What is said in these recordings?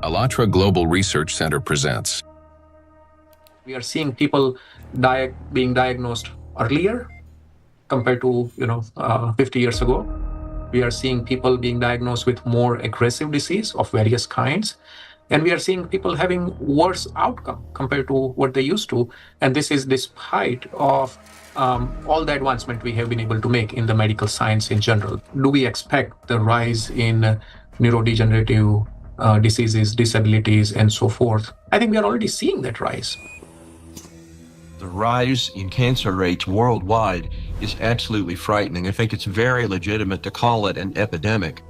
ALLATRA Global Research Center presents. We are seeing people being diagnosed earlier compared to 50 years ago. We are seeing people being diagnosed with more aggressive disease of various kinds. And we are seeing people having worse outcome compared to what they used to. And this is despite of all the advancement we have been able to make in the medical science in general. Do we expect the rise in neurodegenerative diseases, disabilities, and so forth? I think we are already seeing that rise. The rise in cancer rates worldwide is absolutely frightening. I think it's very legitimate to call it an epidemic.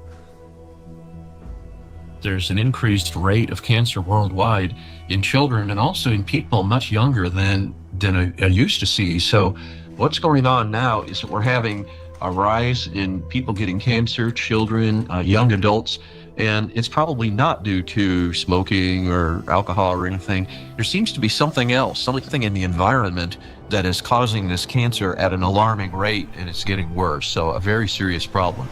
There's an increased rate of cancer worldwide in children and also in people much younger than I used to see. So what's going on now is that we're having a rise in people getting cancer, children, young adults, and it's probably not due to smoking or alcohol or anything. There seems to be something else, something in the environment that is causing this cancer at an alarming rate, and it's getting worse. So a very serious problem.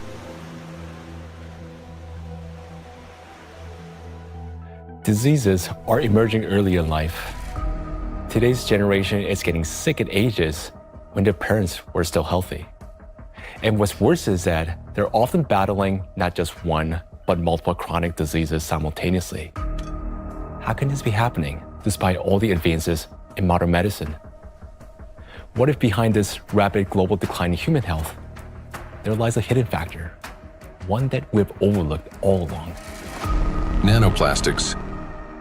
Diseases are emerging early in life. Today's generation is getting sick at ages when their parents were still healthy. And what's worse is that they're often battling not just one, but multiple chronic diseases simultaneously. How can this be happening despite all the advances in modern medicine? What if behind this rapid global decline in human health, there lies a hidden factor, one that we've overlooked all along? Nanoplastics,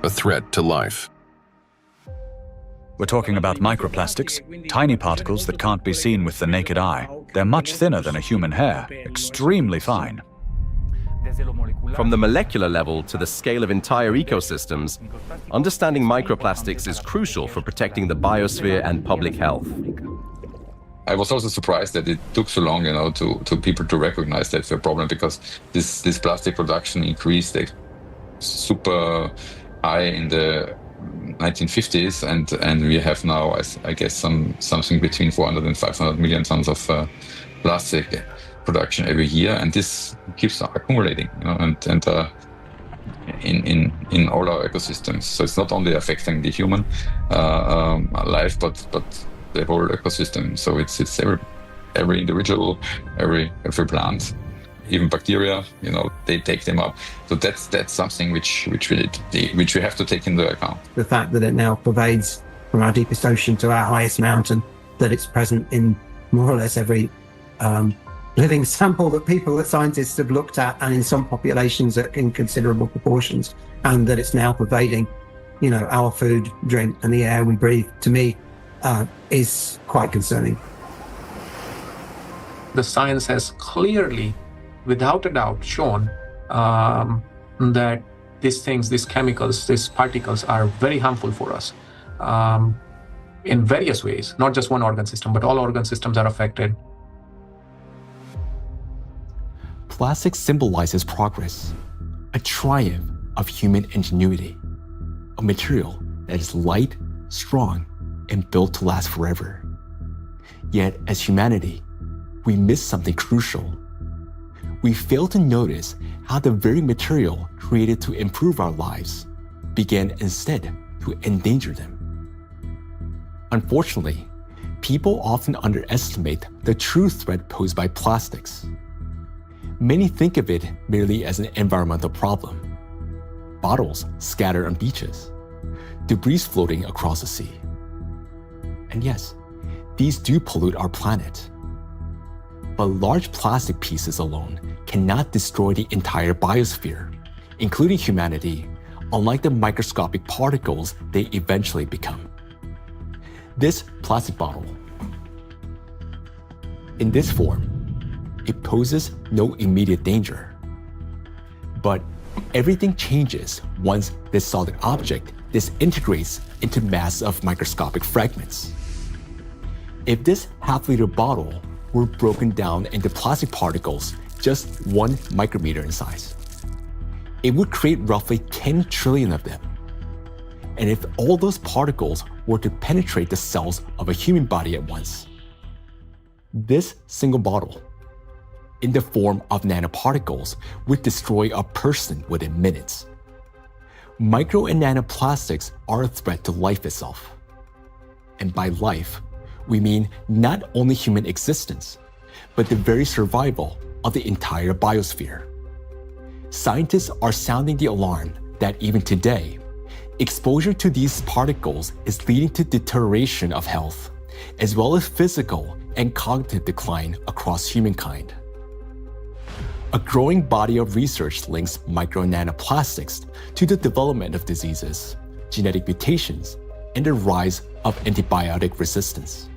a threat to life. We're talking about microplastics, tiny particles that can't be seen with the naked eye. They're much thinner than a human hair, extremely fine. From the molecular level to the scale of entire ecosystems, understanding microplastics is crucial for protecting the biosphere and public health. I was also surprised that it took so long, to people to recognize that's a problem, because this plastic production increased super high in the 1950s, and we have now, I guess, something between 400 and 500 million tons of plastic production every year, and this keeps accumulating, and in all our ecosystems. So it's not only affecting the human life, but the whole ecosystem. So it's every individual, every plant, even bacteria. They take them up. So that's something which we have to take into account. The fact that it now pervades from our deepest ocean to our highest mountain, that it's present in more or less every living sample that scientists have looked at, and in some populations in considerable proportions, and that it's now pervading, our food, drink, and the air we breathe, to me, is quite concerning. The science has clearly, without a doubt, shown that these chemicals, these particles are very harmful for us in various ways, not just one organ system, but all organ systems are affected. Plastic symbolizes progress, a triumph of human ingenuity, a material that is light, strong, and built to last forever. Yet, as humanity, we miss something crucial. We fail to notice how the very material created to improve our lives began instead to endanger them. Unfortunately, people often underestimate the true threat posed by plastics. Many think of it merely as an environmental problem. Bottles scattered on beaches, debris floating across the sea. And yes, these do pollute our planet. But large plastic pieces alone cannot destroy the entire biosphere, including humanity, unlike the microscopic particles they eventually become. This plastic bottle, in this form, it poses no immediate danger. But everything changes once this solid object disintegrates into mass of microscopic fragments. If this half-liter bottle were broken down into plastic particles just 1 micrometer in size, it would create roughly 10 trillion of them. And if all those particles were to penetrate the cells of a human body at once, this single bottle, in the form of nanoparticles, would destroy a person within minutes. Micro and nanoplastics are a threat to life itself. And by life, we mean not only human existence, but the very survival of the entire biosphere. Scientists are sounding the alarm that even today, exposure to these particles is leading to deterioration of health, as well as physical and cognitive decline across humankind. A growing body of research links micro and nanoplastics to the development of diseases, genetic mutations, and the rise of antibiotic resistance.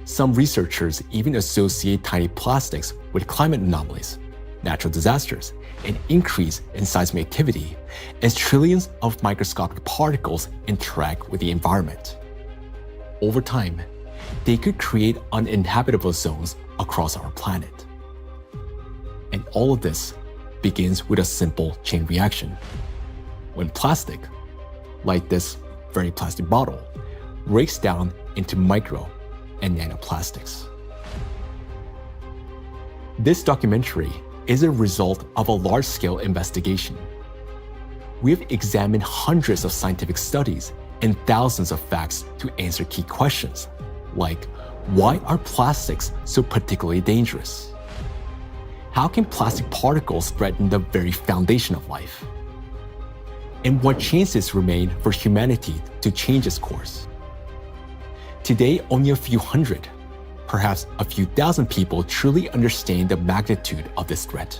Some researchers even associate tiny plastics with climate anomalies, natural disasters, an increase in seismic activity as trillions of microscopic particles interact with the environment. Over time, they could create uninhabitable zones across our planet. And all of this begins with a simple chain reaction. When plastic, like this very plastic bottle, breaks down into micro and nanoplastics. This documentary is a result of a large-scale investigation. We've examined hundreds of scientific studies and thousands of facts to answer key questions, like why are plastics so particularly dangerous? How can plastic particles threaten the very foundation of life? And what chances remain for humanity to change its course? Today, only a few hundred, perhaps a few thousand people truly understand the magnitude of this threat.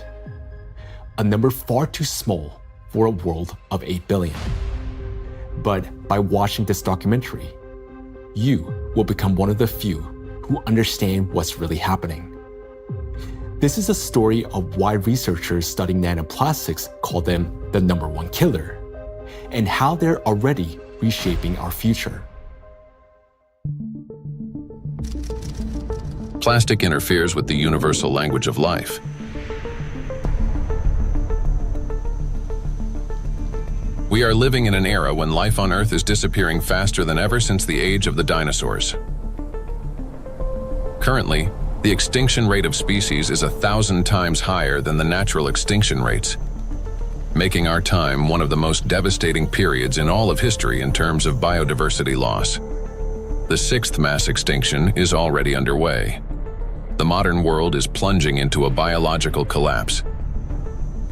A number far too small for a world of 8 billion. But by watching this documentary, you will become one of the few who understand what's really happening. This is a story of why researchers studying nanoplastics call them the #1 killer, and how they're already reshaping our future. Plastic interferes with the universal language of life. We are living in an era when life on Earth is disappearing faster than ever since the age of the dinosaurs. Currently, the extinction rate of species is 1,000 times higher than the natural extinction rates, making our time one of the most devastating periods in all of history in terms of biodiversity loss. The 6th mass extinction is already underway. The modern world is plunging into a biological collapse,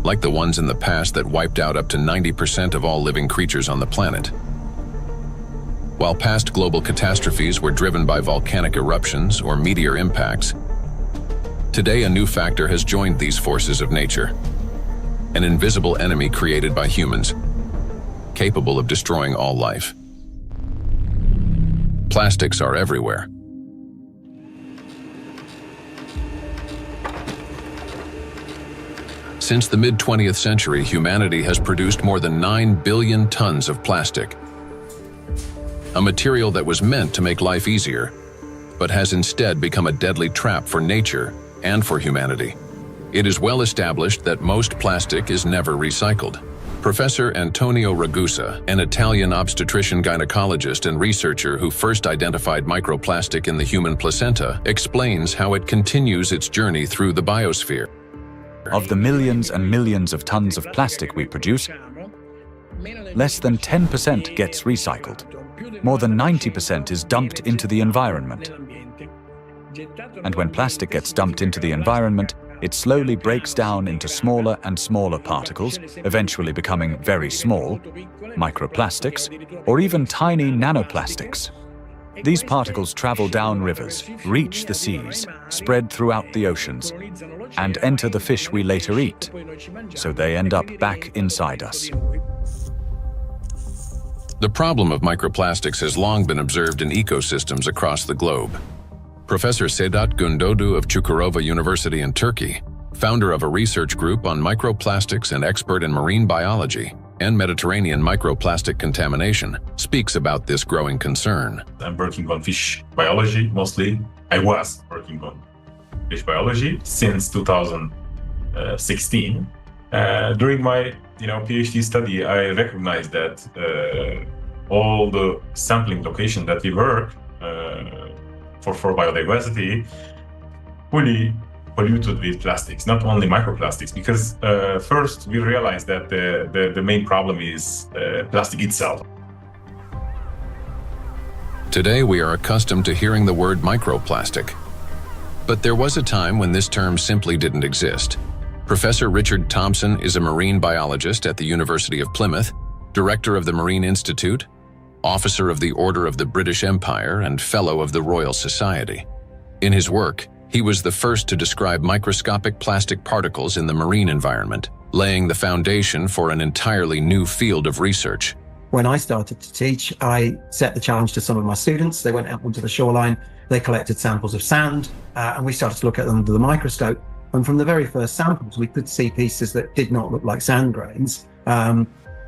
like the ones in the past that wiped out up to 90% of all living creatures on the planet. While past global catastrophes were driven by volcanic eruptions or meteor impacts, today a new factor has joined these forces of nature, an invisible enemy created by humans, capable of destroying all life. Plastics are everywhere. Since the mid-20th century, humanity has produced more than 9 billion tons of plastic, a material that was meant to make life easier, but has instead become a deadly trap for nature and for humanity. It is well established that most plastic is never recycled. Professor Antonio Ragusa, an Italian obstetrician gynecologist and researcher who first identified microplastic in the human placenta, explains how it continues its journey through the biosphere. Of the millions and millions of tons of plastic we produce, less than 10% gets recycled. More than 90% is dumped into the environment. And when plastic gets dumped into the environment, it slowly breaks down into smaller and smaller particles, eventually becoming very small, microplastics, or even tiny nanoplastics. These particles travel down rivers, reach the seas, spread throughout the oceans, and enter the fish we later eat, so they end up back inside us. The problem of microplastics has long been observed in ecosystems across the globe. Professor Sedat Gündoğdu of Çukurova University in Turkey, founder of a research group on microplastics and expert in marine biology and Mediterranean microplastic contamination, speaks about this growing concern. I'm working on fish biology mostly. I was working on fish biology since 2016. During my PhD study, I recognized that all the sampling location that we work for biodiversity fully polluted with plastics, not only microplastics, because first we realized that the main problem is plastic itself. Today we are accustomed to hearing the word microplastic. But there was a time when this term simply didn't exist. Professor Richard Thompson is a marine biologist at the University of Plymouth, director of the Marine Institute, officer of the Order of the British Empire, and fellow of the Royal Society. In his work, he was the first to describe microscopic plastic particles in the marine environment, laying the foundation for an entirely new field of research. When I started to teach, I set the challenge to some of my students. They went out onto the shoreline, they collected samples of sand, and we started to look at them under the microscope. And from the very first samples, we could see pieces that did not look like sand grains,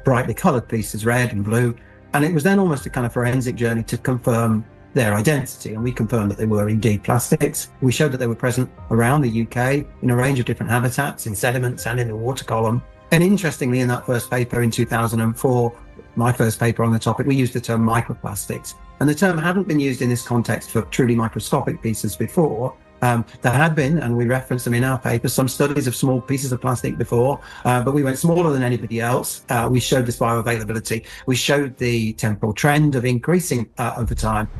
brightly colored pieces, red and blue. And it was then almost a kind of forensic journey to confirm their identity. And we confirmed that they were indeed plastics. We showed that they were present around the UK in a range of different habitats, in sediments and in the water column. And interestingly, in that first paper in 2004, my first paper on the topic, we used the term microplastics. And the term hadn't been used in this context for truly microscopic pieces before. There had been, and we referenced them in our paper, some studies of small pieces of plastic before, but we went smaller than anybody else. We showed this bioavailability. We showed the temporal trend of increasing over time.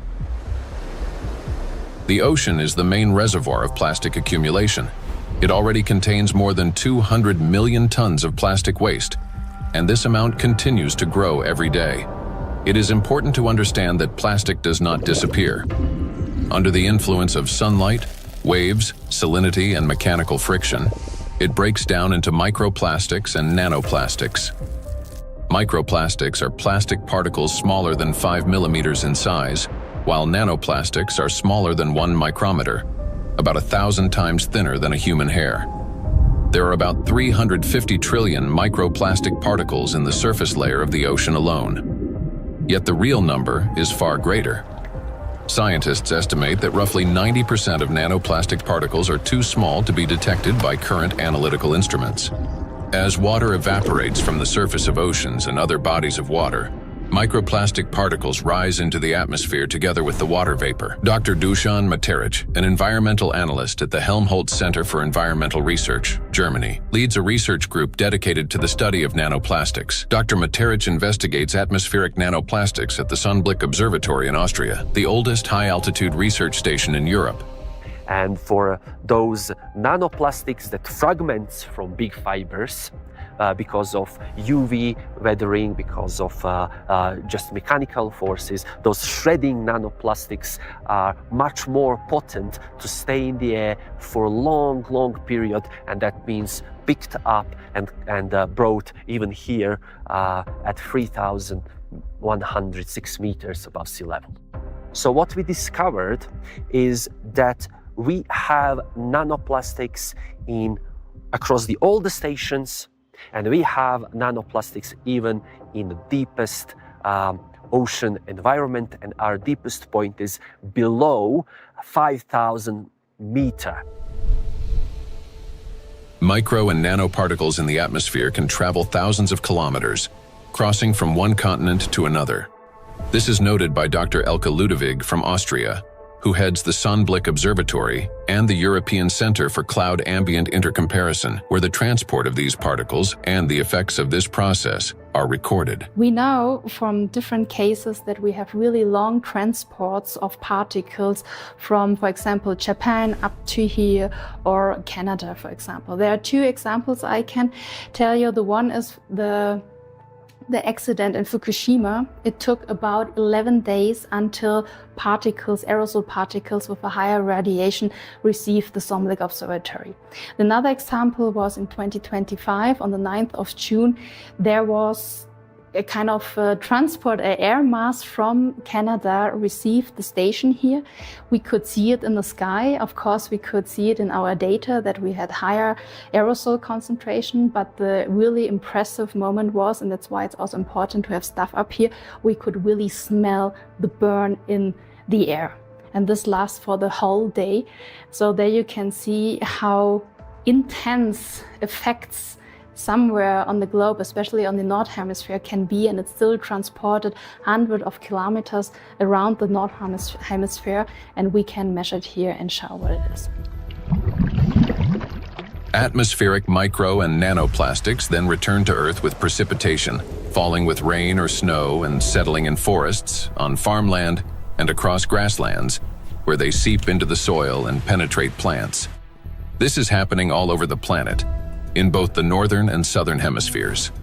The ocean is the main reservoir of plastic accumulation. It already contains more than 200 million tons of plastic waste, and this amount continues to grow every day. It is important to understand that plastic does not disappear. Under the influence of sunlight, waves, salinity, and mechanical friction, it breaks down into microplastics and nanoplastics. Microplastics are plastic particles smaller than 5 millimeters in size, while nanoplastics are smaller than 1 micrometer, about 1,000 times thinner than a human hair. There are about 350 trillion microplastic particles in the surface layer of the ocean alone. Yet the real number is far greater. Scientists estimate that roughly 90% of nanoplastic particles are too small to be detected by current analytical instruments. As water evaporates from the surface of oceans and other bodies of water, microplastic particles rise into the atmosphere together with the water vapor. Dr. Dusan Materic, an environmental analyst at the Helmholtz Center for Environmental Research, Germany, leads a research group dedicated to the study of nanoplastics. Dr. Materic investigates atmospheric nanoplastics at the Sonnenblick Observatory in Austria, the oldest high-altitude research station in Europe. And for those nanoplastics that fragments from big fibers, because of UV weathering, because of just mechanical forces, those shredding nanoplastics are much more potent to stay in the air for a long, long period, and that means picked up and brought even here at 3,106 meters above sea level. So what we discovered is that we have nanoplastics across all the stations, and we have nanoplastics even in the deepest ocean environment, and our deepest point is below 5,000 meters. Micro and nanoparticles in the atmosphere can travel thousands of kilometers, crossing from one continent to another. This is noted by Dr. Elke Ludewig from Austria, who heads the Sonnenblick Observatory and the European Center for Cloud Ambient Intercomparison, where the transport of these particles and the effects of this process are recorded. We know from different cases that we have really long transports of particles from, for example, Japan up to here, or Canada, for example. There are two examples I can tell you. The one is the accident in Fukushima. It took about 11 days until particles, aerosol particles with a higher radiation, received the Sonnenblick Observatory. Another example was in 2025, on the 9th of June, there was a kind of transport, an air mass from Canada received the station here. We could see it in the sky. Of course, we could see it in our data that we had higher aerosol concentration, but the really impressive moment was, and that's why it's also important to have stuff up here, we could really smell the burn in the air. And this lasts for the whole day. So there you can see how intense effects somewhere on the globe, especially on the North Hemisphere, can be, and it's still transported hundreds of kilometers around the North Hemisphere, and we can measure it here and show what it is. Atmospheric micro and nanoplastics then return to Earth with precipitation, falling with rain or snow and settling in forests, on farmland, and across grasslands, where they seep into the soil and penetrate plants. This is happening all over the planet, in both the northern and southern hemispheres.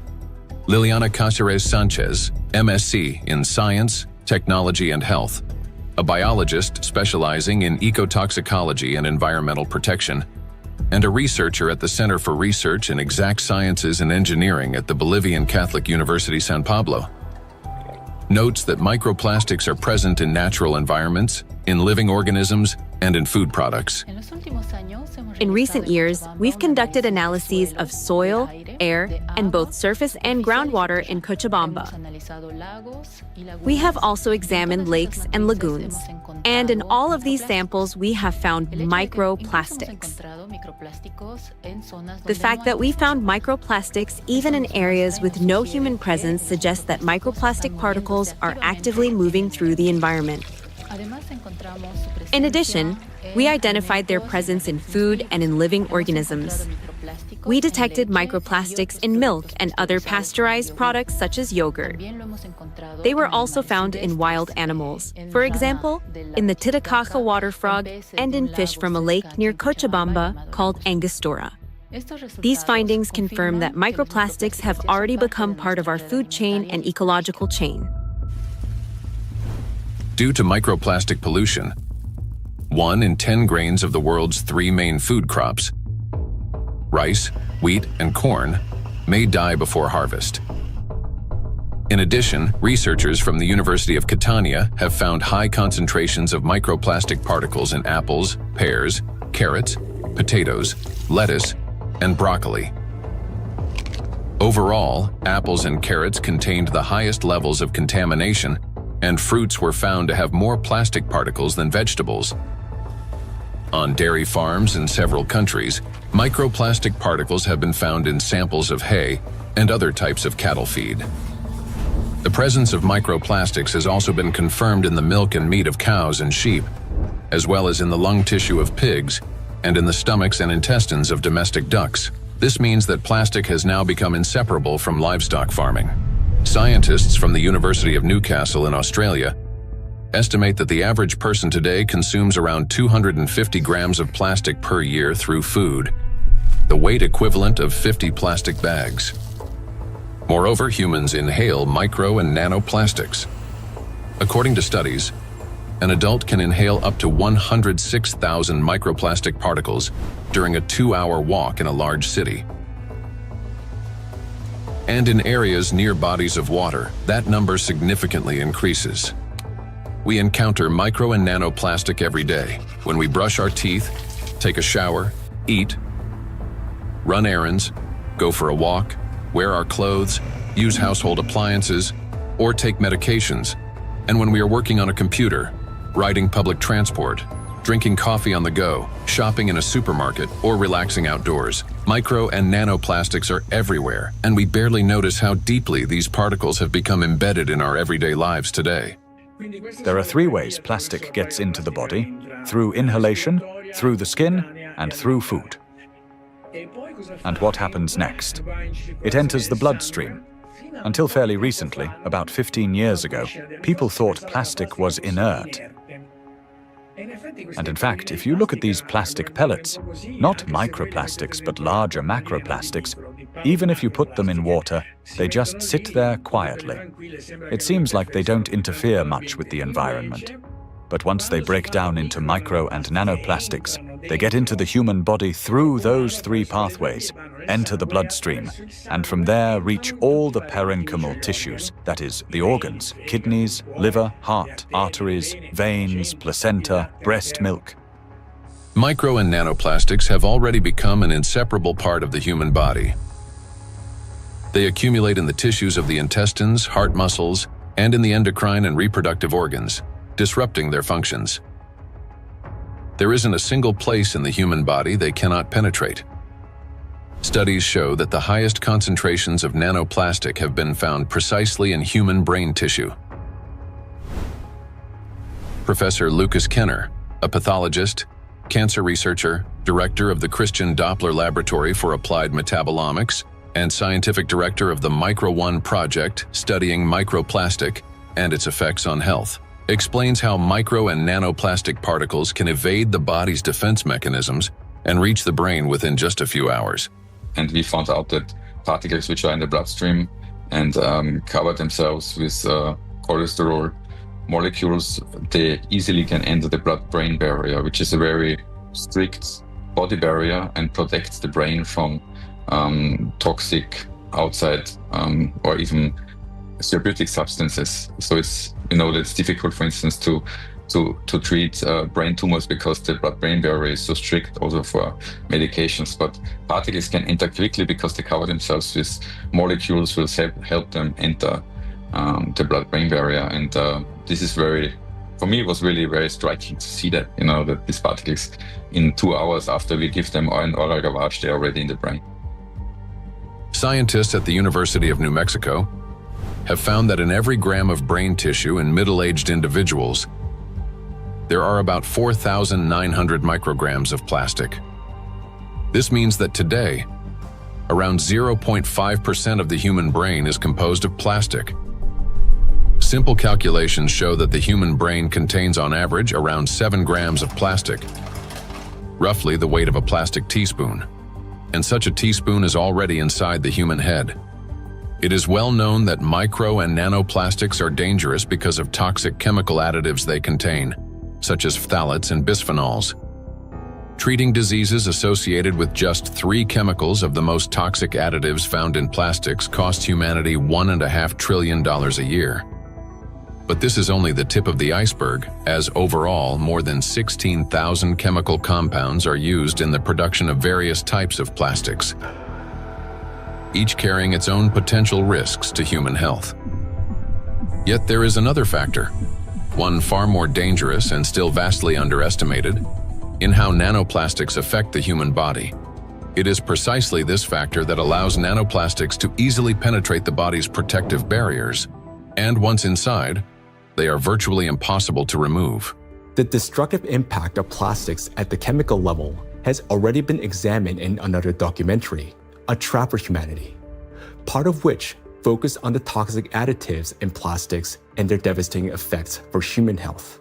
Liliana Cáceres Sanchez, MSc in Science, Technology and Health, a biologist specializing in ecotoxicology and environmental protection, and a researcher at the Center for Research in Exact Sciences and Engineering at the Bolivian Catholic University San Pablo, notes that microplastics are present in natural environments, in living organisms, and in food products. In recent years, we've conducted analyses of soil, air, and both surface and groundwater in Cochabamba. We have also examined lakes and lagoons, and in all of these samples, we have found microplastics. The fact that we found microplastics even in areas with no human presence suggests that microplastic particles are actively moving through the environment. In addition, we identified their presence in food and in living organisms. We detected microplastics in milk and other pasteurized products such as yogurt. They were also found in wild animals, for example, in the Titicaca water frog and in fish from a lake near Cochabamba called Angostura. These findings confirm that microplastics have already become part of our food chain and ecological chain. Due to microplastic pollution, 1 in 10 grains of the world's 3 main food crops, rice, wheat, and corn, may die before harvest. In addition, researchers from the University of Catania have found high concentrations of microplastic particles in apples, pears, carrots, potatoes, lettuce, and broccoli. Overall, apples and carrots contained the highest levels of contamination, and fruits were found to have more plastic particles than vegetables. On dairy farms in several countries, microplastic particles have been found in samples of hay and other types of cattle feed. The presence of microplastics has also been confirmed in the milk and meat of cows and sheep, as well as in the lung tissue of pigs and in the stomachs and intestines of domestic ducks. This means that plastic has now become inseparable from livestock farming. Scientists from the University of Newcastle in Australia estimate that the average person today consumes around 250 grams of plastic per year through food, the weight equivalent of 50 plastic bags. Moreover, humans inhale micro and nanoplastics. According to studies, an adult can inhale up to 106,000 microplastic particles during a 2-hour walk in a large city. And in areas near bodies of water, that number significantly increases. We encounter micro and nanoplastic every day when we brush our teeth, take a shower, eat, run errands, go for a walk, wear our clothes, use household appliances, or take medications, and when we are working on a computer, riding public transport, drinking coffee on the go, shopping in a supermarket, or relaxing outdoors. Micro and nanoplastics are everywhere, and we barely notice how deeply these particles have become embedded in our everyday lives today. There are 3 ways plastic gets into the body: through inhalation, through the skin, and through food. And what happens next? It enters the bloodstream. Until fairly recently, about 15 years ago, people thought plastic was inert. And in fact, if you look at these plastic pellets, not microplastics but larger macroplastics, even if you put them in water, they just sit there quietly. It seems like they don't interfere much with the environment. But once they break down into micro and nanoplastics, they get into the human body through those 3 pathways, enter the bloodstream, and from there reach all the parenchymal tissues, that is, the organs, kidneys, liver, heart, arteries, veins, placenta, breast milk. Micro and nanoplastics have already become an inseparable part of the human body. They accumulate in the tissues of the intestines, heart muscles, and in the endocrine and reproductive organs, disrupting their functions. There isn't a single place in the human body they cannot penetrate. Studies show that the highest concentrations of nanoplastic have been found precisely in human brain tissue. Professor Lucas Kenner, a pathologist, cancer researcher, director of the Christian Doppler Laboratory for Applied Metabolomics, and scientific director of the Micro-1 project studying microplastic and its effects on health, explains how micro and nanoplastic particles can evade the body's defense mechanisms and reach the brain within just a few hours. And we found out that particles which are in the bloodstream and cover themselves with cholesterol molecules, they easily can enter the blood-brain barrier, which is a very strict body barrier and protects the brain from toxic outside or even therapeutic substances. So it's, that it's difficult, for instance, to treat brain tumors because the blood-brain barrier is so strict also for medications. But particles can enter quickly because they cover themselves with molecules will help them enter the blood-brain barrier. And this is for me, it was really very striking to see that, that these particles in 2 hours after we give them an oral gavage, they're already in the brain. Scientists at the University of New Mexico have found that in every gram of brain tissue in middle-aged individuals, there are about 4,900 micrograms of plastic. This means that today, around 0.5% of the human brain is composed of plastic. Simple calculations show that the human brain contains on average around 7 grams of plastic, roughly the weight of a plastic teaspoon. And such a teaspoon is already inside the human head. It is well known that micro and nanoplastics are dangerous because of toxic chemical additives they contain, such as phthalates and bisphenols. Treating diseases associated with just 3 chemicals of the most toxic additives found in plastics costs humanity $1.5 trillion a year. But this is only the tip of the iceberg, as overall more than 16,000 chemical compounds are used in the production of various types of plastics, each carrying its own potential risks to human health. Yet there is another factor, one far more dangerous and still vastly underestimated, in how nanoplastics affect the human body. It is precisely this factor that allows nanoplastics to easily penetrate the body's protective barriers, and once inside, they are virtually impossible to remove. The destructive impact of plastics at the chemical level has already been examined in another documentary, A Trap for Humanity, part of which focused on the toxic additives in plastics and their devastating effects for human health.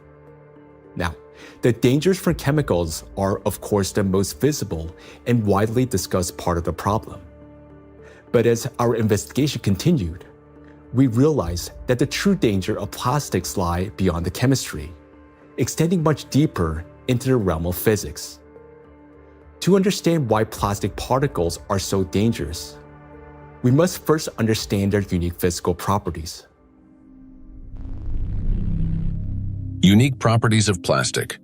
Now, the dangers from chemicals are, of course, the most visible and widely discussed part of the problem. But as our investigation continued, we realized that the true danger of plastics lie beyond the chemistry, extending much deeper into the realm of physics. To understand why plastic particles are so dangerous, we must first understand their unique physical properties. Unique properties of plastic.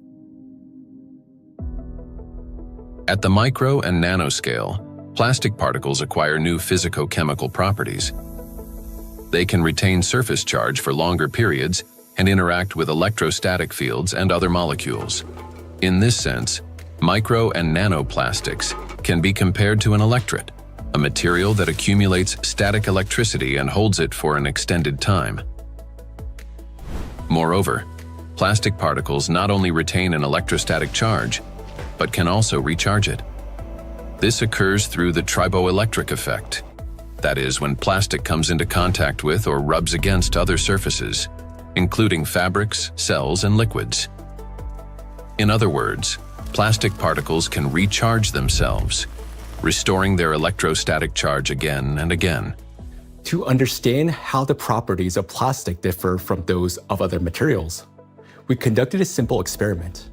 At the micro and nanoscale, plastic particles acquire new physicochemical properties. They can retain surface charge for longer periods and interact with electrostatic fields and other molecules. In this sense, micro and nanoplastics can be compared to an electret, a material that accumulates static electricity and holds it for an extended time. Moreover, plastic particles not only retain an electrostatic charge, but can also recharge it. This occurs through the triboelectric effect. That is, when plastic comes into contact with or rubs against other surfaces, including fabrics, cells, and liquids. In other words, plastic particles can recharge themselves, restoring their electrostatic charge again and again. To understand how the properties of plastic differ from those of other materials, we conducted a simple experiment.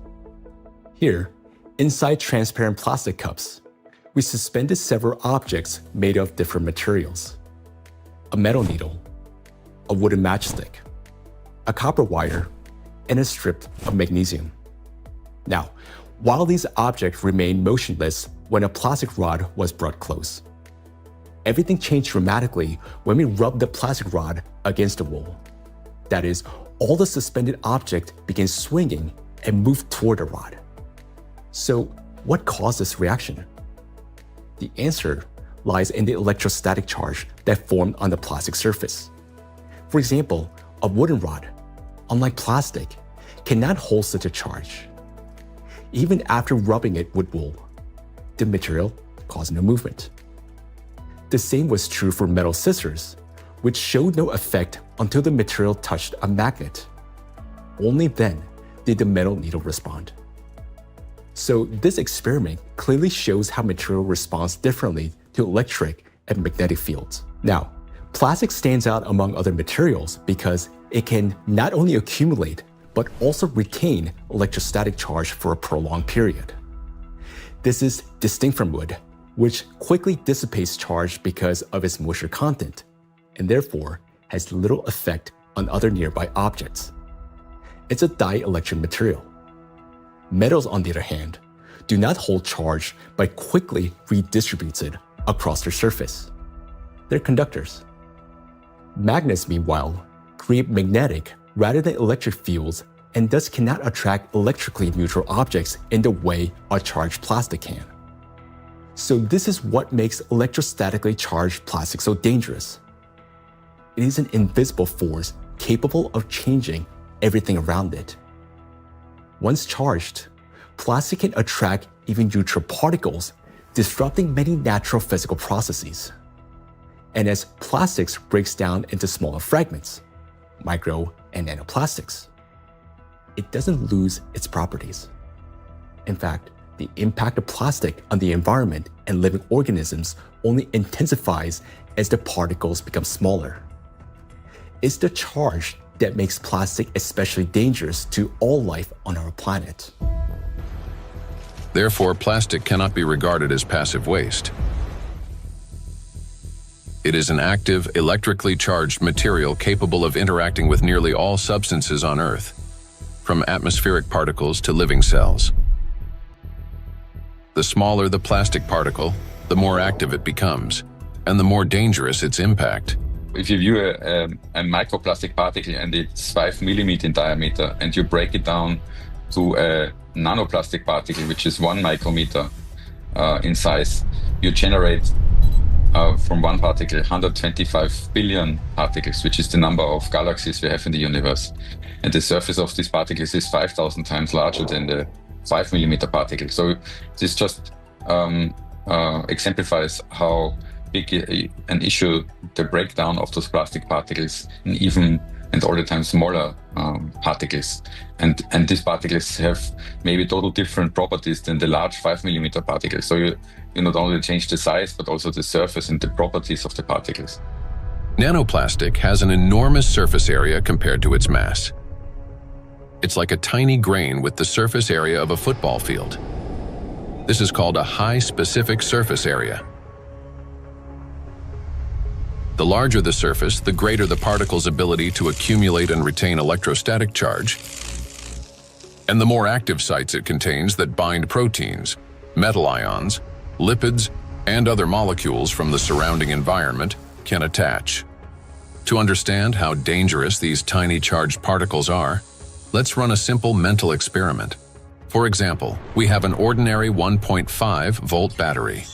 Here, inside transparent plastic cups, we suspended several objects made of different materials: a metal needle, a wooden matchstick, a copper wire, and a strip of magnesium. Now, while these objects remained motionless when a plastic rod was brought close, everything changed dramatically when we rubbed the plastic rod against the wall. That is, all the suspended object began swinging and moved toward the rod. So, what caused this reaction? The answer lies in the electrostatic charge that formed on the plastic surface. For example, a wooden rod, unlike plastic, cannot hold such a charge. even after rubbing it with wool. The material caused no movement. The same was true for metal scissors, which showed no effect until the material touched a magnet. Only then did the metal needle respond. So this experiment clearly shows how material responds differently to electric and magnetic fields. Now, plastic stands out among other materials because it can not only accumulate, but also retain electrostatic charge for a prolonged period. This is distinct from wood, which quickly dissipates charge because of its moisture content, and therefore has little effect on other nearby objects. It's a dielectric material. Metals, on the other hand, do not hold charge but quickly redistributes it across their surface. They're conductors. Magnets, meanwhile, create magnetic rather than electric fields and thus cannot attract electrically neutral objects in the way a charged plastic can. So this is what makes electrostatically charged plastic so dangerous. It is an invisible force capable of changing everything around it. Once charged, plastic can attract even neutral particles, disrupting many natural physical processes. And as plastics breaks down into smaller fragments, micro and nanoplastics, it doesn't lose its properties. In fact, the impact of plastic on the environment and living organisms only intensifies as the particles become smaller. It's the charge that makes plastic especially dangerous to all life on our planet. Therefore, plastic cannot be regarded as passive waste. It is an active, electrically charged material capable of interacting with nearly all substances on Earth, from atmospheric particles to living cells. The smaller the plastic particle, the more active it becomes, and the more dangerous its impact. If you view a microplastic particle and it's 5 millimeters in diameter, and you break it down to a nanoplastic particle, which is 1 micrometer in size, you generate from one particle 125 billion particles, which is the number of galaxies we have in the universe. And the surface of these particles is 5,000 times larger than the 5 millimeter particle. So this just exemplifies how big an issue the breakdown of those plastic particles in even and all the time smaller particles. And these particles have maybe total different properties than the large 5 millimeter particles. So you not only change the size, but also the surface and the properties of the particles. Nanoplastic has an enormous surface area compared to its mass. It's like a tiny grain with the surface area of a football field. This is called a high specific surface area. The larger the surface, the greater the particle's ability to accumulate and retain electrostatic charge, and the more active sites it contains that bind proteins, metal ions, lipids, and other molecules from the surrounding environment can attach. To understand how dangerous these tiny charged particles are, let's run a simple mental experiment. For example, we have an ordinary 1.5-volt battery.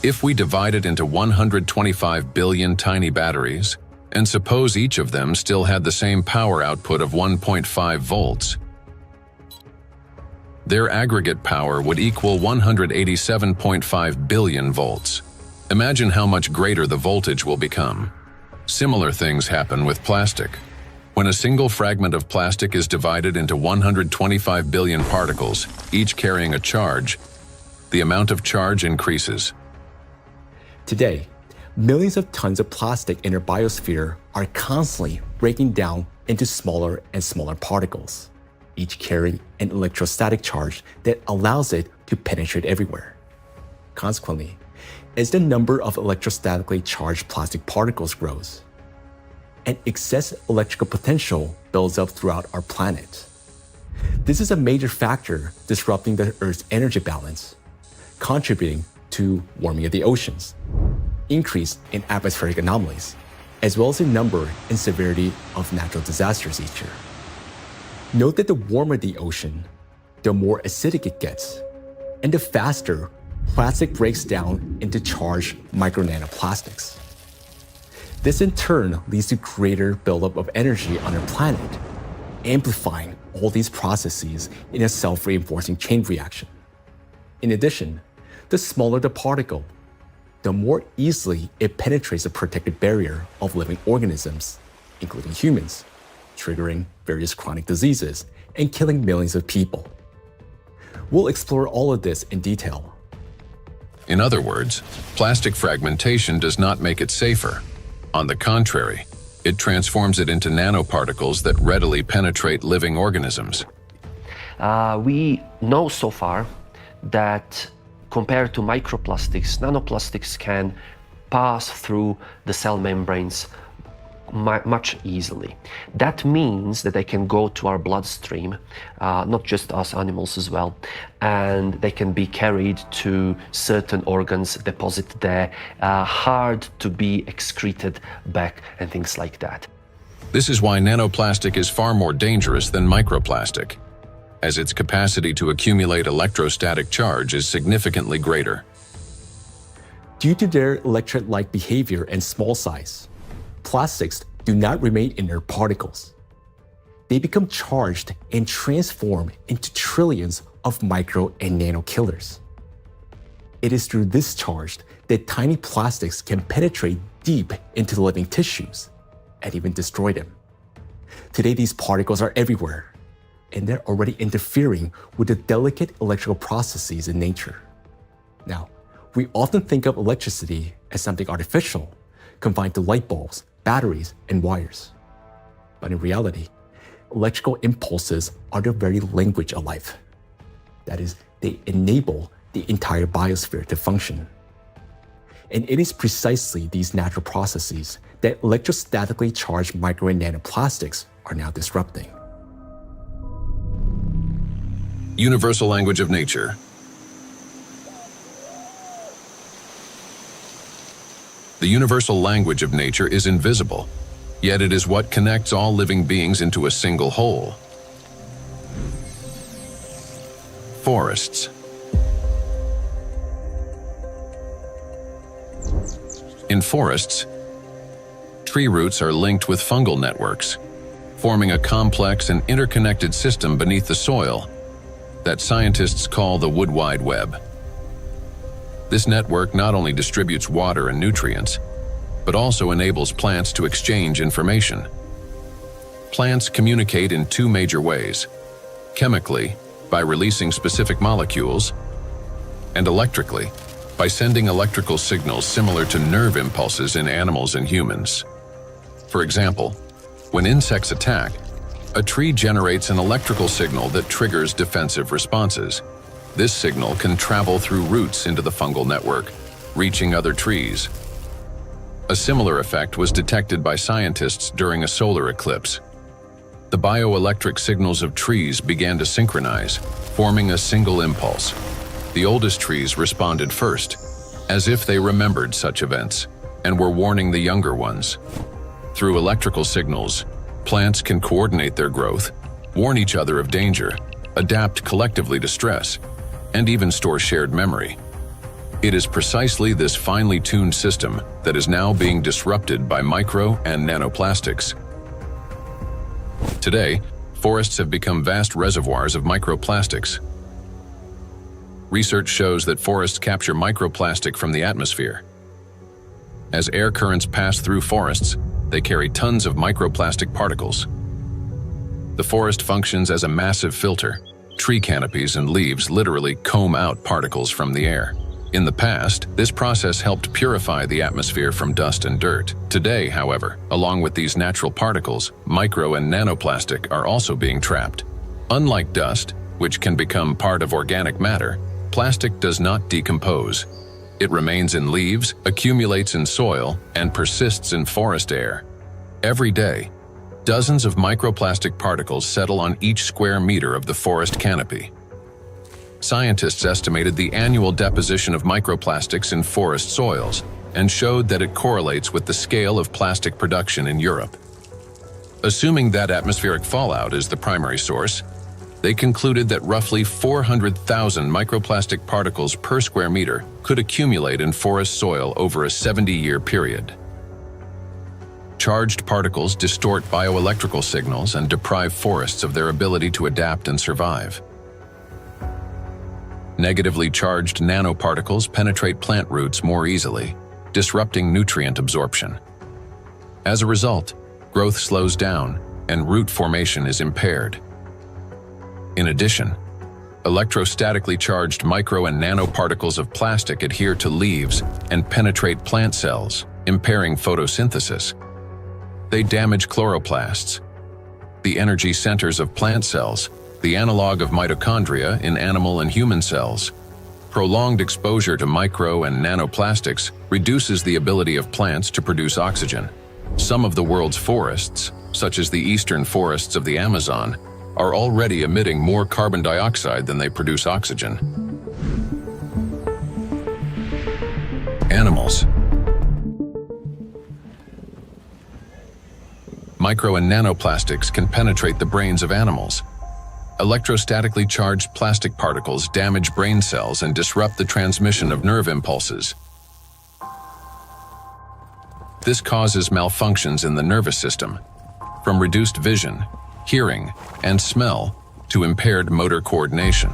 If we divide it into 125 billion tiny batteries, and suppose each of them still had the same power output of 1.5 volts, their aggregate power would equal 187.5 billion volts. Imagine how much greater the voltage will become. Similar things happen with plastic. When a single fragment of plastic is divided into 125 billion particles, each carrying a charge, the amount of charge increases. Today, millions of tons of plastic in our biosphere are constantly breaking down into smaller and smaller particles, each carrying an electrostatic charge that allows it to penetrate everywhere. Consequently, as the number of electrostatically charged plastic particles grows, and excess electrical potential builds up throughout our planet. This is a major factor disrupting the Earth's energy balance, contributing to warming of the oceans, increase in atmospheric anomalies, as well as the number and severity of natural disasters each year. Note that the warmer the ocean, the more acidic it gets, and the faster plastic breaks down into charged micro-nanoplastics. This in turn leads to greater buildup of energy on our planet, amplifying all these processes in a self-reinforcing chain reaction. In addition, the smaller the particle, the more easily it penetrates the protected barrier of living organisms, including humans, triggering various chronic diseases and killing millions of people. We'll explore all of this in detail. In other words, plastic fragmentation does not make it safer. On the contrary, it transforms it into nanoparticles that readily penetrate living organisms. We know so far that compared to microplastics, nanoplastics can pass through the cell membranes much easily. That means that they can go to our bloodstream, not just us animals as well, and they can be carried to certain organs deposited there, hard to be excreted back and things like that. This is why nanoplastic is far more dangerous than microplastic, as its capacity to accumulate electrostatic charge is significantly greater. Due to their electrolyte behavior and small size, plastics do not remain inert particles. They become charged and transform into trillions of micro and nano killers. It is through this charge that tiny plastics can penetrate deep into the living tissues and even destroy them. Today, these particles are everywhere, and they're already interfering with the delicate electrical processes in nature. Now, we often think of electricity as something artificial, confined to light bulbs, batteries, and wires. But in reality, electrical impulses are the very language of life. That is, they enable the entire biosphere to function. And it is precisely these natural processes that electrostatically charged micro and nanoplastics are now disrupting. Universal language of nature. The universal language of nature is invisible, yet it is what connects all living beings into a single whole. Forests. In forests, tree roots are linked with fungal networks, forming a complex and interconnected system beneath the soil that scientists call the wood wide web. This network not only distributes water and nutrients, but also enables plants to exchange information. Plants communicate in two major ways: chemically, by releasing specific molecules, and electrically, by sending electrical signals similar to nerve impulses in animals and humans. For example, when insects attack, a tree generates an electrical signal that triggers defensive responses. This signal can travel through roots into the fungal network, reaching other trees. A similar effect was detected by scientists during a solar eclipse. The bioelectric signals of trees began to synchronize, forming a single impulse. The oldest trees responded first, as if they remembered such events, and were warning the younger ones. Through electrical signals, plants can coordinate their growth, warn each other of danger, adapt collectively to stress, and even store shared memory. It is precisely this finely tuned system that is now being disrupted by micro and nanoplastics. Today, forests have become vast reservoirs of microplastics. Research shows that forests capture microplastic from the atmosphere. As air currents pass through forests, they carry tons of microplastic particles. The forest functions as a massive filter. Tree canopies and leaves literally comb out particles from the air. In the past, this process helped purify the atmosphere from dust and dirt. Today, however, along with these natural particles, micro and nanoplastic are also being trapped. Unlike dust, which can become part of organic matter, plastic does not decompose. It remains in leaves, accumulates in soil, and persists in forest air. Every day, dozens of microplastic particles settle on each square meter of the forest canopy. Scientists estimated the annual deposition of microplastics in forest soils and showed that it correlates with the scale of plastic production in Europe. Assuming that atmospheric fallout is the primary source, they concluded that roughly 400,000 microplastic particles per square meter could accumulate in forest soil over a 70-year period. charged particles distort bioelectrical signals and deprive forests of their ability to adapt and survive. Negatively charged nanoparticles penetrate plant roots more easily, disrupting nutrient absorption. As a result, growth slows down and root formation is impaired. In addition, electrostatically charged micro and nanoparticles of plastic adhere to leaves and penetrate plant cells, impairing photosynthesis. They damage chloroplasts, the energy centers of plant cells, the analog of mitochondria in animal and human cells. Prolonged exposure to micro and nanoplastics reduces the ability of plants to produce oxygen. Some of the world's forests, such as the eastern forests of the Amazon, are already emitting more carbon dioxide than they produce oxygen. Animals. Micro and nanoplastics can penetrate the brains of animals. Electrostatically charged plastic particles damage brain cells and disrupt the transmission of nerve impulses. This causes malfunctions in the nervous system, from reduced vision, hearing, and smell to impaired motor coordination.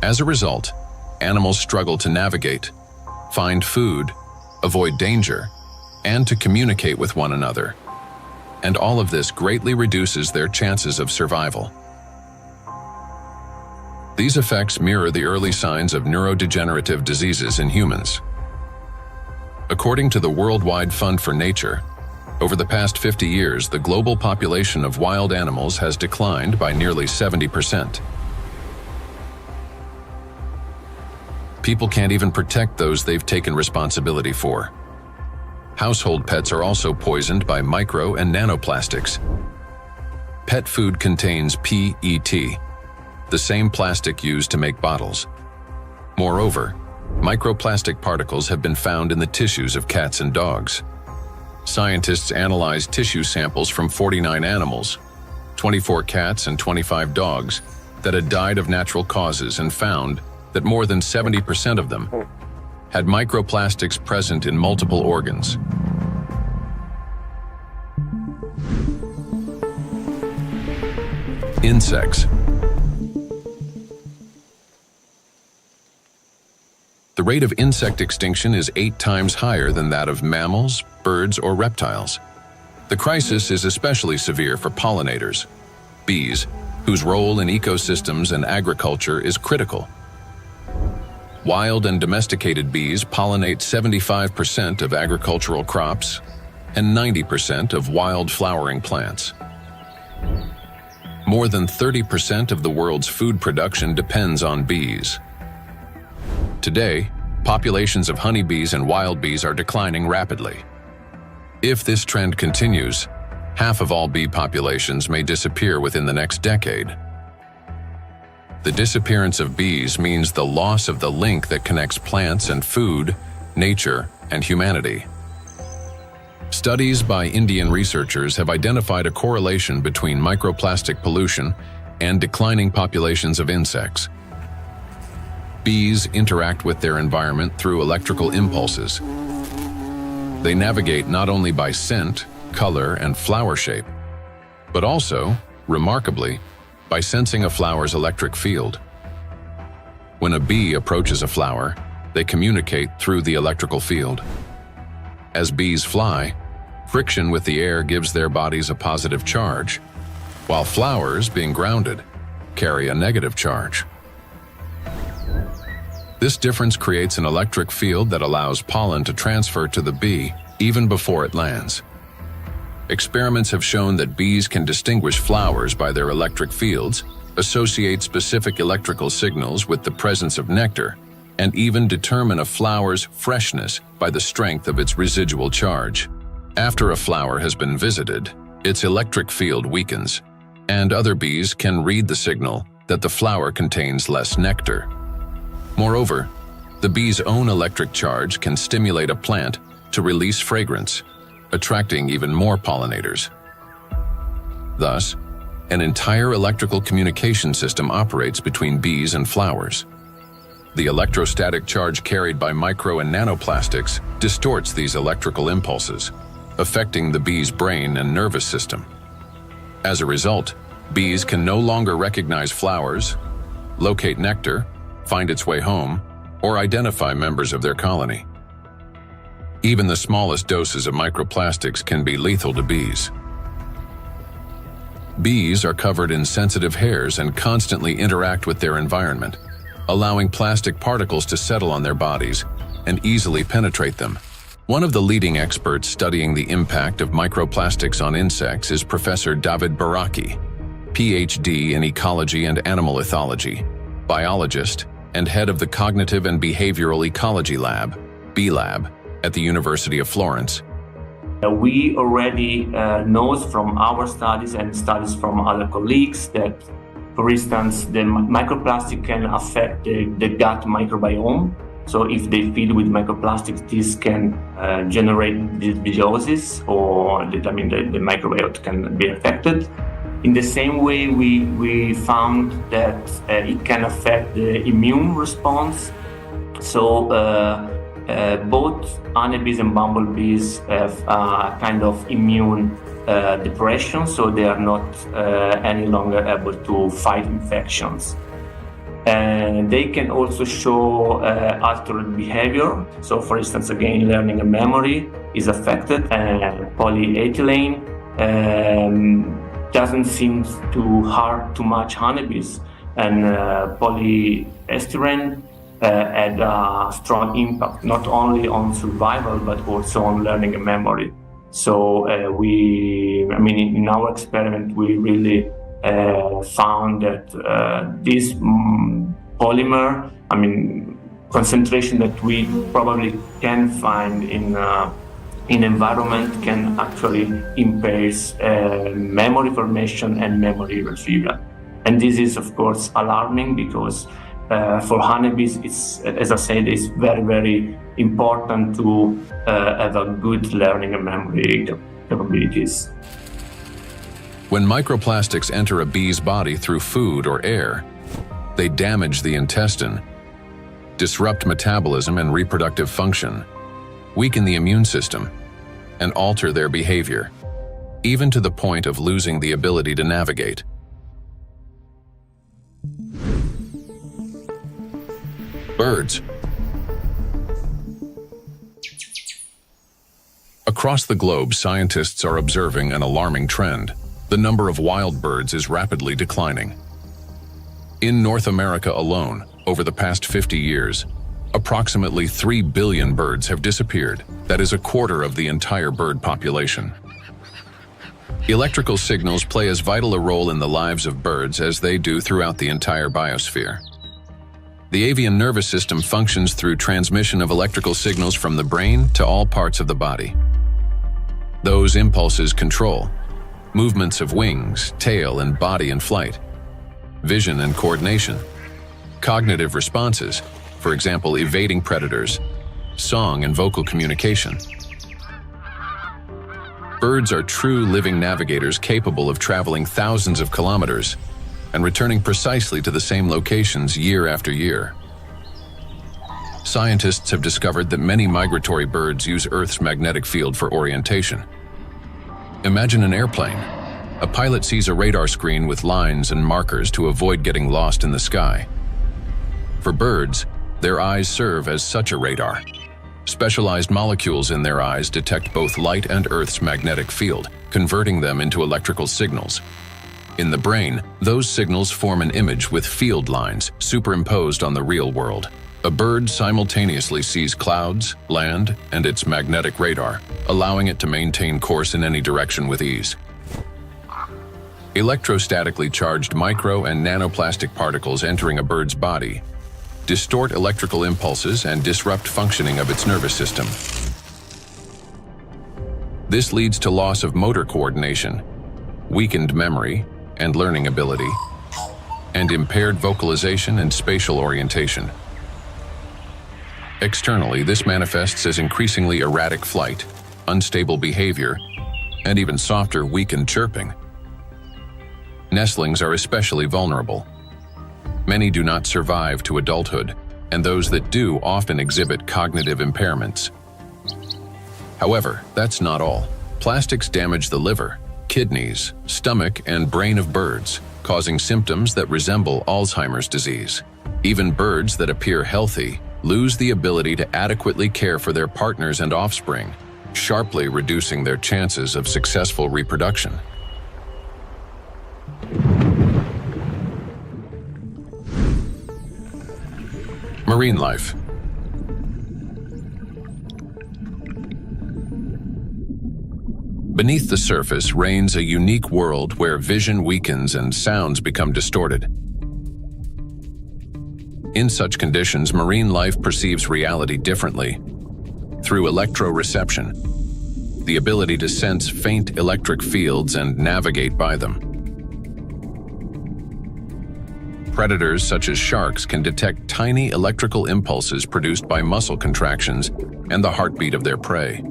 As a result, animals struggle to navigate, find food, avoid danger, and to communicate with one another. And all of this greatly reduces their chances of survival. These effects mirror the early signs of neurodegenerative diseases in humans. According to the Worldwide Fund for Nature, over the past 50 years, the global population of wild animals has declined by nearly 70%. People can't even protect those they've taken responsibility for. Household pets are also poisoned by micro and nanoplastics. Pet food contains PET, the same plastic used to make bottles. Moreover, microplastic particles have been found in the tissues of cats and dogs. Scientists analyzed tissue samples from 49 animals, 24 cats and 25 dogs, that had died of natural causes and found that more than 70% of them had microplastics present in multiple organs. Insects. The rate of insect extinction is 8 times higher than that of mammals, birds, or reptiles. The crisis is especially severe for pollinators, bees, whose role in ecosystems and agriculture is critical. Wild and domesticated bees pollinate 75% of agricultural crops and 90% of wild flowering plants. More than 30% of the world's food production depends on bees. Today, populations of honeybees and wild bees are declining rapidly. If this trend continues, half of all bee populations may disappear within the next decade. The disappearance of bees means the loss of the link that connects plants and food, nature, and humanity. Studies by Indian researchers have identified a correlation between microplastic pollution and declining populations of insects. Bees interact with their environment through electrical impulses. They navigate not only by scent, color, and flower shape, but also, remarkably, by sensing a flower's electric field. When a bee approaches a flower, they communicate through the electrical field. As bees fly, friction with the air gives their bodies a positive charge, while flowers, being grounded, carry a negative charge. This difference creates an electric field that allows pollen to transfer to the bee even before it lands. Experiments have shown that bees can distinguish flowers by their electric fields, associate specific electrical signals with the presence of nectar, and even determine a flower's freshness by the strength of its residual charge. After a flower has been visited, its electric field weakens, and other bees can read the signal that the flower contains less nectar. Moreover, the bee's own electric charge can stimulate a plant to release fragrance, attracting even more pollinators. Thus, an entire electrical communication system operates between bees and flowers. The electrostatic charge carried by micro and nanoplastics distorts these electrical impulses, affecting the bee's brain and nervous system. As a result, bees can no longer recognize flowers, locate nectar, find its way home, or identify members of their colony. Even the smallest doses of microplastics can be lethal to bees. Bees are covered in sensitive hairs and constantly interact with their environment, allowing plastic particles to settle on their bodies and easily penetrate them. One of the leading experts studying the impact of microplastics on insects is Professor David Baraki, PhD in ecology and animal ethology, biologist, and head of the Cognitive and Behavioral Ecology Lab, B-Lab, at the University of Florence. We already know from our studies and studies from other colleagues that, for instance, the microplastic can affect the gut microbiome. So if they feed with microplastics, this can generate dysbiosis, or the microbiota can be affected. In the same way, we found that it can affect the immune response. So both honeybees and bumblebees have a kind of immune depression, so they are not any longer able to fight infections. And they can also show altered behavior. So for instance, again, learning and memory is affected. Polyethylene doesn't seem to hurt too much honeybees. And polyestyrene had a strong impact, not only on survival, but also on learning and memory. So in our experiment, we really found that this polymer, concentration that we probably can find in environment can actually impair memory formation and memory retrieval. And this is, of course, alarming because for honeybees, it's, as I said, it's very, very important to have a good learning and memory capabilities. When microplastics enter a bee's body through food or air, they damage the intestine, disrupt metabolism and reproductive function, weaken the immune system, and alter their behavior, even to the point of losing the ability to navigate. Birds. Across the globe, scientists are observing an alarming trend. The number of wild birds is rapidly declining. In North America alone, over the past 50 years, approximately 3 billion birds have disappeared. That is a quarter of the entire bird population. Electrical signals play as vital a role in the lives of birds as they do throughout the entire biosphere. The avian nervous system functions through transmission of electrical signals from the brain to all parts of the body. Those impulses control movements of wings, tail, and body in flight, vision and coordination, cognitive responses, for example, evading predators, song and vocal communication. Birds are true living navigators capable of traveling thousands of kilometers and returning precisely to the same locations year after year. Scientists have discovered that many migratory birds use Earth's magnetic field for orientation. Imagine an airplane. A pilot sees a radar screen with lines and markers to avoid getting lost in the sky. For birds, their eyes serve as such a radar. Specialized molecules in their eyes detect both light and Earth's magnetic field, converting them into electrical signals. In the brain, those signals form an image with field lines superimposed on the real world. A bird simultaneously sees clouds, land, and its magnetic radar, allowing it to maintain course in any direction with ease. Electrostatically charged micro and nanoplastic particles entering a bird's body distort electrical impulses and disrupt functioning of its nervous system. This leads to loss of motor coordination, weakened memory and learning ability, and impaired vocalization and spatial orientation. Externally, this manifests as increasingly erratic flight, unstable behavior, and even softer, weakened chirping. Nestlings are especially vulnerable. Many do not survive to adulthood, and those that do often exhibit cognitive impairments. However, that's not all. Plastics damage the liver, kidneys, stomach, and brain of birds, causing symptoms that resemble Alzheimer's disease. Even birds that appear healthy lose the ability to adequately care for their partners and offspring, sharply reducing their chances of successful reproduction. Marine life. Beneath the surface reigns a unique world where vision weakens and sounds become distorted. In such conditions, marine life perceives reality differently. Through electroreception, the ability to sense faint electric fields and navigate by them. Predators such as sharks can detect tiny electrical impulses produced by muscle contractions and the heartbeat of their prey.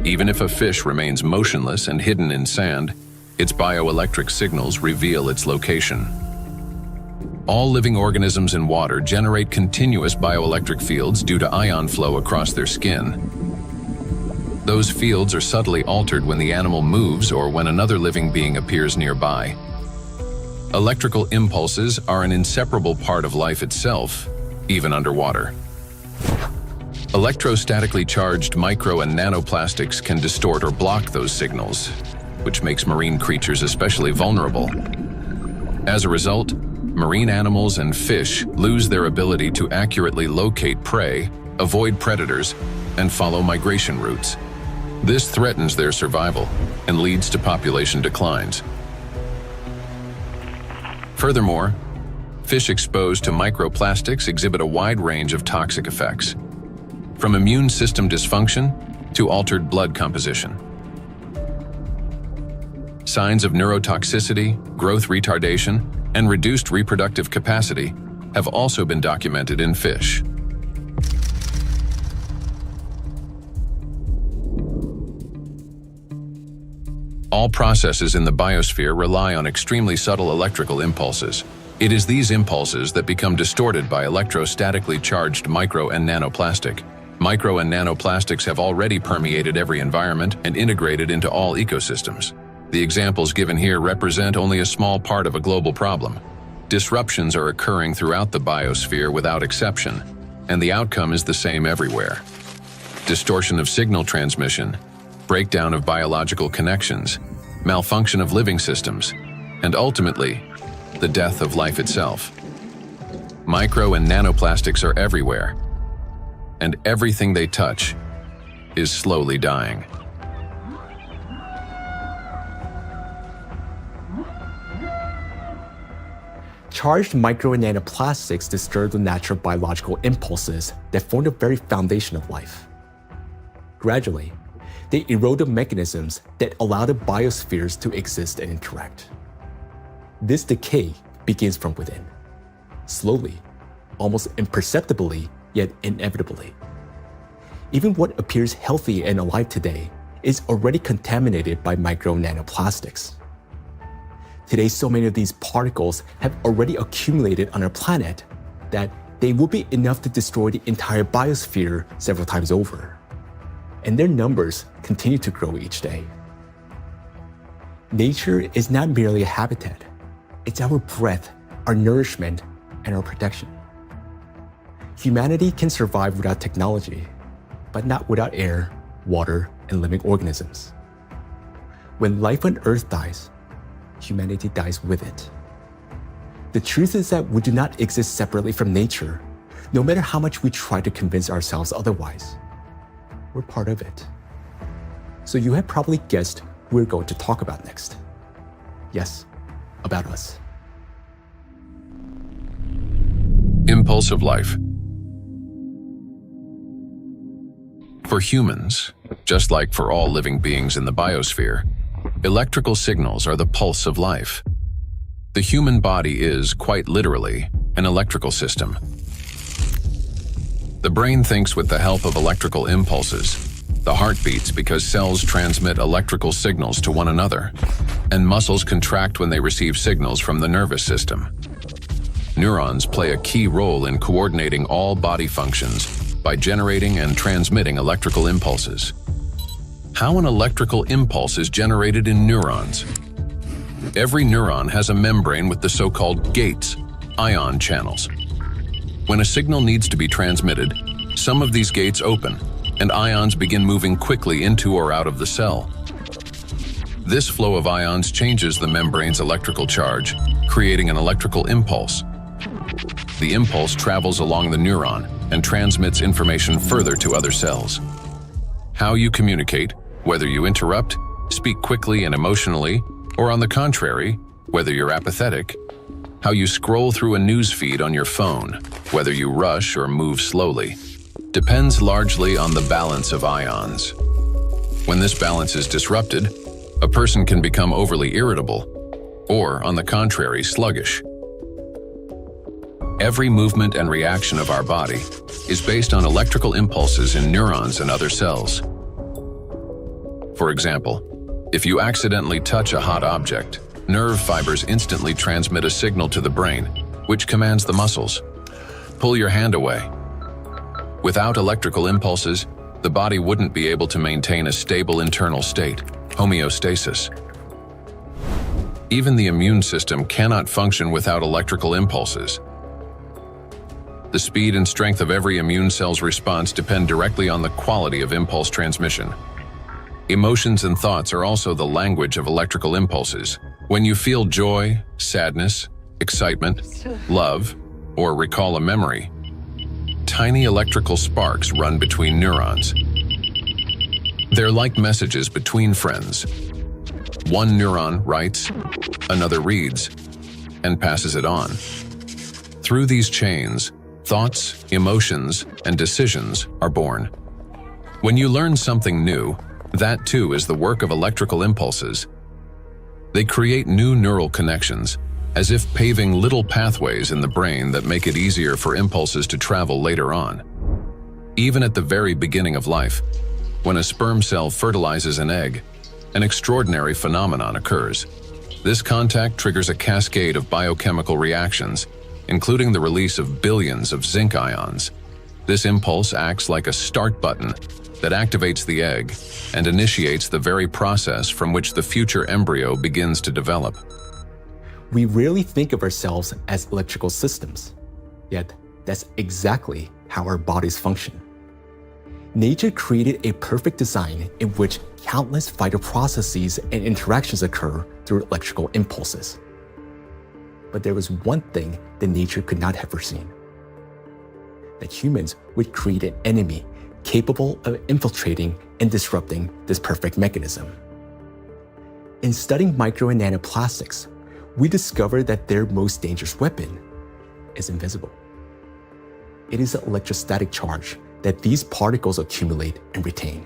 Even if a fish remains motionless and hidden in sand, its bioelectric signals reveal its location. All living organisms in water generate continuous bioelectric fields due to ion flow across their skin. Those fields are subtly altered when the animal moves or when another living being appears nearby. Electrical impulses are an inseparable part of life itself, even underwater. Electrostatically charged micro and nanoplastics can distort or block those signals, which makes marine creatures especially vulnerable. As a result, marine animals and fish lose their ability to accurately locate prey, avoid predators, and follow migration routes. This threatens their survival and leads to population declines. Furthermore, fish exposed to microplastics exhibit a wide range of toxic effects, from immune system dysfunction to altered blood composition. Signs of neurotoxicity, growth retardation, and reduced reproductive capacity have also been documented in fish. All processes in the biosphere rely on extremely subtle electrical impulses. It is these impulses that become distorted by electrostatically charged micro and nanoplastic. Micro and nanoplastics have already permeated every environment and integrated into all ecosystems. The examples given here represent only a small part of a global problem. Disruptions are occurring throughout the biosphere without exception, and the outcome is the same everywhere. Distortion of signal transmission, breakdown of biological connections, malfunction of living systems, and ultimately, the death of life itself. Micro and nanoplastics are everywhere, and everything they touch is slowly dying. Charged micro and nanoplastics disturb the natural biological impulses that form the very foundation of life. Gradually, they erode the mechanisms that allow the biospheres to exist and interact. This decay begins from within, slowly, almost imperceptibly, yet inevitably. Even what appears healthy and alive today is already contaminated by micro nanoplastics. Today, so many of these particles have already accumulated on our planet that they will be enough to destroy the entire biosphere several times over. And their numbers continue to grow each day. Nature is not merely a habitat. It's our breath, our nourishment, and our protection. Humanity can survive without technology, but not without air, water, and living organisms. When life on Earth dies, humanity dies with it. The truth is that we do not exist separately from nature, no matter how much we try to convince ourselves otherwise. We're part of it. So you have probably guessed who we're going to talk about next. Yes, about us. Impulse of life. For humans, just like for all living beings in the biosphere, electrical signals are the pulse of life. The human body is, quite literally, an electrical system. The brain thinks with the help of electrical impulses. The heart beats because cells transmit electrical signals to one another, and muscles contract when they receive signals from the nervous system. Neurons play a key role in coordinating all body functions by generating and transmitting electrical impulses. How an electrical impulse is generated in neurons. Every neuron has a membrane with the so-called gates, ion channels. When a signal needs to be transmitted, some of these gates open, and ions begin moving quickly into or out of the cell. This flow of ions changes the membrane's electrical charge, creating an electrical impulse. The impulse travels along the neuron and transmits information further to other cells. How you communicate, whether you interrupt, speak quickly and emotionally, or on the contrary, whether you're apathetic, how you scroll through a news feed on your phone, whether you rush or move slowly, depends largely on the balance of ions. When this balance is disrupted, a person can become overly irritable, or, on the contrary, sluggish. Every movement and reaction of our body is based on electrical impulses in neurons and other cells. For example, if you accidentally touch a hot object, nerve fibers instantly transmit a signal to the brain, which commands the muscles. Pull your hand away. Without electrical impulses, the body wouldn't be able to maintain a stable internal state, homeostasis. Even the immune system cannot function without electrical impulses. The speed and strength of every immune cell's response depend directly on the quality of impulse transmission. Emotions and thoughts are also the language of electrical impulses. When you feel joy, sadness, excitement, love, or recall a memory, tiny electrical sparks run between neurons. They're like messages between friends. One neuron writes, another reads, and passes it on. Through these chains, thoughts, emotions, and decisions are born. When you learn something new, that too is the work of electrical impulses. They create new neural connections, as if paving little pathways in the brain that make it easier for impulses to travel later on. Even at the very beginning of life, when a sperm cell fertilizes an egg, an extraordinary phenomenon occurs. This contact triggers a cascade of biochemical reactions, including the release of billions of zinc ions. This impulse acts like a start button that activates the egg and initiates the very process from which the future embryo begins to develop. We rarely think of ourselves as electrical systems, yet that's exactly how our bodies function. Nature created a perfect design in which countless vital processes and interactions occur through electrical impulses. But there was one thing that nature could not have foreseen: that humans would create an enemy capable of infiltrating and disrupting this perfect mechanism. In studying micro and nanoplastics, we discovered that their most dangerous weapon is invisible. It is the electrostatic charge that these particles accumulate and retain.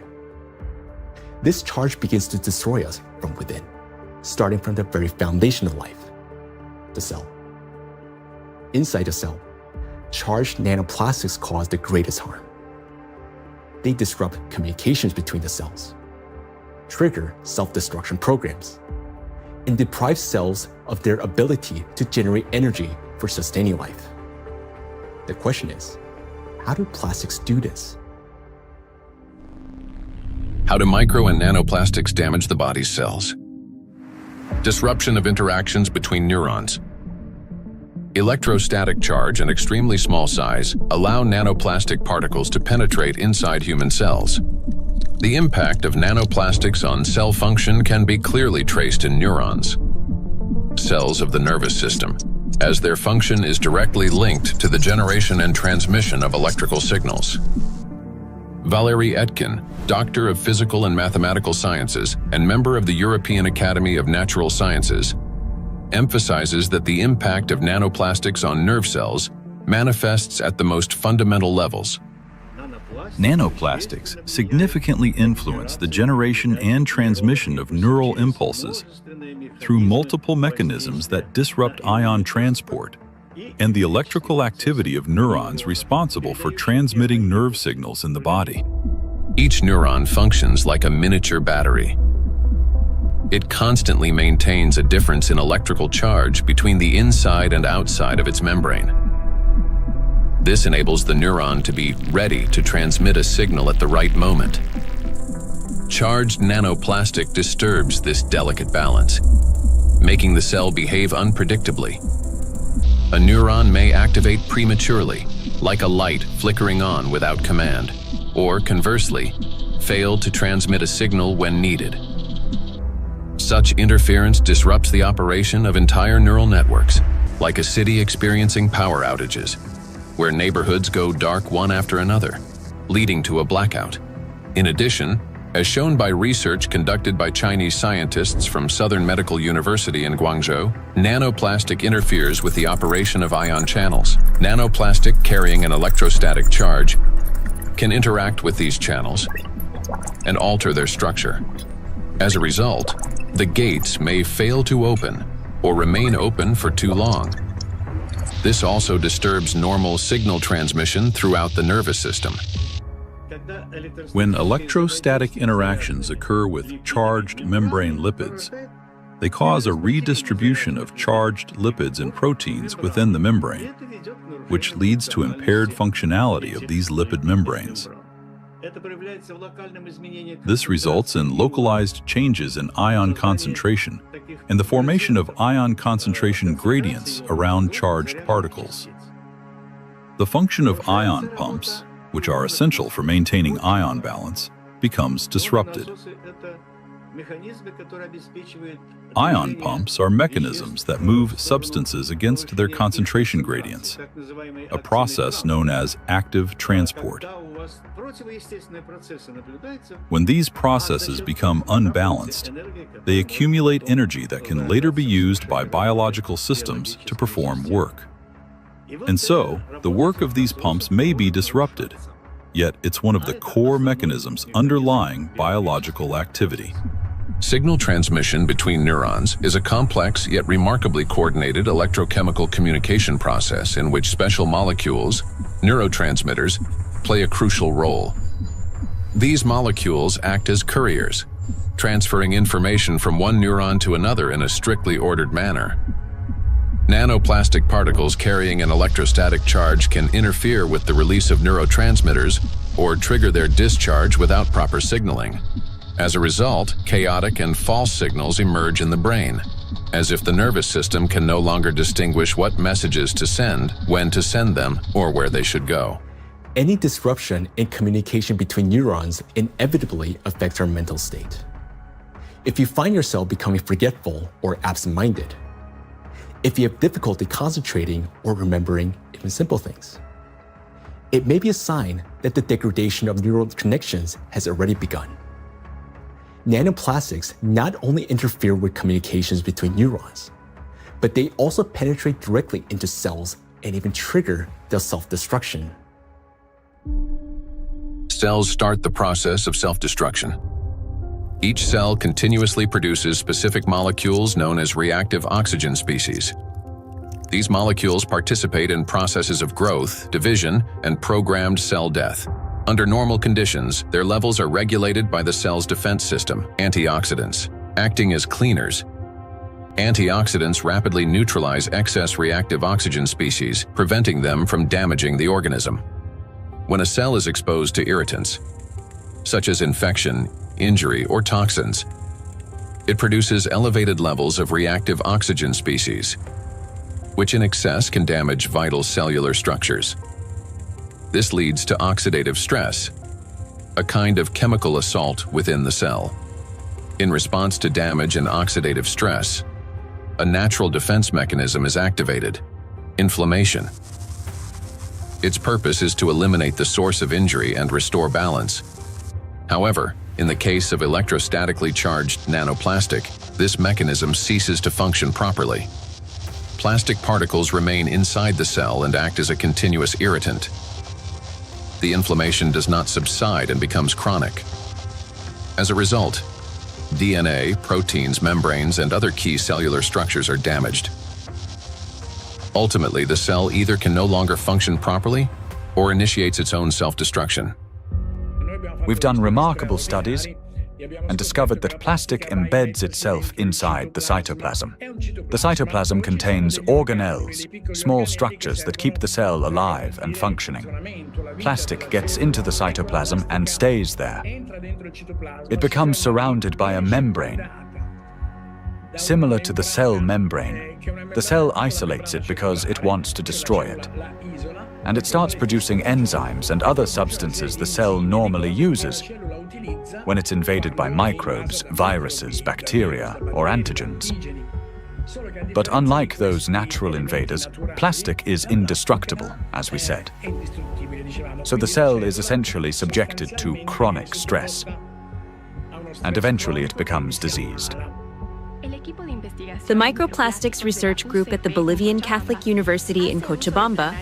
This charge begins to destroy us from within, starting from the very foundation of life, the cell. Inside the cell, charged nanoplastics cause the greatest harm. They disrupt communications between the cells, trigger self-destruction programs, and deprive cells of their ability to generate energy for sustaining life. The question is, how do plastics do this? How do micro and nanoplastics damage the body's cells? Disruption of interactions between neurons. Electrostatic charge and extremely small size allow nanoplastic particles to penetrate inside human cells. The impact of nanoplastics on cell function can be clearly traced in neurons, cells of the nervous system, as their function is directly linked to the generation and transmission of electrical signals. Valérie Etkin, Doctor of Physical and Mathematical Sciences and member of the European Academy of Natural Sciences, emphasizes that the impact of nanoplastics on nerve cells manifests at the most fundamental levels. Nanoplastics significantly influence the generation and transmission of neural impulses through multiple mechanisms that disrupt ion transport and the electrical activity of neurons responsible for transmitting nerve signals in the body. Each neuron functions like a miniature battery. It constantly maintains a difference in electrical charge between the inside and outside of its membrane. This enables the neuron to be ready to transmit a signal at the right moment. Charged nanoplastic disturbs this delicate balance, making the cell behave unpredictably. A neuron may activate prematurely, like a light flickering on without command, or conversely, fail to transmit a signal when needed. Such interference disrupts the operation of entire neural networks, like a city experiencing power outages, where neighborhoods go dark one after another, leading to a blackout. In addition, as shown by research conducted by Chinese scientists from Southern Medical University in Guangzhou, nanoplastic interferes with the operation of ion channels. Nanoplastic carrying an electrostatic charge can interact with these channels and alter their structure. As a result, the gates may fail to open or remain open for too long. This also disturbs normal signal transmission throughout the nervous system. When electrostatic interactions occur with charged membrane lipids, they cause a redistribution of charged lipids and proteins within the membrane, which leads to impaired functionality of these lipid membranes. This results in localized changes in ion concentration and the formation of ion concentration gradients around charged particles. The function of ion pumps, which are essential for maintaining ion balance, becomes disrupted. Ion pumps are mechanisms that move substances against their concentration gradients, a process known as active transport. When these processes become unbalanced, they accumulate energy that can later be used by biological systems to perform work. And so, the work of these pumps may be disrupted, yet it's one of the core mechanisms underlying biological activity. Signal transmission between neurons is a complex yet remarkably coordinated electrochemical communication process in which special molecules, neurotransmitters, play a crucial role. These molecules act as couriers, transferring information from one neuron to another in a strictly ordered manner. Nanoplastic particles carrying an electrostatic charge can interfere with the release of neurotransmitters or trigger their discharge without proper signaling. As a result, chaotic and false signals emerge in the brain, as if the nervous system can no longer distinguish what messages to send, when to send them, or where they should go. Any disruption in communication between neurons inevitably affects our mental state. If you find yourself becoming forgetful or absent-minded, if you have difficulty concentrating or remembering even simple things, it may be a sign that the degradation of neural connections has already begun. Nanoplastics not only interfere with communications between neurons, but they also penetrate directly into cells and even trigger their self-destruction. Cells start the process of self-destruction. Each cell continuously produces specific molecules known as reactive oxygen species. These molecules participate in processes of growth, division, and programmed cell death. Under normal conditions, their levels are regulated by the cell's defense system, antioxidants, acting as cleaners. Antioxidants rapidly neutralize excess reactive oxygen species, preventing them from damaging the organism. When a cell is exposed to irritants, such as infection, injury, or toxins, it produces elevated levels of reactive oxygen species, which in excess can damage vital cellular structures. This leads to oxidative stress, a kind of chemical assault within the cell. In response to damage and oxidative stress, a natural defense mechanism is activated: inflammation. Its purpose is to eliminate the source of injury and restore balance. However, in the case of electrostatically charged nanoplastic, this mechanism ceases to function properly. Plastic particles remain inside the cell and act as a continuous irritant. The inflammation does not subside and becomes chronic. As a result, DNA, proteins, membranes, and other key cellular structures are damaged. Ultimately, the cell either can no longer function properly or initiates its own self-destruction. We've done remarkable studies and discovered that plastic embeds itself inside the cytoplasm. The cytoplasm contains organelles, small structures that keep the cell alive and functioning. Plastic gets into the cytoplasm and stays there. It becomes surrounded by a membrane. Similar to the cell membrane, the cell isolates it because it wants to destroy it. And it starts producing enzymes and other substances the cell normally uses when it's invaded by microbes, viruses, bacteria, or antigens. But unlike those natural invaders, plastic is indestructible, as we said. So the cell is essentially subjected to chronic stress, and eventually it becomes diseased. The Microplastics Research Group at the Bolivian Catholic University in Cochabamba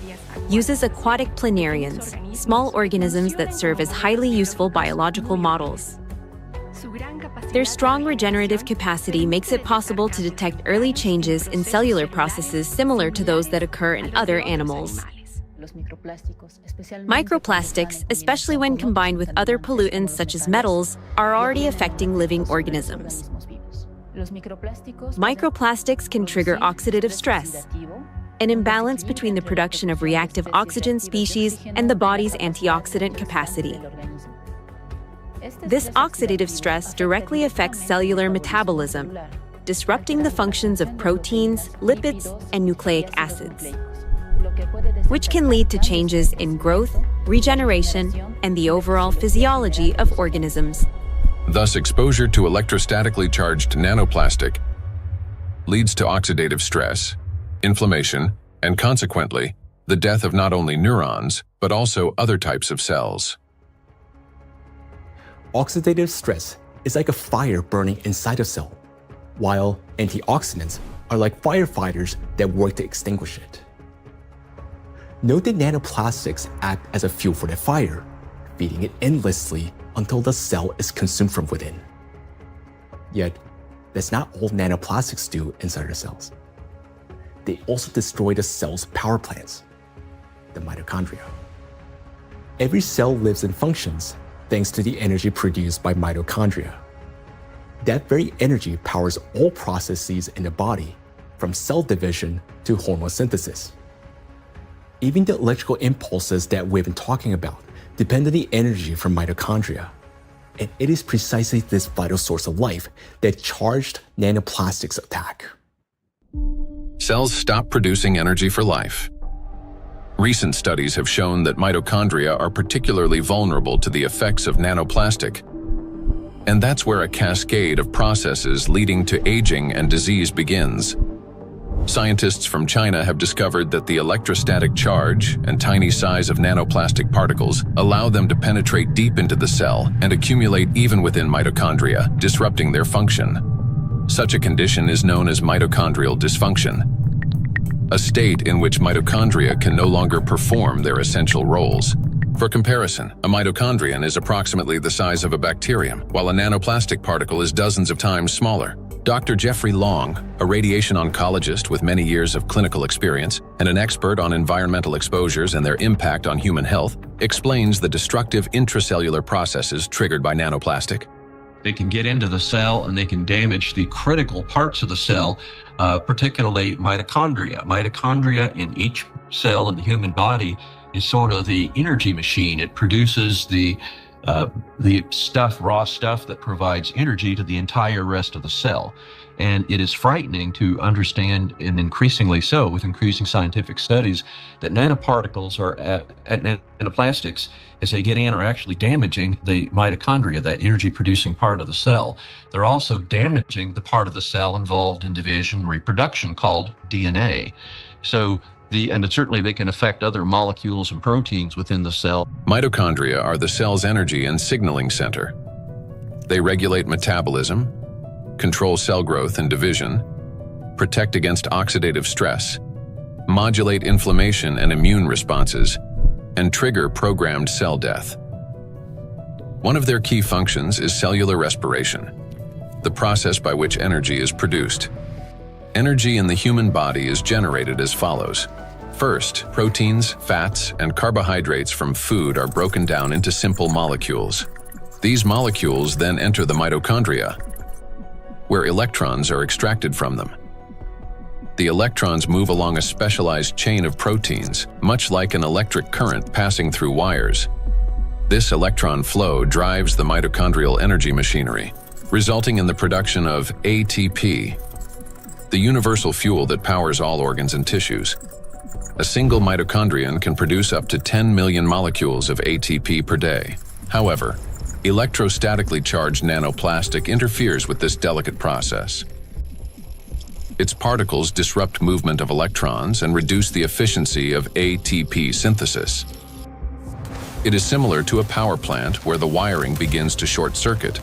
uses aquatic planarians, small organisms that serve as highly useful biological models. Their strong regenerative capacity makes it possible to detect early changes in cellular processes similar to those that occur in other animals. Microplastics, especially when combined with other pollutants such as metals, are already affecting living organisms. Microplastics can trigger oxidative stress, an imbalance between the production of reactive oxygen species and the body's antioxidant capacity. This oxidative stress directly affects cellular metabolism, disrupting the functions of proteins, lipids, and nucleic acids, which can lead to changes in growth, regeneration, and the overall physiology of organisms. Thus, exposure to electrostatically charged nanoplastic leads to oxidative stress, inflammation, and consequently, the death of not only neurons, but also other types of cells. Oxidative stress is like a fire burning inside a cell, while antioxidants are like firefighters that work to extinguish it. Note that nanoplastics act as a fuel for the fire, feeding it endlessly until the cell is consumed from within. Yet, that's not all nanoplastics do inside our cells. They also destroy the cell's power plants, the mitochondria. Every cell lives and functions thanks to the energy produced by mitochondria. That very energy powers all processes in the body, from cell division to hormone synthesis. Even the electrical impulses that we've been talking about depend on the energy from mitochondria. And it is precisely this vital source of life that charged nanoplastics attack. Cells stop producing energy for life. Recent studies have shown that mitochondria are particularly vulnerable to the effects of nanoplastic. And that's where a cascade of processes leading to aging and disease begins. Scientists from China have discovered that the electrostatic charge and tiny size of nanoplastic particles allow them to penetrate deep into the cell and accumulate even within mitochondria, disrupting their function. Such a condition is known as mitochondrial dysfunction, a state in which mitochondria can no longer perform their essential roles. For comparison, a mitochondrion is approximately the size of a bacterium, while a nanoplastic particle is dozens of times smaller. Dr. Jeffrey Long, a radiation oncologist with many years of clinical experience and an expert on environmental exposures and their impact on human health, explains the destructive intracellular processes triggered by nanoplastic. They can get into the cell and they can damage the critical parts of the cell, particularly mitochondria. Mitochondria in each cell in the human body is sort of the energy machine. It produces the stuff, raw stuff that provides energy to the entire rest of the cell. And it is frightening to understand, and increasingly so with increasing scientific studies, that nanoparticles nanoplastics, as they get in, are actually damaging the mitochondria, that energy-producing part of the cell. They're also damaging the part of the cell involved in division and reproduction called DNA. And certainly they can affect other molecules and proteins within the cell. Mitochondria are the cell's energy and signaling center. They regulate metabolism, control cell growth and division, protect against oxidative stress, modulate inflammation and immune responses, and trigger programmed cell death. One of their key functions is cellular respiration, the process by which energy is produced. Energy in the human body is generated as follows. First, proteins, fats, and carbohydrates from food are broken down into simple molecules. These molecules then enter the mitochondria, where electrons are extracted from them. The electrons move along a specialized chain of proteins, much like an electric current passing through wires. This electron flow drives the mitochondrial energy machinery, resulting in the production of ATP, the universal fuel that powers all organs and tissues. A single mitochondrion can produce up to 10 million molecules of ATP per day. However, electrostatically charged nanoplastic interferes with this delicate process. Its particles disrupt movement of electrons and reduce the efficiency of ATP synthesis. It is similar to a power plant where the wiring begins to short circuit.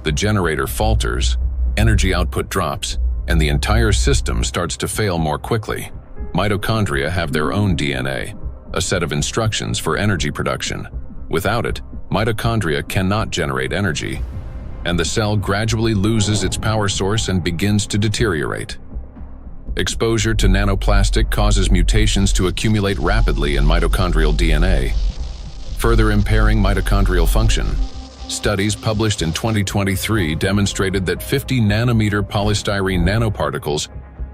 The generator falters, energy output drops, and the entire system starts to fail more quickly. Mitochondria have their own DNA, a set of instructions for energy production. Without it, mitochondria cannot generate energy, and the cell gradually loses its power source and begins to deteriorate. Exposure to nanoplastic causes mutations to accumulate rapidly in mitochondrial DNA, further impairing mitochondrial function. Studies published in 2023 demonstrated that 50 nanometer polystyrene nanoparticles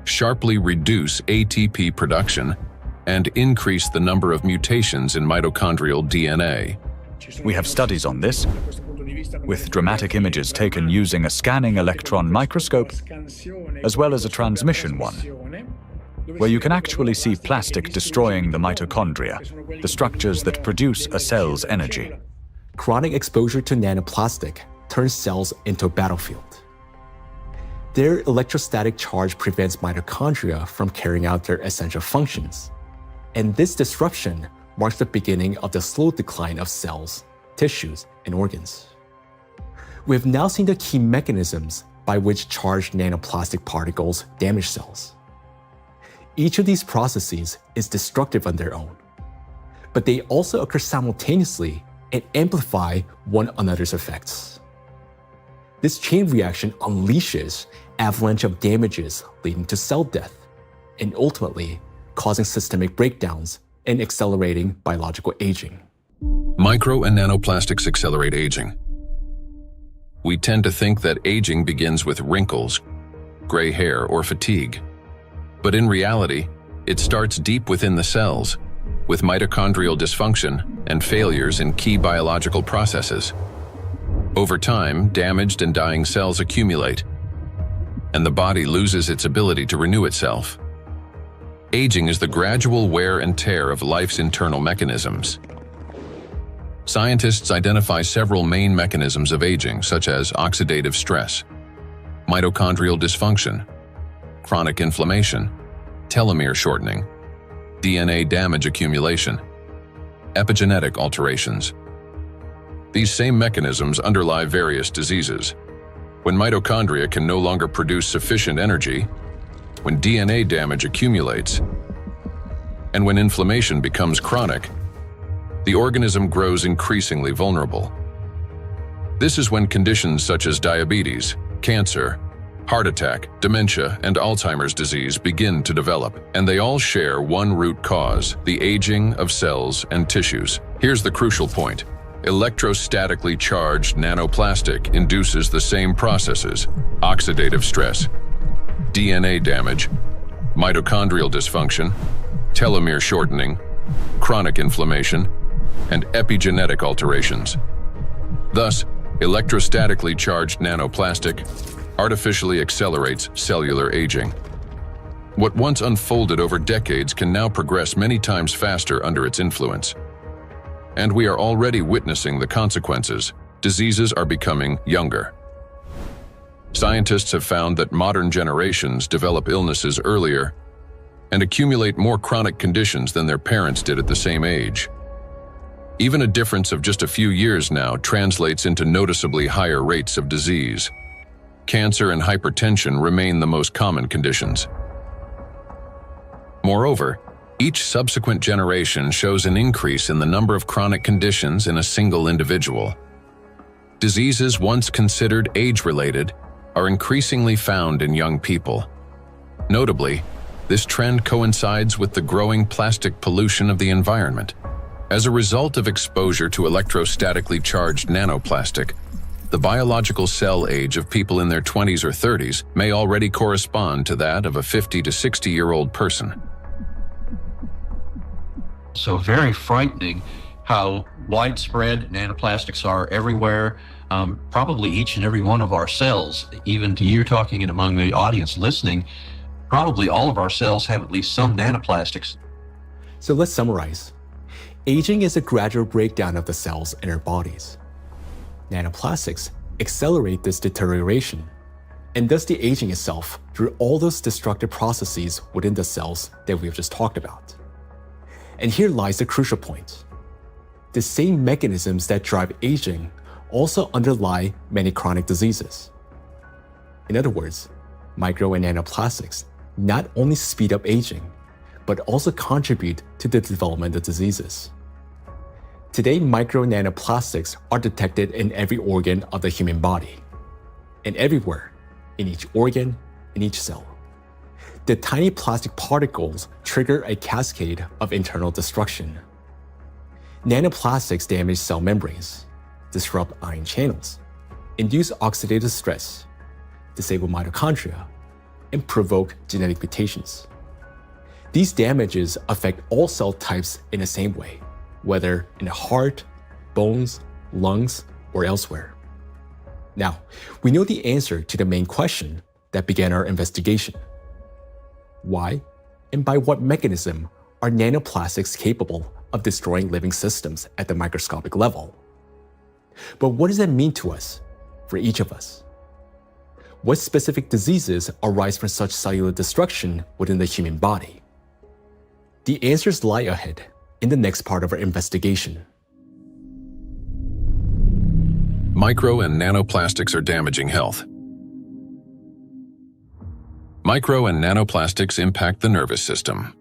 sharply reduce ATP production and increase the number of mutations in mitochondrial DNA. We have studies on this, with dramatic images taken using a scanning electron microscope, as well as a transmission one, where you can actually see plastic destroying the mitochondria, the structures that produce a cell's energy. Chronic exposure to nanoplastic turns cells into a battlefield. Their electrostatic charge prevents mitochondria from carrying out their essential functions, and this disruption marks the beginning of the slow decline of cells, tissues, and organs. We have now seen the key mechanisms by which charged nanoplastic particles damage cells. Each of these processes is destructive on their own, but they also occur simultaneously and amplify one another's effects. This chain reaction unleashes an avalanche of damages leading to cell death, and ultimately causing systemic breakdowns and accelerating biological aging. Micro and nanoplastics accelerate aging. We tend to think that aging begins with wrinkles, gray hair, or fatigue. But in reality, it starts deep within the cells, with mitochondrial dysfunction and failures in key biological processes. Over time, damaged and dying cells accumulate, and the body loses its ability to renew itself. Aging is the gradual wear and tear of life's internal mechanisms. Scientists identify several main mechanisms of aging, such as oxidative stress, mitochondrial dysfunction, chronic inflammation, telomere shortening, DNA damage accumulation, epigenetic alterations. These same mechanisms underlie various diseases. When mitochondria can no longer produce sufficient energy, when DNA damage accumulates, and when inflammation becomes chronic, the organism grows increasingly vulnerable. This is when conditions such as diabetes, cancer, heart attack, dementia, and Alzheimer's disease begin to develop, and they all share one root cause: the aging of cells and tissues. Here's the crucial point. Electrostatically charged nanoplastic induces the same processes: oxidative stress, DNA damage, mitochondrial dysfunction, telomere shortening, chronic inflammation, and epigenetic alterations. Thus, electrostatically charged nanoplastic artificially accelerates cellular aging. What once unfolded over decades can now progress many times faster under its influence. And we are already witnessing the consequences. Diseases are becoming younger. Scientists have found that modern generations develop illnesses earlier and accumulate more chronic conditions than their parents did at the same age. Even a difference of just a few years now translates into noticeably higher rates of disease. Cancer and hypertension remain the most common conditions. Moreover, each subsequent generation shows an increase in the number of chronic conditions in a single individual. Diseases once considered age-related are increasingly found in young people. Notably, this trend coincides with the growing plastic pollution of the environment. As a result of exposure to electrostatically charged nanoplastic, the biological cell age of people in their 20s or 30s may already correspond to that of a 50 to 60-year-old person. So very frightening how widespread nanoplastics are everywhere. Probably each and every one of our cells, even to you talking and among the audience listening, probably all of our cells have at least some nanoplastics. So let's summarize. Aging is a gradual breakdown of the cells in our bodies. Nanoplastics accelerate this deterioration, and thus the aging itself through all those destructive processes within the cells that we've just talked about. And here lies the crucial point. The same mechanisms that drive aging also underlie many chronic diseases. In other words, micro and nanoplastics not only speed up aging, but also contribute to the development of diseases. Today, micro and nanoplastics are detected in every organ of the human body, and everywhere, in each organ, in each cell. The tiny plastic particles trigger a cascade of internal destruction. Nanoplastics damage cell membranes, disrupt ion channels, induce oxidative stress, disable mitochondria, and provoke genetic mutations. These damages affect all cell types in the same way, whether in the heart, bones, lungs, or elsewhere. Now, we know the answer to the main question that began our investigation. Why and by what mechanism are nanoplastics capable of destroying living systems at the microscopic level? But what does that mean to us, for each of us? What specific diseases arise from such cellular destruction within the human body? The answers lie ahead in the next part of our investigation. Micro and nanoplastics are damaging health. Micro and nanoplastics impact the nervous system.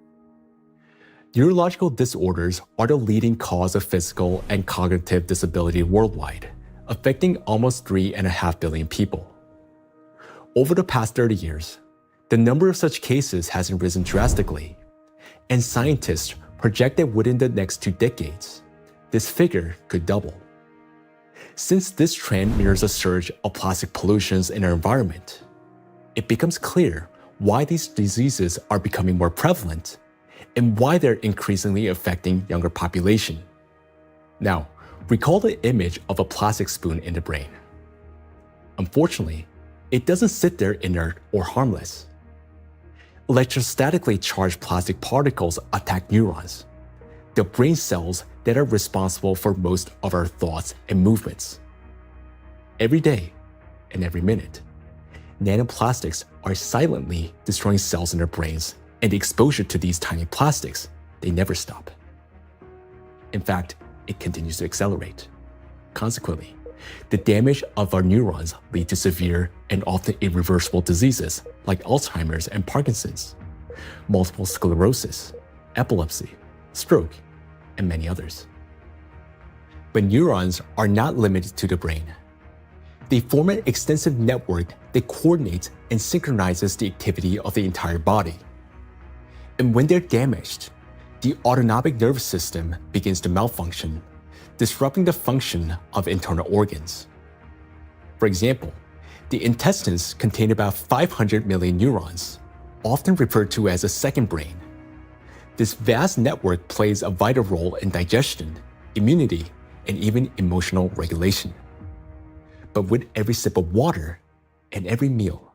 Neurological disorders are the leading cause of physical and cognitive disability worldwide, affecting almost 3.5 billion people. Over the past 30 years, the number of such cases has risen drastically, and scientists project that within the next 2 decades, this figure could double. Since this trend mirrors a surge of plastic pollutions in our environment, it becomes clear why these diseases are becoming more prevalent and why they're increasingly affecting younger population. Now, recall the image of a plastic spoon in the brain. Unfortunately, it doesn't sit there inert or harmless. Electrostatically charged plastic particles attack neurons, the brain cells that are responsible for most of our thoughts and movements. Every day and every minute, nanoplastics are silently destroying cells in our brains, and the exposure to these tiny plastics, they never stop. In fact, it continues to accelerate. Consequently, the damage of our neurons lead to severe and often irreversible diseases like Alzheimer's and Parkinson's, multiple sclerosis, epilepsy, stroke, and many others. But neurons are not limited to the brain. They form an extensive network that coordinates and synchronizes the activity of the entire body. And when they're damaged, the autonomic nervous system begins to malfunction, disrupting the function of internal organs. For example, the intestines contain about 500 million neurons, often referred to as a second brain. This vast network plays a vital role in digestion, immunity, and even emotional regulation. But with every sip of water and every meal,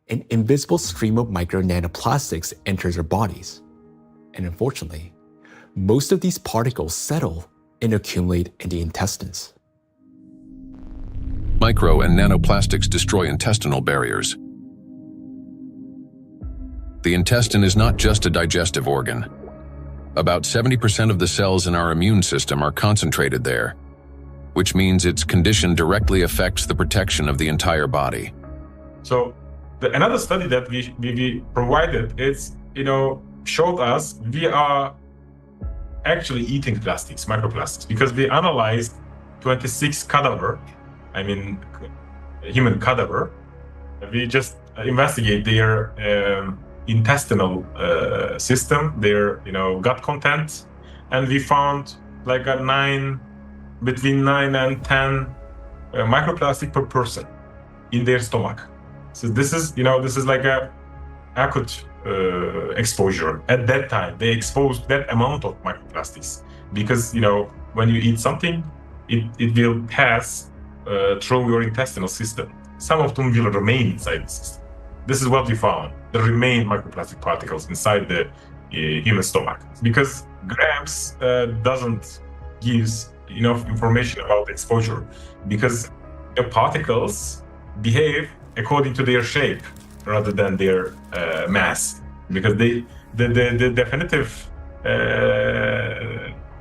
an invisible stream of micro nanoplastics enters our bodies. And unfortunately, most of these particles settle and accumulate in the intestines. Micro and nanoplastics destroy intestinal barriers. The intestine is not just a digestive organ. About 70% of the cells in our immune system are concentrated there, which means its condition directly affects the protection of the entire body. So another study that we provided showed us we are actually eating plastics, microplastics, because we analyzed 26 human cadaver. We just investigate their intestinal system, their gut content, and we found like between 9 and 10 microplastic per person in their stomach. So this is like a acute exposure. At that time, they exposed that amount of microplastics because, when you eat something, it will pass through your intestinal system. Some of them will remain inside the system. This is what we found. There remain microplastic particles inside the human stomach because grams doesn't give enough information about exposure because the particles behave according to their shape rather than their mass, because the definitive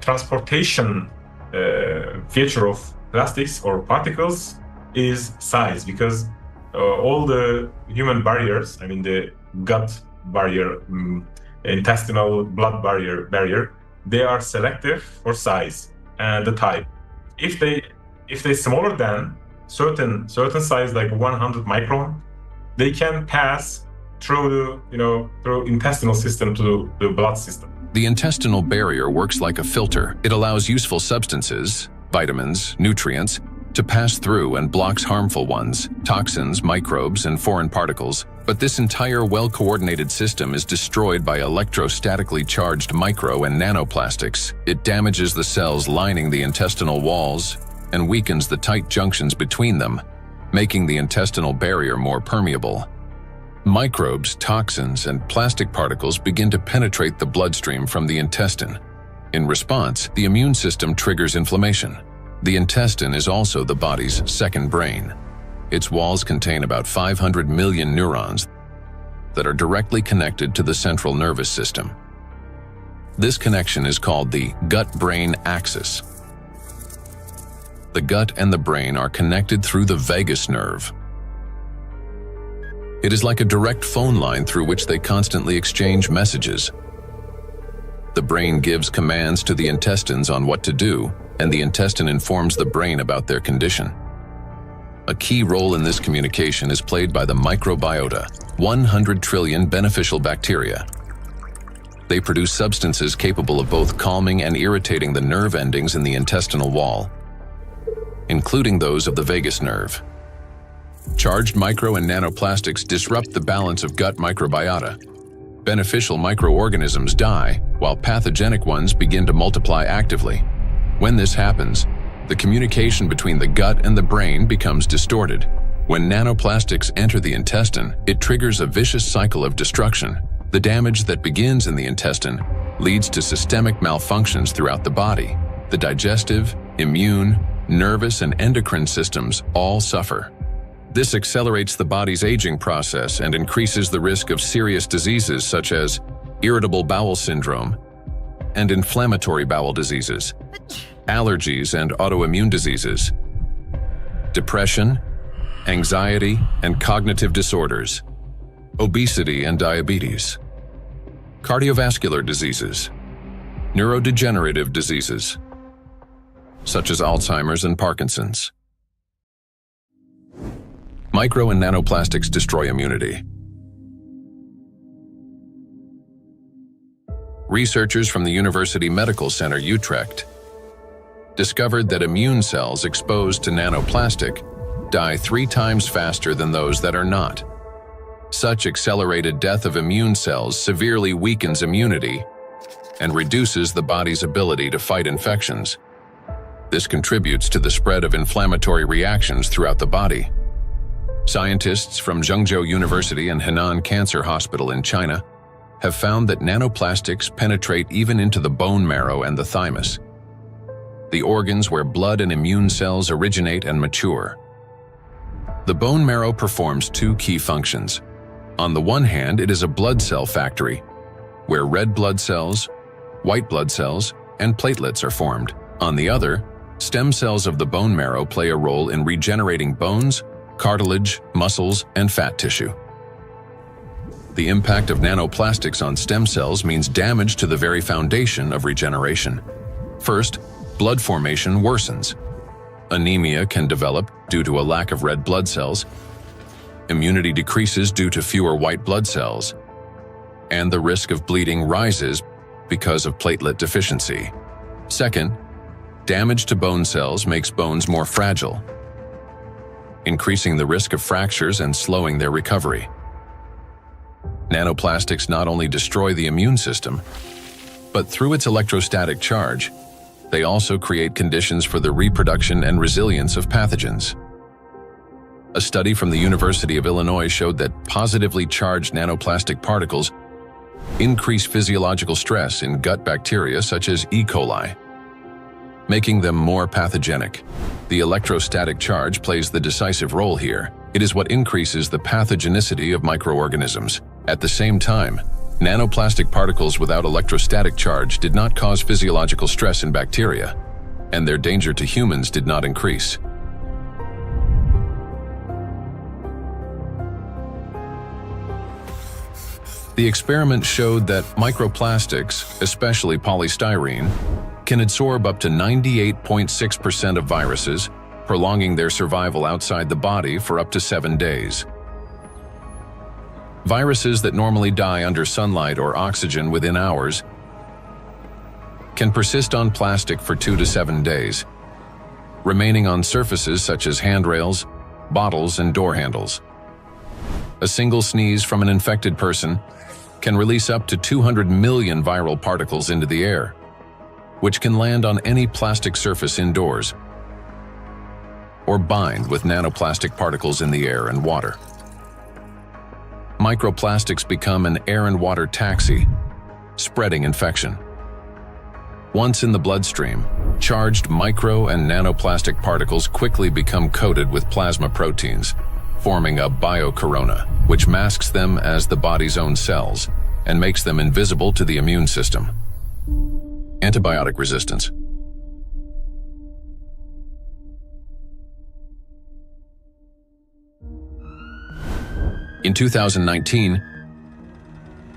transportation feature of plastics or particles is size, because all the human barriers, the gut barrier, intestinal blood barrier, they are selective for size and the type. If they smaller than certain size, like 100 micron, they can pass through through intestinal system to the blood system. The intestinal barrier works like a filter. It allows useful substances, vitamins, nutrients, to pass through and blocks harmful ones, toxins, microbes, and foreign particles. But this entire well-coordinated system is destroyed by electrostatically charged micro and nanoplastics. It damages the cells lining the intestinal walls and weakens the tight junctions between them, making the intestinal barrier more permeable. Microbes, toxins, and plastic particles begin to penetrate the bloodstream from the intestine. In response, the immune system triggers inflammation. The intestine is also the body's second brain. Its walls contain about 500 million neurons that are directly connected to the central nervous system. This connection is called the gut-brain axis. The gut and the brain are connected through the vagus nerve. It is like a direct phone line through which they constantly exchange messages. The brain gives commands to the intestines on what to do, and the intestine informs the brain about their condition. A key role in this communication is played by the microbiota, 100 trillion beneficial bacteria. They produce substances capable of both calming and irritating the nerve endings in the intestinal wall, including those of the vagus nerve. Charged micro and nanoplastics disrupt the balance of gut microbiota. Beneficial microorganisms die, while pathogenic ones begin to multiply actively. When this happens, the communication between the gut and the brain becomes distorted. When nanoplastics enter the intestine, it triggers a vicious cycle of destruction. The damage that begins in the intestine leads to systemic malfunctions throughout the body. The digestive, immune, nervous, and endocrine systems all suffer. This accelerates the body's aging process and increases the risk of serious diseases such as irritable bowel syndrome and inflammatory bowel diseases, allergies and autoimmune diseases, depression, anxiety and cognitive disorders, obesity and diabetes, cardiovascular diseases, neurodegenerative diseases, such as Alzheimer's and Parkinson's. Micro and nanoplastics destroy immunity. Researchers from the University Medical Center Utrecht discovered that immune cells exposed to nanoplastic die 3 times faster than those that are not. Such accelerated death of immune cells severely weakens immunity and reduces the body's ability to fight infections. This contributes to the spread of inflammatory reactions throughout the body. Scientists from Zhengzhou University and Henan Cancer Hospital in China have found that nanoplastics penetrate even into the bone marrow and the thymus, the organs where blood and immune cells originate and mature. The bone marrow performs 2 key functions. On the one hand, it is a blood cell factory, where red blood cells, white blood cells, and platelets are formed. On the other, stem cells of the bone marrow play a role in regenerating bones, cartilage, muscles, and fat tissue. The impact of nanoplastics on stem cells means damage to the very foundation of regeneration. First, blood formation worsens. Anemia can develop due to a lack of red blood cells. Immunity decreases due to fewer white blood cells. And the risk of bleeding rises because of platelet deficiency. Second, Damage to bone cells makes bones more fragile, increasing the risk of fractures and slowing their recovery. Nanoplastics not only destroy the immune system, but through its electrostatic charge, they also create conditions for the reproduction and resilience of pathogens. A study from the University of Illinois showed that positively charged nanoplastic particles increase physiological stress in gut bacteria such as E. coli, making them more pathogenic. The electrostatic charge plays the decisive role here. It is what increases the pathogenicity of microorganisms. At the same time, nanoplastic particles without electrostatic charge did not cause physiological stress in bacteria, and their danger to humans did not increase. The experiment showed that microplastics, especially polystyrene, can absorb up to 98.6% of viruses, prolonging their survival outside the body for up to 7 days. Viruses that normally die under sunlight or oxygen within hours can persist on plastic for 2 to 7 days, remaining on surfaces such as handrails, bottles, and door handles. A single sneeze from an infected person can release up to 200 million viral particles into the air, which can land on any plastic surface indoors or bind with nanoplastic particles in the air and water. Microplastics become an air and water taxi, spreading infection. Once in the bloodstream, charged micro and nanoplastic particles quickly become coated with plasma proteins, forming a biocorona, which masks them as the body's own cells and makes them invisible to the immune system. Antibiotic resistance. In 2019,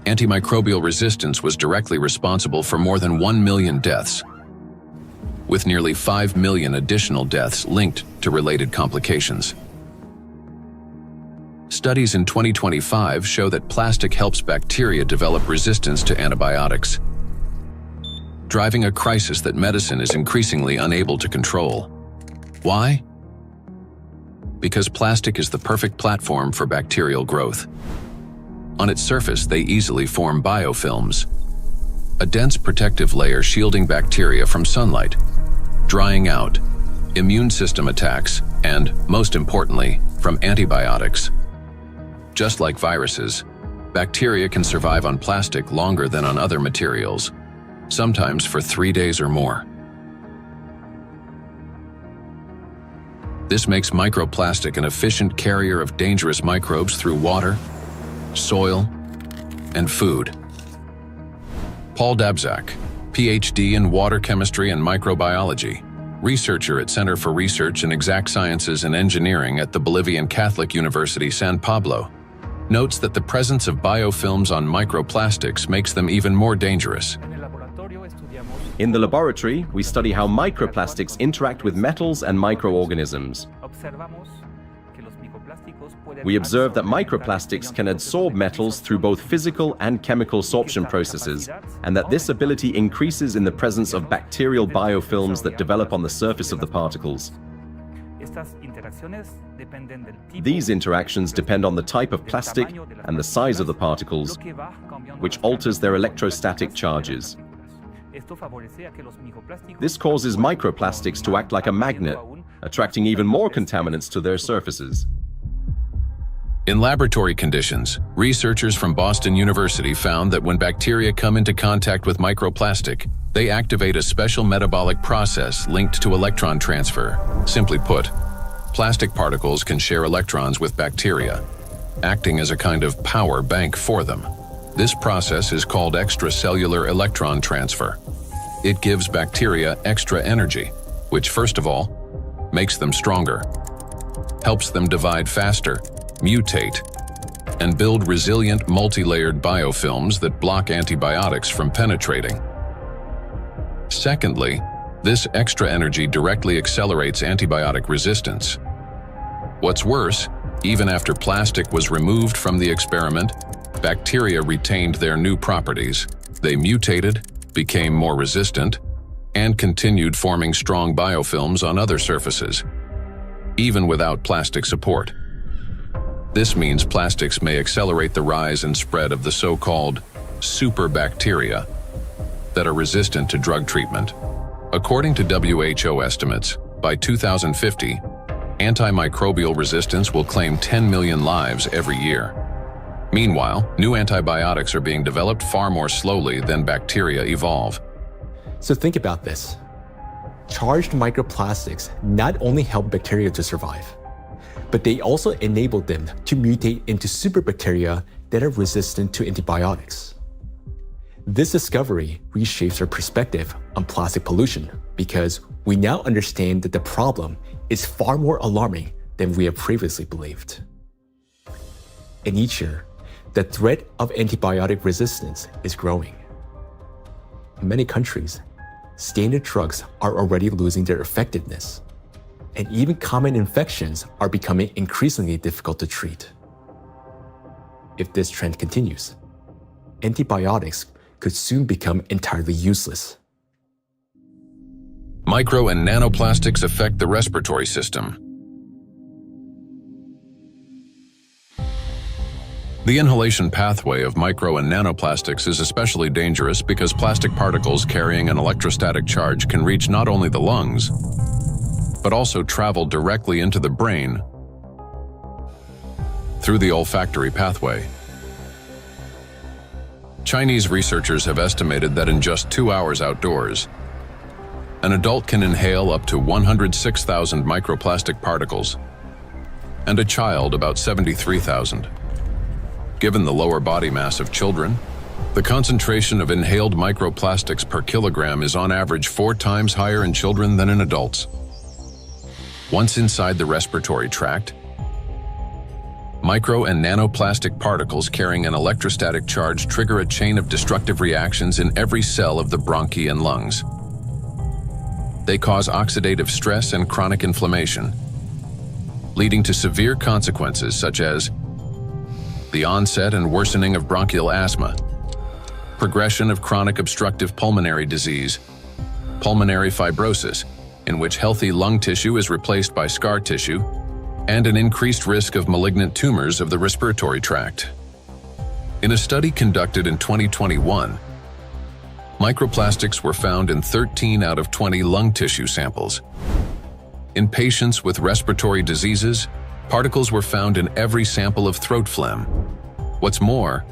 antimicrobial resistance was directly responsible for more than 1 million deaths, with nearly 5 million additional deaths linked to related complications. Studies in 2025 show that plastic helps bacteria develop resistance to antibiotics, driving a crisis that medicine is increasingly unable to control. Why? Because plastic is the perfect platform for bacterial growth. On its surface, they easily form biofilms, a dense protective layer shielding bacteria from sunlight, drying out, immune system attacks, and, most importantly, from antibiotics. Just like viruses, bacteria can survive on plastic longer than on other materials, sometimes for 3 days or more. This makes microplastic an efficient carrier of dangerous microbes through water, soil, and food. Paul Dabzak, PhD in water chemistry and microbiology, researcher at Center for Research in Exact Sciences and Engineering at the Bolivian Catholic University San Pablo, notes that the presence of biofilms on microplastics makes them even more dangerous. In the laboratory, we study how microplastics interact with metals and microorganisms. We observe that microplastics can adsorb metals through both physical and chemical sorption processes, and that this ability increases in the presence of bacterial biofilms that develop on the surface of the particles. These interactions depend on the type of plastic and the size of the particles, which alters their electrostatic charges. This causes microplastics to act like a magnet, attracting even more contaminants to their surfaces. In laboratory conditions, researchers from Boston University found that when bacteria come into contact with microplastic, they activate a special metabolic process linked to electron transfer. Simply put, plastic particles can share electrons with bacteria, acting as a kind of power bank for them. This process is called extracellular electron transfer. It gives bacteria extra energy, which first of all, makes them stronger, helps them divide faster, mutate, and build resilient multi-layered biofilms that block antibiotics from penetrating. Secondly, this extra energy directly accelerates antibiotic resistance. What's worse, even after plastic was removed from the experiment, bacteria retained their new properties. They mutated, became more resistant, and continued forming strong biofilms on other surfaces, even without plastic support. This means plastics may accelerate the rise and spread of the so-called superbacteria that are resistant to drug treatment. According to WHO estimates, by 2050, antimicrobial resistance will claim 10 million lives every year. Meanwhile, new antibiotics are being developed far more slowly than bacteria evolve. So think about this. Charged microplastics not only help bacteria to survive, but they also enable them to mutate into superbacteria that are resistant to antibiotics. This discovery reshapes our perspective on plastic pollution because we now understand that the problem is far more alarming than we have previously believed. And each year, the threat of antibiotic resistance is growing. In many countries, standard drugs are already losing their effectiveness, and even common infections are becoming increasingly difficult to treat. If this trend continues, antibiotics could soon become entirely useless. Micro and nanoplastics affect the respiratory system. The inhalation pathway of micro and nanoplastics is especially dangerous because plastic particles carrying an electrostatic charge can reach not only the lungs, but also travel directly into the brain through the olfactory pathway. Chinese researchers have estimated that in just 2 hours outdoors, an adult can inhale up to 106,000 microplastic particles, and a child about 73,000. Given the lower body mass of children, the concentration of inhaled microplastics per kilogram is on average 4 times higher in children than in adults. Once inside the respiratory tract, micro and nanoplastic particles carrying an electrostatic charge trigger a chain of destructive reactions in every cell of the bronchi and lungs. They cause oxidative stress and chronic inflammation, leading to severe consequences such as the onset and worsening of bronchial asthma, progression of chronic obstructive pulmonary disease, pulmonary fibrosis, in which healthy lung tissue is replaced by scar tissue, and an increased risk of malignant tumors of the respiratory tract. In a study conducted in 2021, microplastics were found in 13 out of 20 lung tissue samples. In patients with respiratory diseases, particles were found in every sample of throat phlegm. What's more,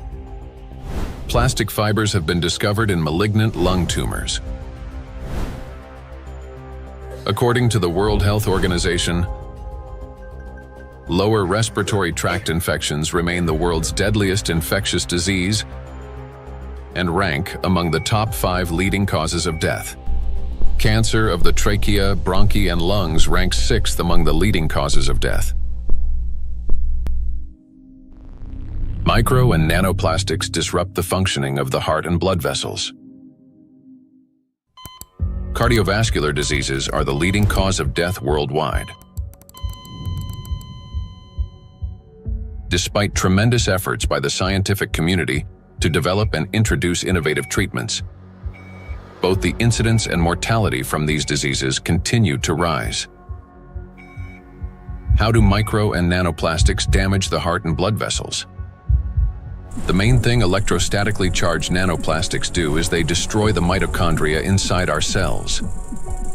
plastic fibers have been discovered in malignant lung tumors. According to the World Health Organization, lower respiratory tract infections remain the world's deadliest infectious disease and rank among the top 5 leading causes of death. Cancer of the trachea, bronchi, and lungs ranks 6th among the leading causes of death. Micro and nanoplastics disrupt the functioning of the heart and blood vessels. Cardiovascular diseases are the leading cause of death worldwide. Despite tremendous efforts by the scientific community to develop and introduce innovative treatments, both the incidence and mortality from these diseases continue to rise. How do micro and nanoplastics damage the heart and blood vessels? The main thing electrostatically charged nanoplastics do is they destroy the mitochondria inside our cells.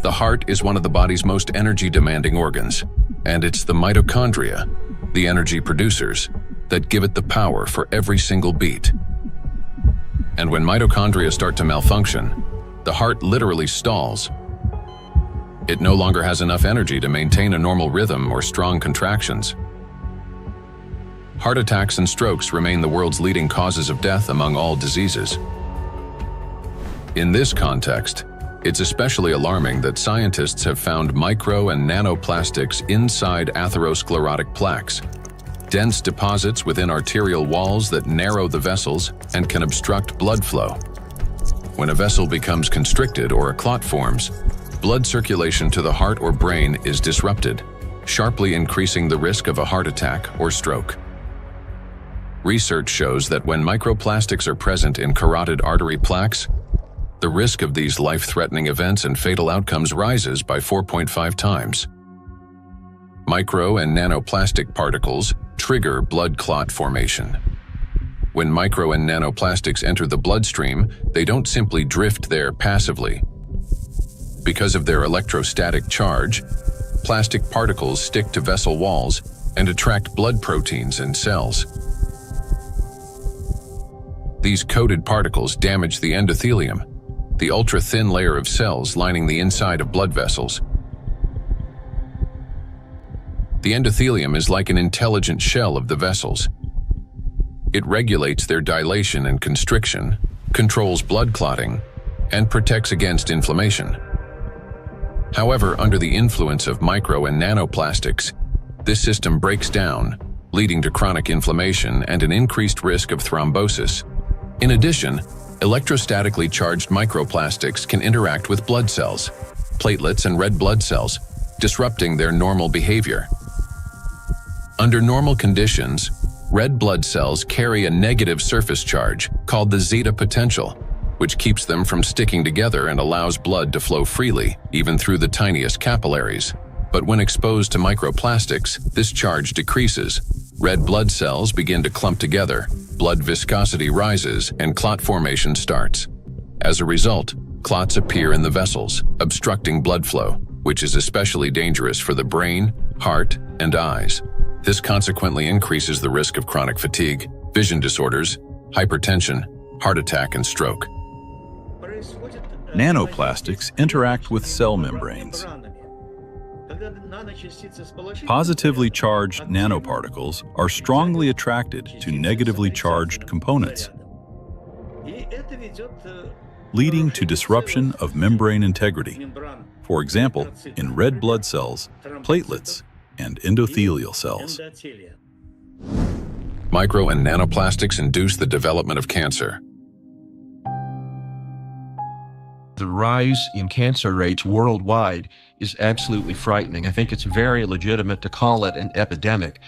The heart is one of the body's most energy-demanding organs, and it's the mitochondria, the energy producers, that give it the power for every single beat. And when mitochondria start to malfunction, the heart literally stalls. It no longer has enough energy to maintain a normal rhythm or strong contractions. Heart attacks and strokes remain the world's leading causes of death among all diseases. In this context, it's especially alarming that scientists have found micro and nanoplastics inside atherosclerotic plaques, dense deposits within arterial walls that narrow the vessels and can obstruct blood flow. When a vessel becomes constricted or a clot forms, blood circulation to the heart or brain is disrupted, sharply increasing the risk of a heart attack or stroke. Research shows that when microplastics are present in carotid artery plaques, the risk of these life-threatening events and fatal outcomes rises by 4.5 times. Micro and nanoplastic particles trigger blood clot formation. When micro and nanoplastics enter the bloodstream, they don't simply drift there passively. Because of their electrostatic charge, plastic particles stick to vessel walls and attract blood proteins and cells. These coated particles damage the endothelium, the ultra-thin layer of cells lining the inside of blood vessels. The endothelium is like an intelligent shell of the vessels. It regulates their dilation and constriction, controls blood clotting, and protects against inflammation. However, under the influence of micro and nanoplastics, this system breaks down, leading to chronic inflammation and an increased risk of thrombosis. In addition, electrostatically charged microplastics can interact with blood cells, platelets, and red blood cells, disrupting their normal behavior. Under normal conditions, red blood cells carry a negative surface charge called the zeta potential, which keeps them from sticking together and allows blood to flow freely, even through the tiniest capillaries. But when exposed to microplastics, this charge decreases. Red blood cells begin to clump together, blood viscosity rises, and clot formation starts. As a result, clots appear in the vessels, obstructing blood flow, which is especially dangerous for the brain, heart, and eyes. This consequently increases the risk of chronic fatigue, vision disorders, hypertension, heart attack, and stroke. Nanoplastics interact with cell membranes. Positively charged nanoparticles are strongly attracted to negatively charged components, leading to disruption of membrane integrity, for example, in red blood cells, platelets, and endothelial cells. Micro and nanoplastics induce the development of cancer. The rise in cancer rates worldwide is absolutely frightening. I think it's very legitimate to call it an epidemic.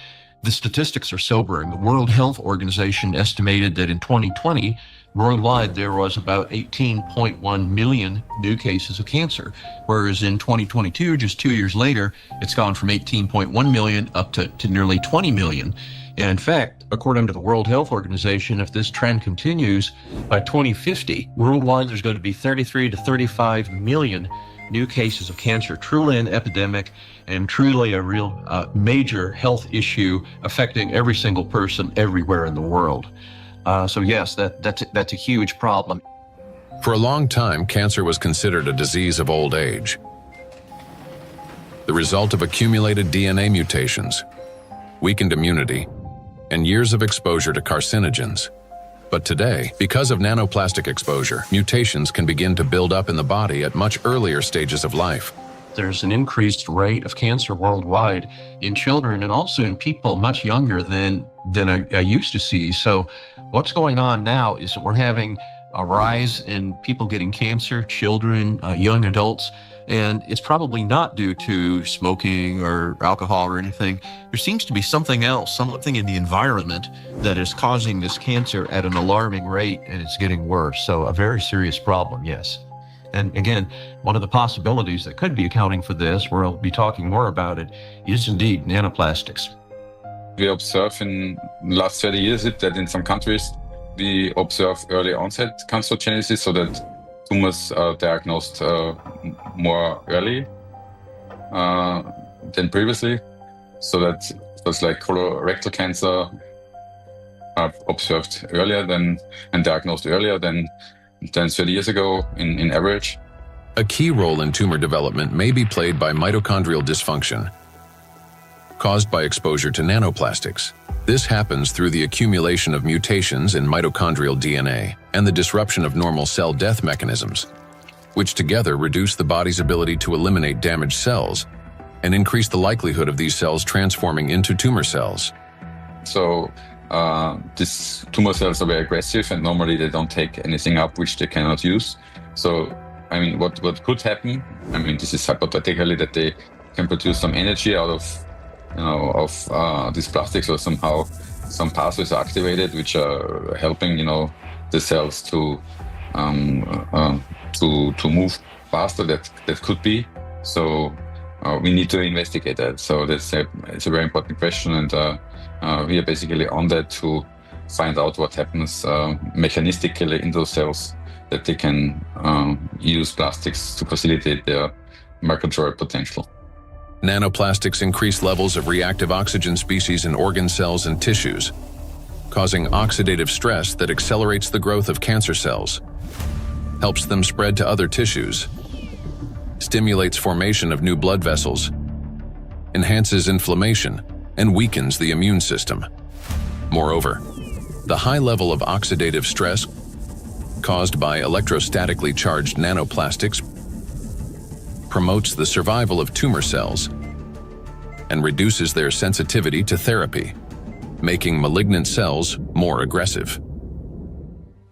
The statistics are sobering. The World Health Organization estimated that in 2020, worldwide there was about 18.1 million new cases of cancer, whereas in 2022, just 2 years later, it's gone from 18.1 million up to nearly 20 million. And in fact, according to the World Health Organization, if this trend continues, by 2050, worldwide there's going to be 33 to 35 million new cases of cancer, truly an epidemic and truly a real major health issue affecting every single person everywhere in the world. So yes, that's a huge problem. For a long time, cancer was considered a disease of old age, the result of accumulated DNA mutations, weakened immunity, and years of exposure to carcinogens. But today, because of nanoplastic exposure, mutations can begin to build up in the body at much earlier stages of life. There's an increased rate of cancer worldwide in children and also in people much younger than I used to see. So what's going on now is that we're having a rise in people getting cancer, children, young adults, and it's probably not due to smoking or alcohol or anything. There seems to be something else, something in the environment that is causing this cancer at an alarming rate, and it's getting worse. So a very serious problem, yes. And again, one of the possibilities that could be accounting for this, we'll be talking more about it, is indeed nanoplastics. We observe in the last 30 years that in some countries we observe early onset cancerogenesis, so that tumors are diagnosed more early than previously. So that things like colorectal cancer are observed earlier than and diagnosed earlier than 30 years ago in average. A key role in tumor development may be played by mitochondrial dysfunction, caused by exposure to nanoplastics. This happens through the accumulation of mutations in mitochondrial DNA and the disruption of normal cell death mechanisms, which together reduce the body's ability to eliminate damaged cells and increase the likelihood of these cells transforming into tumor cells. So these tumor cells are very aggressive, and normally they don't take anything up which they cannot use. So, I mean, what could happen? I mean, this is hypothetically that they can produce some energy out of these plastics, or somehow some pathways are activated which are helping the cells to to move faster. That could be. So we need to investigate that. So it's a very important question, and we are basically on that to find out what happens mechanistically in those cells, that they can use plastics to facilitate their migratory potential. Nanoplastics increase levels of reactive oxygen species in organ cells and tissues, causing oxidative stress that accelerates the growth of cancer cells, helps them spread to other tissues, stimulates formation of new blood vessels, enhances inflammation, and weakens the immune system. Moreover, the high level of oxidative stress caused by electrostatically charged nanoplastics promotes the survival of tumor cells and reduces their sensitivity to therapy, making malignant cells more aggressive.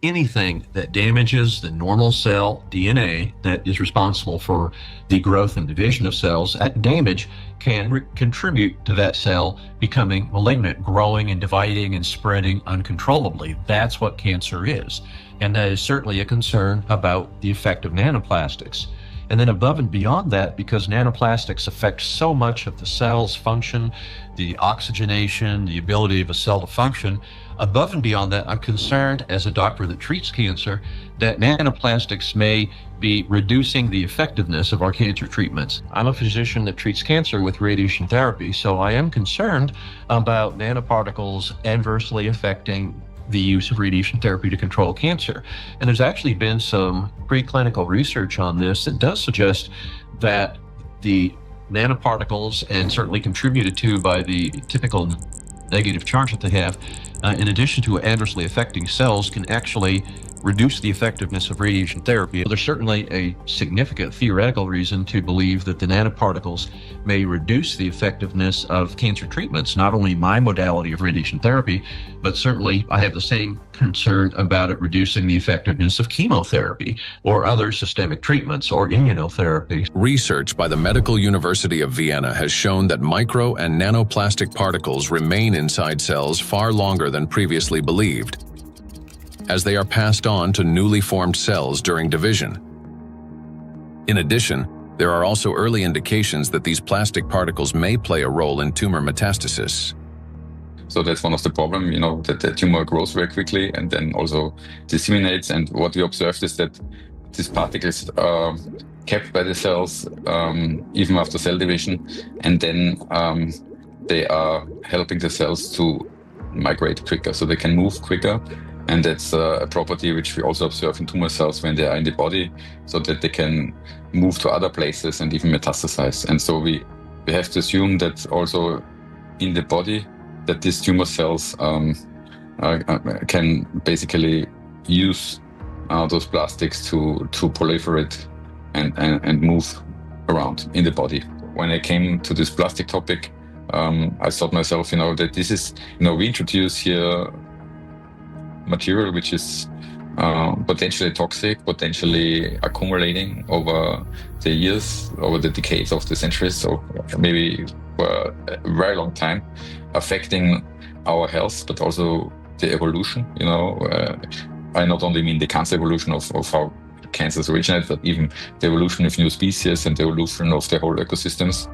Anything that damages the normal cell DNA that is responsible for the growth and division of cells, that damage can contribute to that cell becoming malignant, growing and dividing and spreading uncontrollably. That's what cancer is. And that is certainly a concern about the effect of nanoplastics. And then above and beyond that, because nanoplastics affect so much of the cell's function, the oxygenation, the ability of a cell to function, above and beyond that, I'm concerned as a doctor that treats cancer that nanoplastics may be reducing the effectiveness of our cancer treatments. I'm a physician that treats cancer with radiation therapy, so I am concerned about nanoparticles adversely affecting the use of radiation therapy to control cancer. And there's actually been some preclinical research on this that does suggest that the nanoparticles, and certainly contributed to by the typical negative charge that they have, in addition to adversely affecting cells, can actually reduce the effectiveness of radiation therapy. There's certainly a significant theoretical reason to believe that the nanoparticles may reduce the effectiveness of cancer treatments, not only my modality of radiation therapy, but certainly I have the same concern about it reducing the effectiveness of chemotherapy or other systemic treatments or immunotherapy. Research by the Medical University of Vienna has shown that micro and nanoplastic particles remain inside cells far longer than previously believed, as they are passed on to newly formed cells during division. In addition, there are also early indications that these plastic particles may play a role in tumor metastasis. So that's one of the problems, that the tumor grows very quickly and then also disseminates. And what we observed is that these particles are kept by the cells even after cell division, and then they are helping the cells to migrate quicker, so they can move quicker. And that's a property which we also observe in tumor cells when they are in the body, so that they can move to other places and even metastasize. And so we have to assume that also in the body, that these tumor cells can basically use those plastics to proliferate and move around in the body. When I came to this plastic topic, I thought myself, that this is, we introduce here material which is potentially toxic, potentially accumulating over the years, over the decades of the centuries, so maybe for a very long time, affecting our health, but also the evolution. I not only mean the cancer evolution of how cancers originate, but even the evolution of new species and the evolution of the whole ecosystems.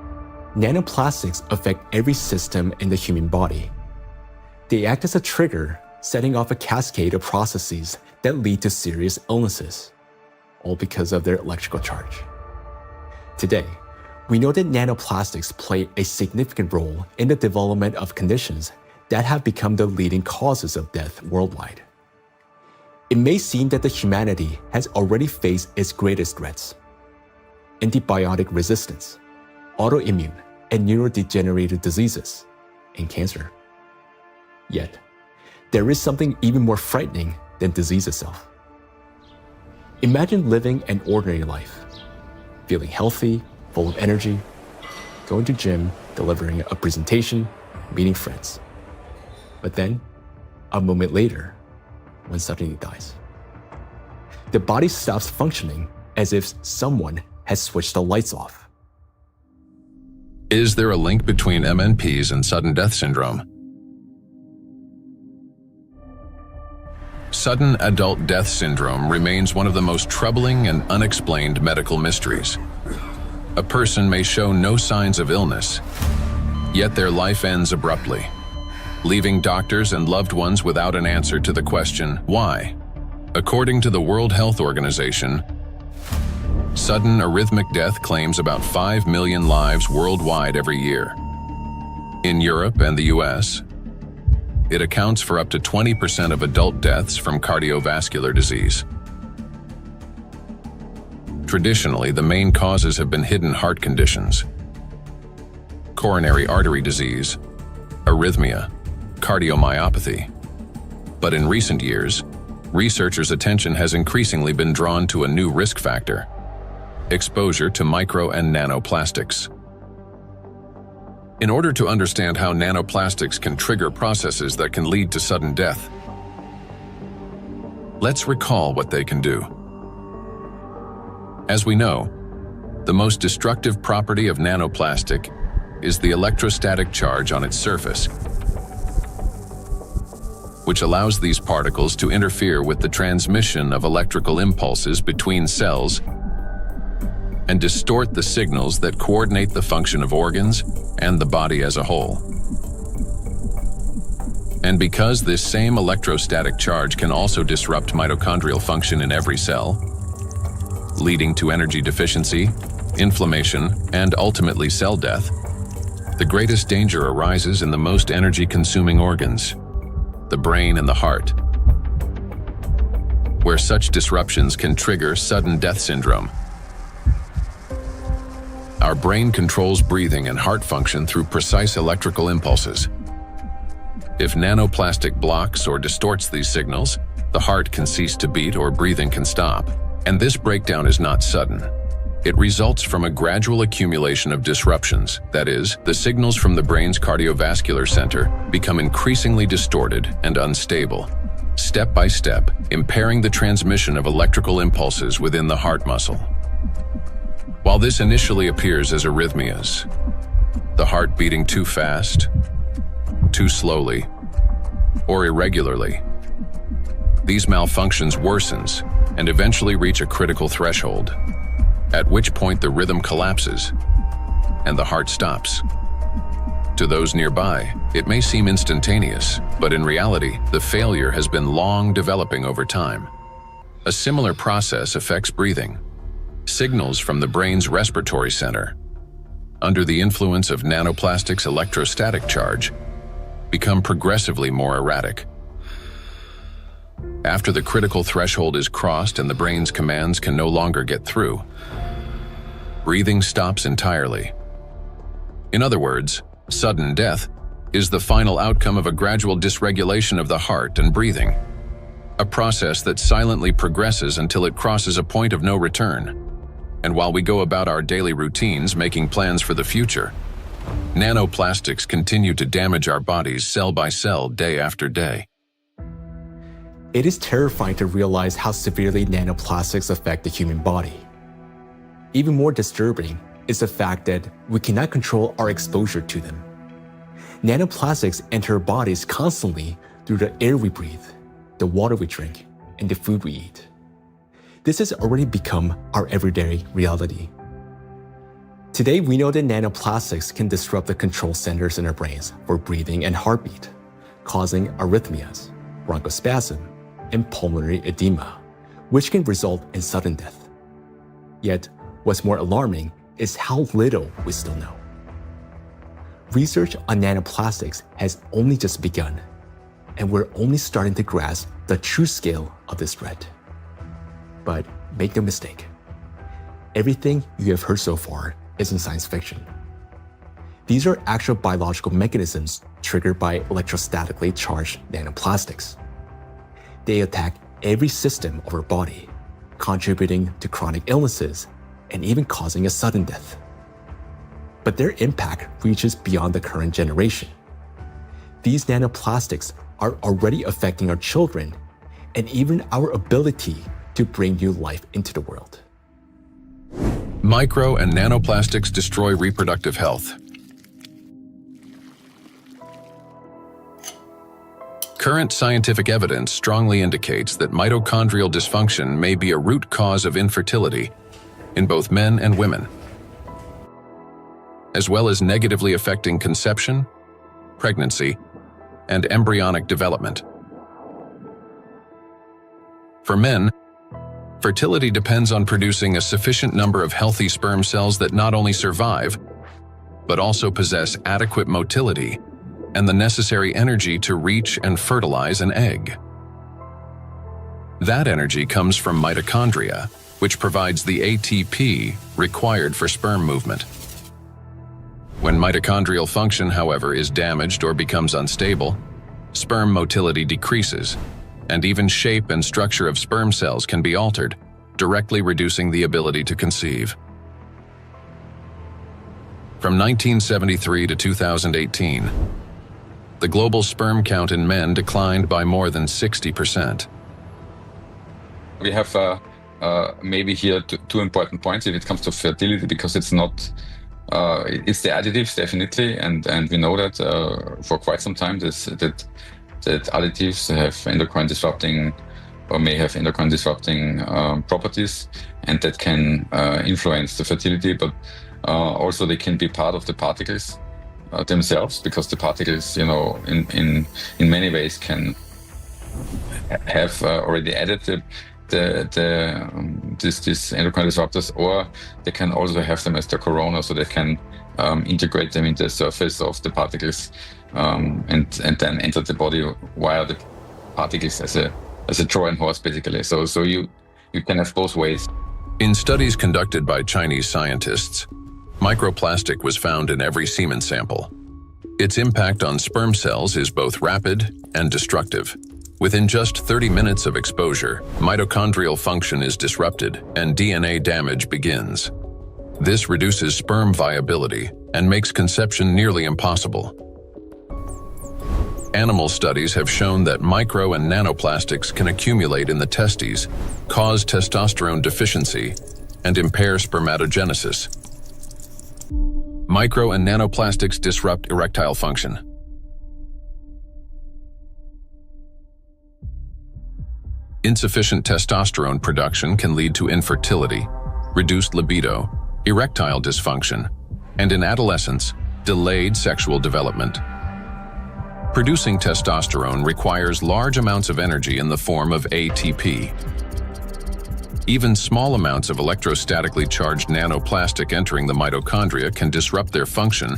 Nanoplastics affect every system in the human body. They act as a trigger, setting off a cascade of processes that lead to serious illnesses, all because of their electrical charge. Today, we know that nanoplastics play a significant role in the development of conditions that have become the leading causes of death worldwide. It may seem that the humanity has already faced its greatest threats: antibiotic resistance, autoimmune and neurodegenerative diseases, and cancer. Yet, there is something even more frightening than disease itself. Imagine living an ordinary life, feeling healthy, full of energy, going to gym, delivering a presentation, meeting friends. But then, a moment later, one suddenly dies. The body stops functioning as if someone has switched the lights off. Is there a link between MNPs and sudden death syndrome? Sudden adult death syndrome remains one of the most troubling and unexplained medical mysteries. A person may show no signs of illness, yet their life ends abruptly, leaving doctors and loved ones without an answer to the question, why? According to the World Health Organization, sudden arrhythmic death claims about 5 million lives worldwide every year. In Europe and the US, it accounts for up to 20% of adult deaths from cardiovascular disease. Traditionally, the main causes have been hidden heart conditions, coronary artery disease, arrhythmia, cardiomyopathy. But in recent years, researchers' attention has increasingly been drawn to a new risk factor: exposure to micro and nanoplastics. In order to understand how nanoplastics can trigger processes that can lead to sudden death, let's recall what they can do. As we know, the most destructive property of nanoplastic is the electrostatic charge on its surface, which allows these particles to interfere with the transmission of electrical impulses between cells and distort the signals that coordinate the function of organs and the body as a whole. And because this same electrostatic charge can also disrupt mitochondrial function in every cell, leading to energy deficiency, inflammation, and ultimately cell death, the greatest danger arises in the most energy-consuming organs, the brain and the heart, where such disruptions can trigger sudden death syndrome. Our brain controls breathing and heart function through precise electrical impulses. If nanoplastic blocks or distorts these signals, the heart can cease to beat or breathing can stop. And this breakdown is not sudden. It results from a gradual accumulation of disruptions. That is, the signals from the brain's cardiovascular center become increasingly distorted and unstable, step by step, impairing the transmission of electrical impulses within the heart muscle. While this initially appears as arrhythmias, the heart beating too fast, too slowly, or irregularly, these malfunctions worsens and eventually reach a critical threshold, at which point the rhythm collapses and the heart stops. To those nearby, it may seem instantaneous, but in reality, the failure has been long developing over time. A similar process affects breathing. Signals from the brain's respiratory center, under the influence of nanoplastic's electrostatic charge, become progressively more erratic. After the critical threshold is crossed and the brain's commands can no longer get through, breathing stops entirely. In other words, sudden death is the final outcome of a gradual dysregulation of the heart and breathing, a process that silently progresses until it crosses a point of no return. And while we go about our daily routines making plans for the future, nanoplastics continue to damage our bodies cell by cell, day after day. It is terrifying to realize how severely nanoplastics affect the human body. Even more disturbing is the fact that we cannot control our exposure to them. Nanoplastics enter our bodies constantly through the air we breathe, the water we drink, and the food we eat. This has already become our everyday reality. Today, we know that nanoplastics can disrupt the control centers in our brains for breathing and heartbeat, causing arrhythmias, bronchospasm, and pulmonary edema, which can result in sudden death. Yet, what's more alarming is how little we still know. Research on nanoplastics has only just begun, and we're only starting to grasp the true scale of this threat. But make no mistake, everything you have heard so far isn't science fiction. These are actual biological mechanisms triggered by electrostatically charged nanoplastics. They attack every system of our body, contributing to chronic illnesses and even causing a sudden death. But their impact reaches beyond the current generation. These nanoplastics are already affecting our children and even our ability to bring new life into the world. Micro and nanoplastics destroy reproductive health. Current scientific evidence strongly indicates that mitochondrial dysfunction may be a root cause of infertility in both men and women, as well as negatively affecting conception, pregnancy, and embryonic development. For men, fertility depends on producing a sufficient number of healthy sperm cells that not only survive, but also possess adequate motility and the necessary energy to reach and fertilize an egg. That energy comes from mitochondria, which provides the ATP required for sperm movement. When mitochondrial function, however, is damaged or becomes unstable, sperm motility decreases, and even shape and structure of sperm cells can be altered, directly reducing the ability to conceive. From 1973 to 2018, the global sperm count in men declined by more than 60%. We have maybe here two important points if it comes to fertility, because it's not, it's the additives definitely, and we know that for quite some time that additives have endocrine disrupting or may have endocrine disrupting properties, and that can influence the fertility, but also they can be part of the particles themselves, because the particles, you know, in many ways can have already added these endocrine disruptors, or they can also have them as the corona, so they can integrate them into the surface of the particles and then enter the body via the particles as a Trojan horse, basically. So you can have both ways. In studies conducted by Chinese scientists, microplastic was found in every semen sample. Its impact on sperm cells is both rapid and destructive. Within just 30 minutes of exposure, mitochondrial function is disrupted and DNA damage begins. This reduces sperm viability and makes conception nearly impossible. Animal studies have shown that micro and nanoplastics can accumulate in the testes, cause testosterone deficiency, and impair spermatogenesis. Micro and nanoplastics disrupt erectile function. Insufficient testosterone production can lead to infertility, reduced libido, erectile dysfunction, and in adolescence, delayed sexual development. Producing testosterone requires large amounts of energy in the form of ATP. Even small amounts of electrostatically charged nanoplastic entering the mitochondria can disrupt their function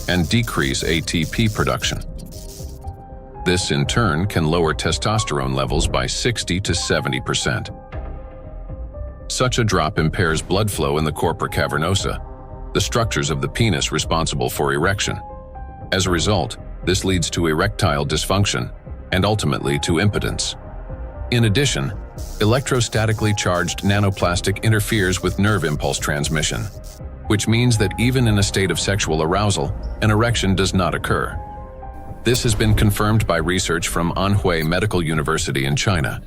and decrease ATP production. This, in turn, can lower testosterone levels by 60 to 70%. Such a drop impairs blood flow in the corpora cavernosa, the structures of the penis responsible for erection. As a result, this leads to erectile dysfunction and ultimately to impotence. In addition, electrostatically charged nanoplastic interferes with nerve impulse transmission, which means that even in a state of sexual arousal, an erection does not occur. This has been confirmed by research from Anhui Medical University in China.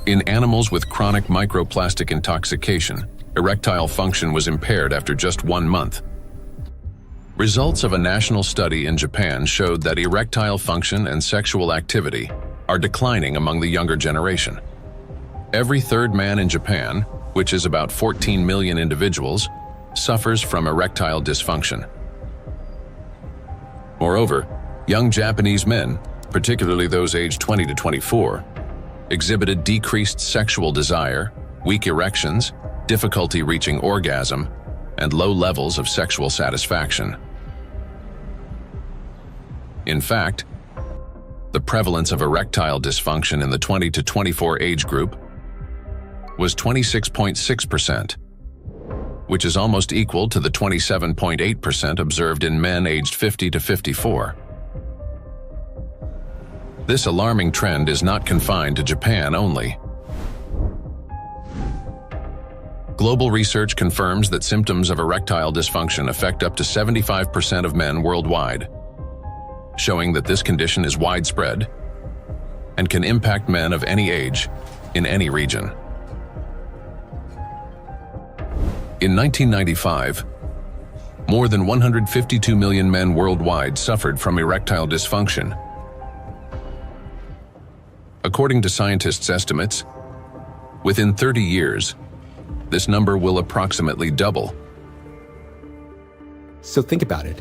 In animals with chronic microplastic intoxication, erectile function was impaired after just 1 month. Results of a national study in Japan showed that erectile function and sexual activity are declining among the younger generation. Every third man in Japan, which is about 14 million individuals, suffers from erectile dysfunction. Moreover, young Japanese men, particularly those aged 20 to 24, exhibited decreased sexual desire, weak erections, difficulty reaching orgasm, and low levels of sexual satisfaction. In fact, the prevalence of erectile dysfunction in the 20 to 24 age group was 26.6%, which is almost equal to the 27.8% observed in men aged 50 to 54. This alarming trend is not confined to Japan only. Global research confirms that symptoms of erectile dysfunction affect up to 75% of men worldwide, showing that this condition is widespread and can impact men of any age in any region. In 1995, more than 152 million men worldwide suffered from erectile dysfunction. According to scientists' estimates, within 30 years, this number will approximately double. So think about it.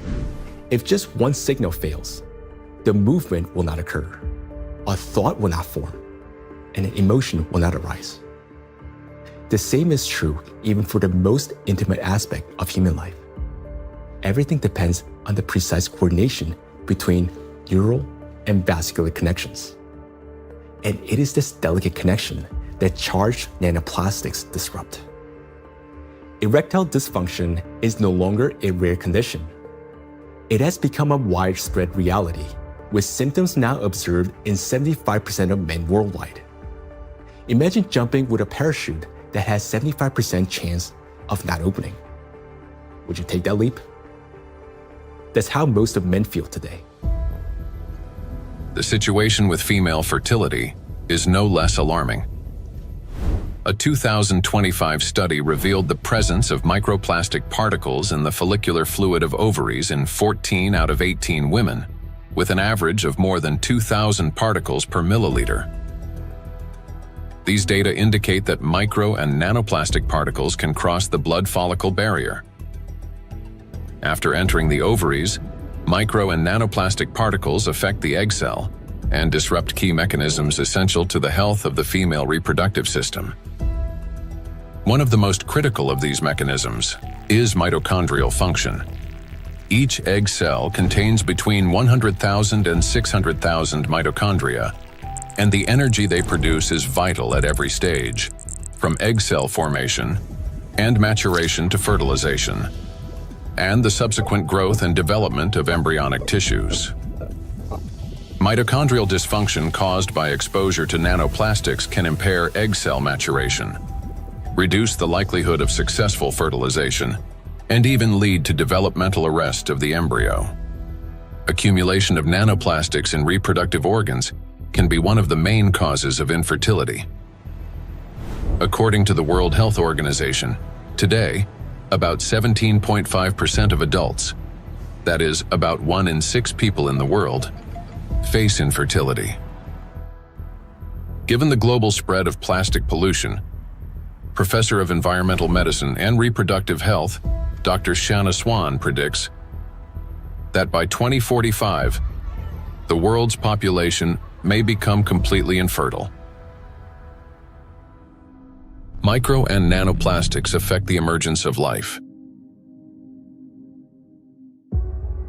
If just one signal fails, the movement will not occur, a thought will not form, and an emotion will not arise. The same is true even for the most intimate aspect of human life. Everything depends on the precise coordination between neural and vascular connections. And it is this delicate connection that charged nanoplastics disrupt. Erectile dysfunction is no longer a rare condition. It has become a widespread reality, with symptoms now observed in 75% of men worldwide. Imagine jumping with a parachute that has 75% chance of not opening. Would you take that leap? That's how most of men feel today. The situation with female fertility is no less alarming. A 2025 study revealed the presence of microplastic particles in the follicular fluid of ovaries in 14 out of 18 women, with an average of more than 2,000 particles per milliliter. These data indicate that micro and nanoplastic particles can cross the blood follicle barrier. After entering the ovaries, micro and nanoplastic particles affect the egg cell and disrupt key mechanisms essential to the health of the female reproductive system. One of the most critical of these mechanisms is mitochondrial function. Each egg cell contains between 100,000 and 600,000 mitochondria, and the energy they produce is vital at every stage, from egg cell formation and maturation to fertilization, and the subsequent growth and development of embryonic tissues. Mitochondrial dysfunction caused by exposure to nanoplastics can impair egg cell maturation, reduce the likelihood of successful fertilization, and even lead to developmental arrest of the embryo. Accumulation of nanoplastics in reproductive organs can be one of the main causes of infertility. According to the World Health Organization, today, about 17.5% of adults, that is, about 1 in 6 people in the world, face infertility. Given the global spread of plastic pollution, Professor of Environmental Medicine and Reproductive Health, Dr. Shanna Swan predicts that by 2045, the world's population may become completely infertile. Micro and nanoplastics affect the emergence of life.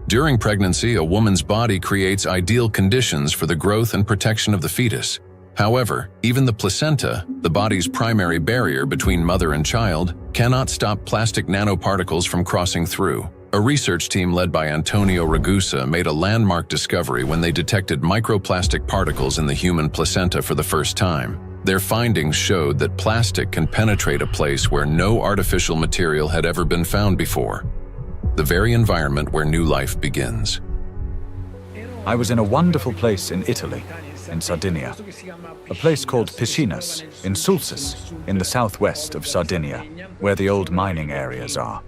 During pregnancy, a woman's body creates ideal conditions for the growth and protection of the fetus. However, even the placenta, the body's primary barrier between mother and child, cannot stop plastic nanoparticles from crossing through. A research team led by Antonio Ragusa made a landmark discovery when they detected microplastic particles in the human placenta for the first time. Their findings showed that plastic can penetrate a place where no artificial material had ever been found before, the very environment where new life begins. I was in a wonderful place in Italy, in Sardinia, a place called Piscinas, in Sulcis, in the southwest of Sardinia, where the old mining areas are.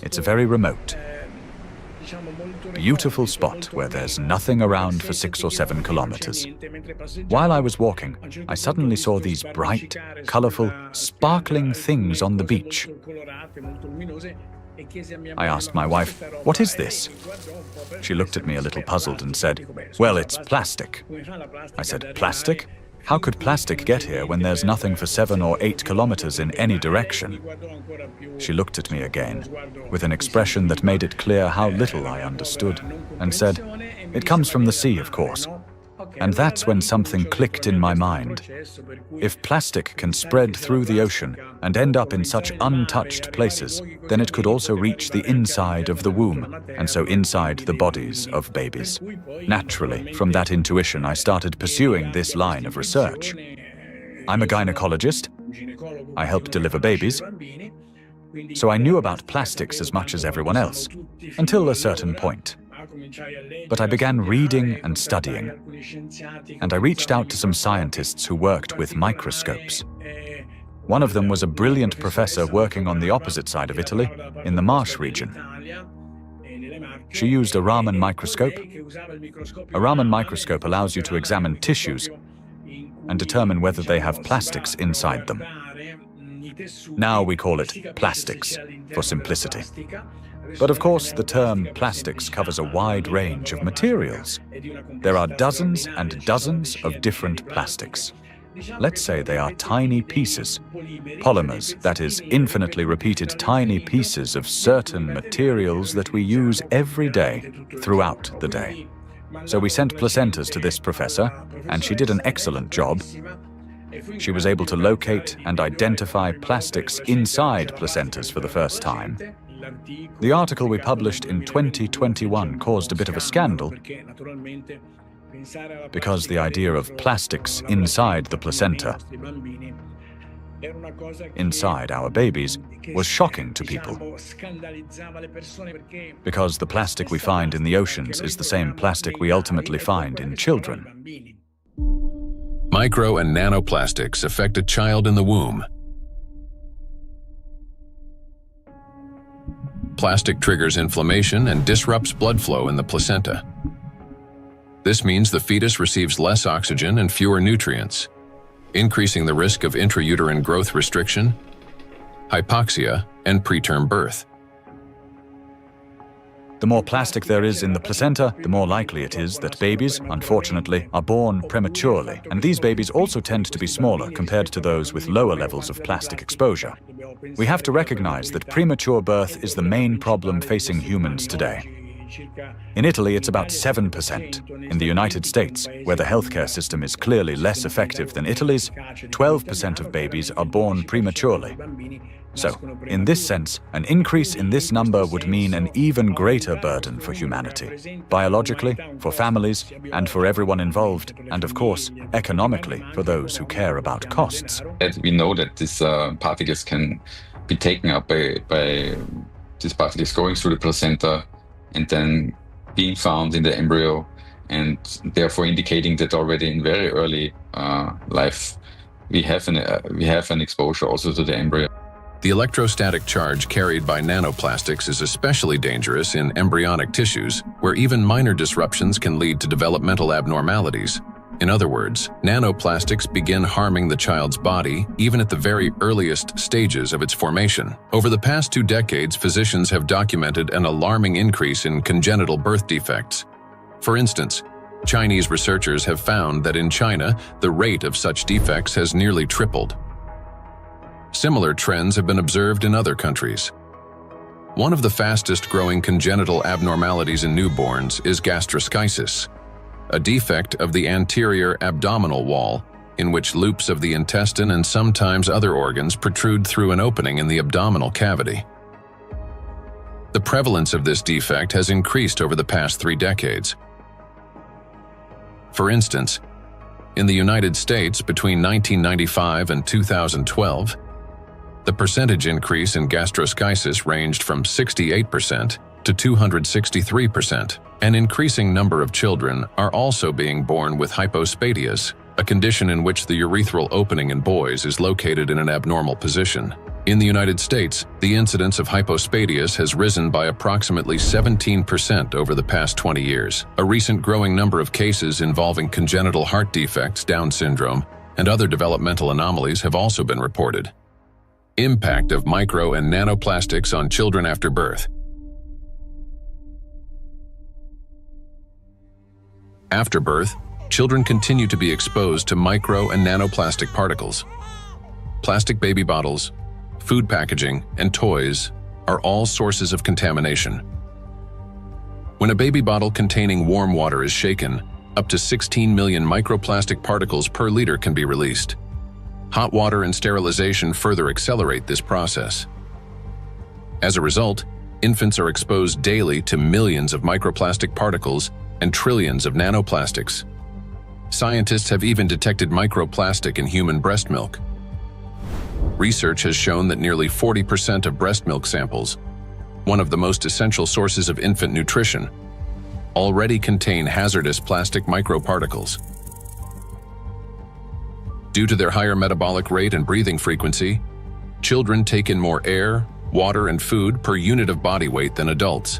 It's a very remote, beautiful spot where there's nothing around for 6 or 7 kilometers. While I was walking, I suddenly saw these bright, colorful, sparkling things on the beach. I asked my wife, "What is this?" She looked at me a little puzzled and said, "Well, it's plastic." I said, "Plastic? How could plastic get here when there's nothing for 7 or 8 kilometers in any direction?" She looked at me again, with an expression that made it clear how little I understood, and said, "It comes from the sea, of course." And that's when something clicked in my mind. If plastic can spread through the ocean and end up in such untouched places, then it could also reach the inside of the womb, and so inside the bodies of babies. Naturally, from that intuition, I started pursuing this line of research. I'm a gynecologist. I help deliver babies. So I knew about plastics as much as everyone else, until a certain point. But I began reading and studying, and I reached out to some scientists who worked with microscopes. One of them was a brilliant professor working on the opposite side of Italy, in the Marsh region. She used a Raman microscope. A Raman microscope allows you to examine tissues and determine whether they have plastics inside them. Now we call it plastics, for simplicity. But of course, the term plastics covers a wide range of materials. There are dozens and dozens of different plastics. Let's say they are tiny pieces, polymers, that is, infinitely repeated tiny pieces of certain materials that we use every day, throughout the day. So we sent placentas to this professor, and she did an excellent job. She was able to locate and identify plastics inside placentas for the first time. The article we published in 2021 caused a bit of a scandal because the idea of plastics inside the placenta, inside our babies, was shocking to people. Because the plastic we find in the oceans is the same plastic we ultimately find in children. Micro and nanoplastics affect a child in the womb. Plastic triggers inflammation and disrupts blood flow in the placenta. This means the fetus receives less oxygen and fewer nutrients, increasing the risk of intrauterine growth restriction, hypoxia, and preterm birth. The more plastic there is in the placenta, the more likely it is that babies, unfortunately, are born prematurely. And these babies also tend to be smaller compared to those with lower levels of plastic exposure. We have to recognize that premature birth is the main problem facing humans today. In Italy, it's about 7%. In the United States, where the healthcare system is clearly less effective than Italy's, 12% of babies are born prematurely. So, in this sense, an increase in this number would mean an even greater burden for humanity, biologically, for families, and for everyone involved, and of course, economically, for those who care about costs. We know that these particles can be taken up by these particles going through the placenta and then being found in the embryo, and therefore indicating that already in very early life we have an exposure also to the embryo. The electrostatic charge carried by nanoplastics is especially dangerous in embryonic tissues, where even minor disruptions can lead to developmental abnormalities. In other words, nanoplastics begin harming the child's body even at the very earliest stages of its formation. Over the past 2 decades, physicians have documented an alarming increase in congenital birth defects. For instance, Chinese researchers have found that in China, the rate of such defects has nearly tripled. Similar trends have been observed in other countries. One of the fastest-growing congenital abnormalities in newborns is gastroschisis, a defect of the anterior abdominal wall in which loops of the intestine and sometimes other organs protrude through an opening in the abdominal cavity. The prevalence of this defect has increased over the past 3 decades. For instance, in the United States between 1995 and 2012, the percentage increase in gastroschisis ranged from 68% to 263%. An increasing number of children are also being born with hypospadias, a condition in which the urethral opening in boys is located in an abnormal position. In the United States, the incidence of hypospadias has risen by approximately 17% over the past 20 years. A recent growing number of cases involving congenital heart defects, Down syndrome, and other developmental anomalies have also been reported. Impact of micro and nanoplastics on children after birth. After birth, children continue to be exposed to micro and nanoplastic particles. Plastic baby bottles, food packaging, and toys are all sources of contamination. When a baby bottle containing warm water is shaken, up to 16 million microplastic particles per liter can be released. Hot water and sterilization further accelerate this process. As a result, infants are exposed daily to millions of microplastic particles and trillions of nanoplastics. Scientists have even detected microplastic in human breast milk. Research has shown that nearly 40% of breast milk samples, one of the most essential sources of infant nutrition, already contain hazardous plastic microparticles. Due to their higher metabolic rate and breathing frequency, children take in more air, water, and food per unit of body weight than adults.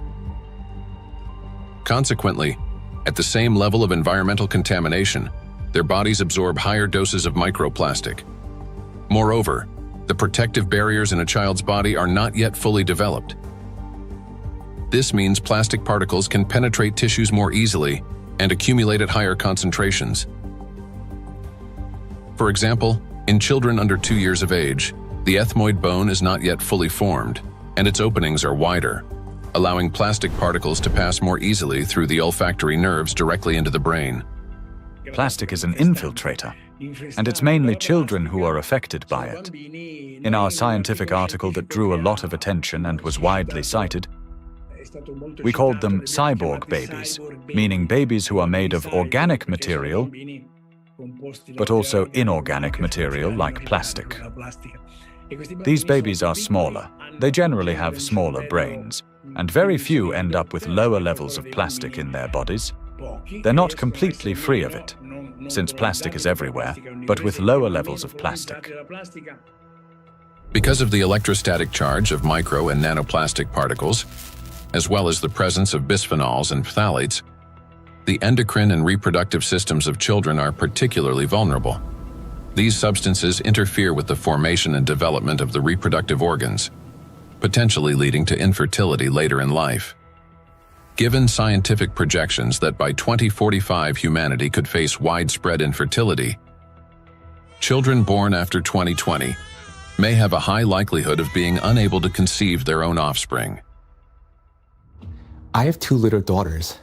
Consequently, at the same level of environmental contamination, their bodies absorb higher doses of microplastic. Moreover, the protective barriers in a child's body are not yet fully developed. This means plastic particles can penetrate tissues more easily and accumulate at higher concentrations. For example, in children under 2 years of age, the ethmoid bone is not yet fully formed, and its openings are wider, allowing plastic particles to pass more easily through the olfactory nerves directly into the brain. Plastic is an infiltrator, and it's mainly children who are affected by it. In our scientific article that drew a lot of attention and was widely cited, we called them cyborg babies, meaning babies who are made of organic material, but also inorganic material like plastic. These babies are smaller. They generally have smaller brains, and very few end up with lower levels of plastic in their bodies. They're not completely free of it, since plastic is everywhere, but with lower levels of plastic. Because of the electrostatic charge of micro and nanoplastic particles, as well as the presence of bisphenols and phthalates, the endocrine and reproductive systems of children are particularly vulnerable. These substances interfere with the formation and development of the reproductive organs, potentially leading to infertility later in life. Given scientific projections that by 2045 humanity could face widespread infertility, children born after 2020 may have a high likelihood of being unable to conceive their own offspring. I have 2 little daughters,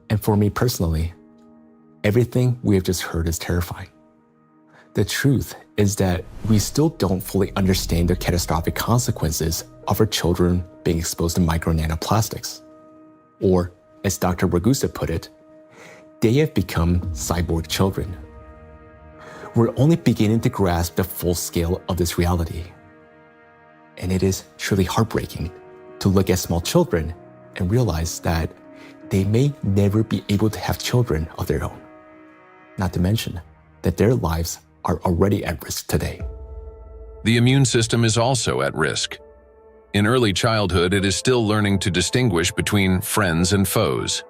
and for me personally, everything we have just heard is terrifying. The truth is that we still don't fully understand the catastrophic consequences of our children being exposed to micro nanoplastics. Or, as Dr. Ragusa put it, they have become cyborg children. We're only beginning to grasp the full scale of this reality. And it is truly heartbreaking to look at small children and realize that they may never be able to have children of their own. Not to mention that their lives are already at risk today. The immune system is also at risk. In early childhood, it is still learning to distinguish between friends and foes.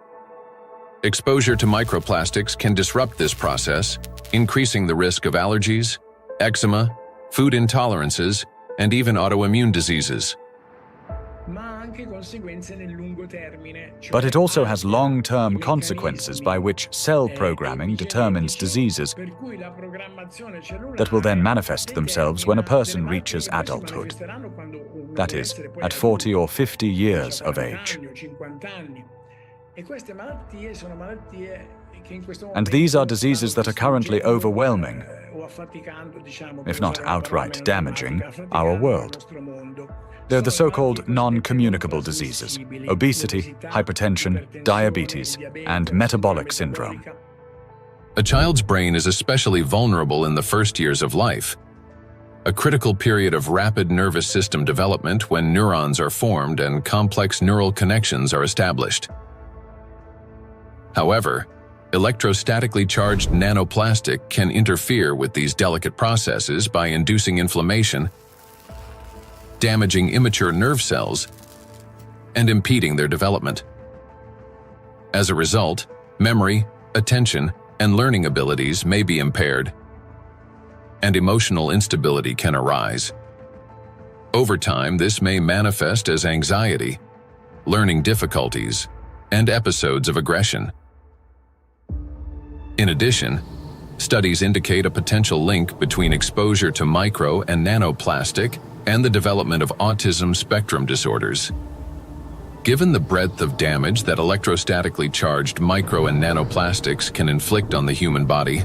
Exposure to microplastics can disrupt this process, increasing the risk of allergies, eczema, food intolerances, and even autoimmune diseases. But it also has long-term consequences by which cell programming determines diseases that will then manifest themselves when a person reaches adulthood. That is, at 40 or 50 years of age. And these are diseases that are currently overwhelming, if not outright damaging, our world. They're the so-called non-communicable diseases: obesity, hypertension, diabetes, and metabolic syndrome. A child's brain is especially vulnerable in the first years of life, a critical period of rapid nervous system development when neurons are formed and complex neural connections are established. However, electrostatically charged nanoplastic can interfere with these delicate processes by inducing inflammation, damaging immature nerve cells, and impeding their development. As a result, memory, attention, and learning abilities may be impaired, and emotional instability can arise. Over time, this may manifest as anxiety, learning difficulties, and episodes of aggression. In addition, studies indicate a potential link between exposure to micro and nanoplastic and the development of autism spectrum disorders. Given the breadth of damage that electrostatically charged micro and nanoplastics can inflict on the human body,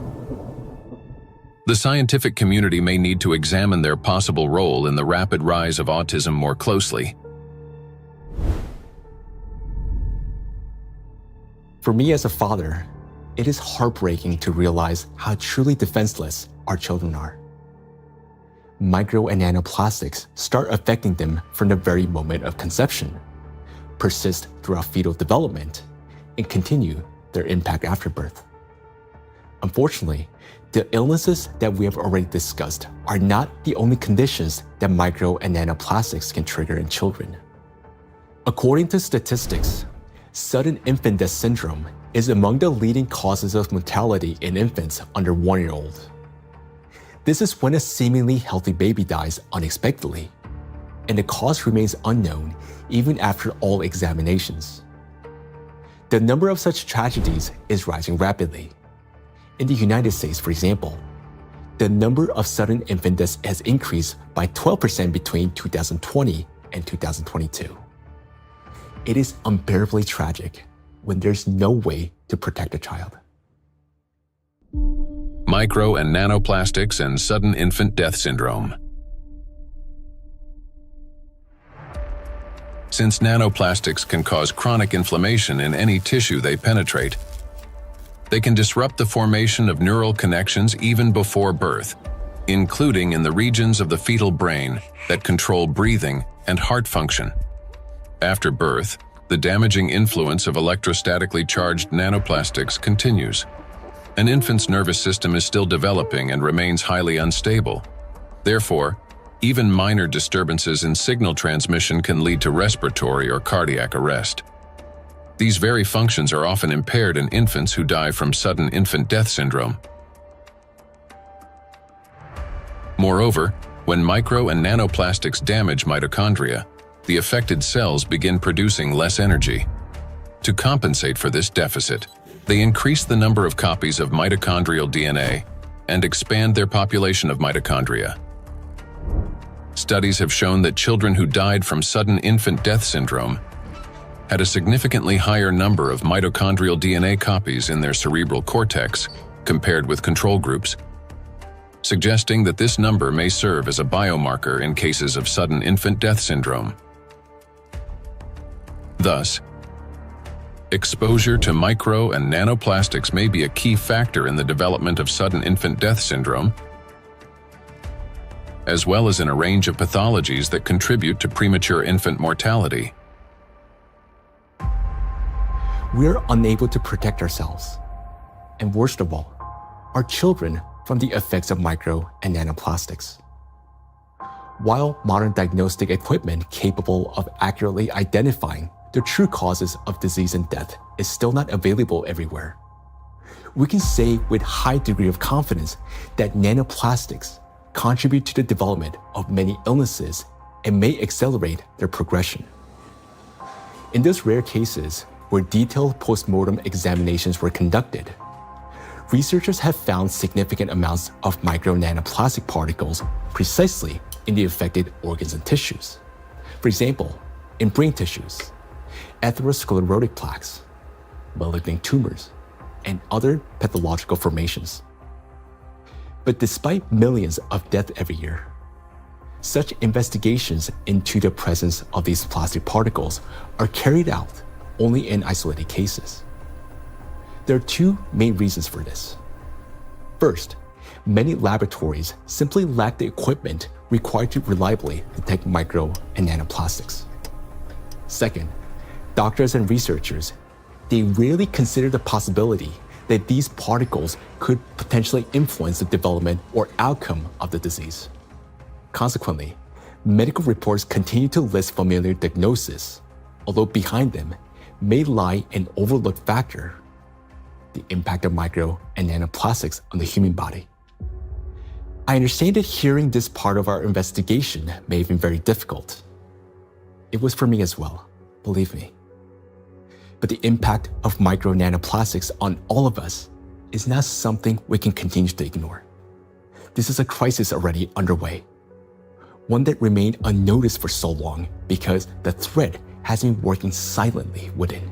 the scientific community may need to examine their possible role in the rapid rise of autism more closely. For me as a father, it is heartbreaking to realize how truly defenseless our children are. Micro and nanoplastics start affecting them from the very moment of conception, persist throughout fetal development, and continue their impact after birth. Unfortunately, the illnesses that we have already discussed are not the only conditions that micro and nanoplastics can trigger in children. According to statistics, Sudden infant death syndrome is among the leading causes of mortality in infants under 1 year old. This is when a seemingly healthy baby dies unexpectedly, and the cause remains unknown even after all examinations. The number of such tragedies is rising rapidly. In the United States, for example, the number of sudden infant deaths has increased by 12% between 2020 and 2022. It is unbearably tragic when there's no way to protect a child. Micro and nanoplastics and sudden infant death syndrome. Since nanoplastics can cause chronic inflammation in any tissue they penetrate, they can disrupt the formation of neural connections even before birth, including in the regions of the fetal brain that control breathing and heart function. After birth, the damaging influence of electrostatically charged nanoplastics continues. An infant's nervous system is still developing and remains highly unstable. Therefore, even minor disturbances in signal transmission can lead to respiratory or cardiac arrest. These very functions are often impaired in infants who die from sudden infant death syndrome. Moreover, when micro and nanoplastics damage mitochondria, the affected cells begin producing less energy. To compensate for this deficit, they increase the number of copies of mitochondrial DNA and expand their population of mitochondria. Studies have shown that children who died from sudden infant death syndrome had a significantly higher number of mitochondrial DNA copies in their cerebral cortex compared with control groups, suggesting that this number may serve as a biomarker in cases of sudden infant death syndrome. Thus, exposure to micro and nanoplastics may be a key factor in the development of sudden infant death syndrome, as well as in a range of pathologies that contribute to premature infant mortality. We are unable to protect ourselves, and worst of all, our children from the effects of micro and nanoplastics. While modern diagnostic equipment capable of accurately identifying the true causes of disease and death is still not available everywhere, we can say with high degree of confidence that nanoplastics contribute to the development of many illnesses and may accelerate their progression. In those rare cases where detailed postmortem examinations were conducted, researchers have found significant amounts of micro nanoplastic particles precisely in the affected organs and tissues. For example, in brain tissues, atherosclerotic plaques, malignant tumors, and other pathological formations. But despite millions of deaths every year, such investigations into the presence of these plastic particles are carried out only in isolated cases. There are two main reasons for this. First, many laboratories simply lack the equipment required to reliably detect micro and nanoplastics. Second, doctors and researchers, they rarely consider the possibility that these particles could potentially influence the development or outcome of the disease. Consequently, medical reports continue to list familiar diagnoses, although behind them may lie an overlooked factor: the impact of micro and nanoplastics on the human body. I understand that hearing this part of our investigation may have been very difficult. It was for me as well, believe me. But the impact of micro nanoplastics on all of us is not something we can continue to ignore. This is a crisis already underway, one that remained unnoticed for so long because the threat has been working silently within.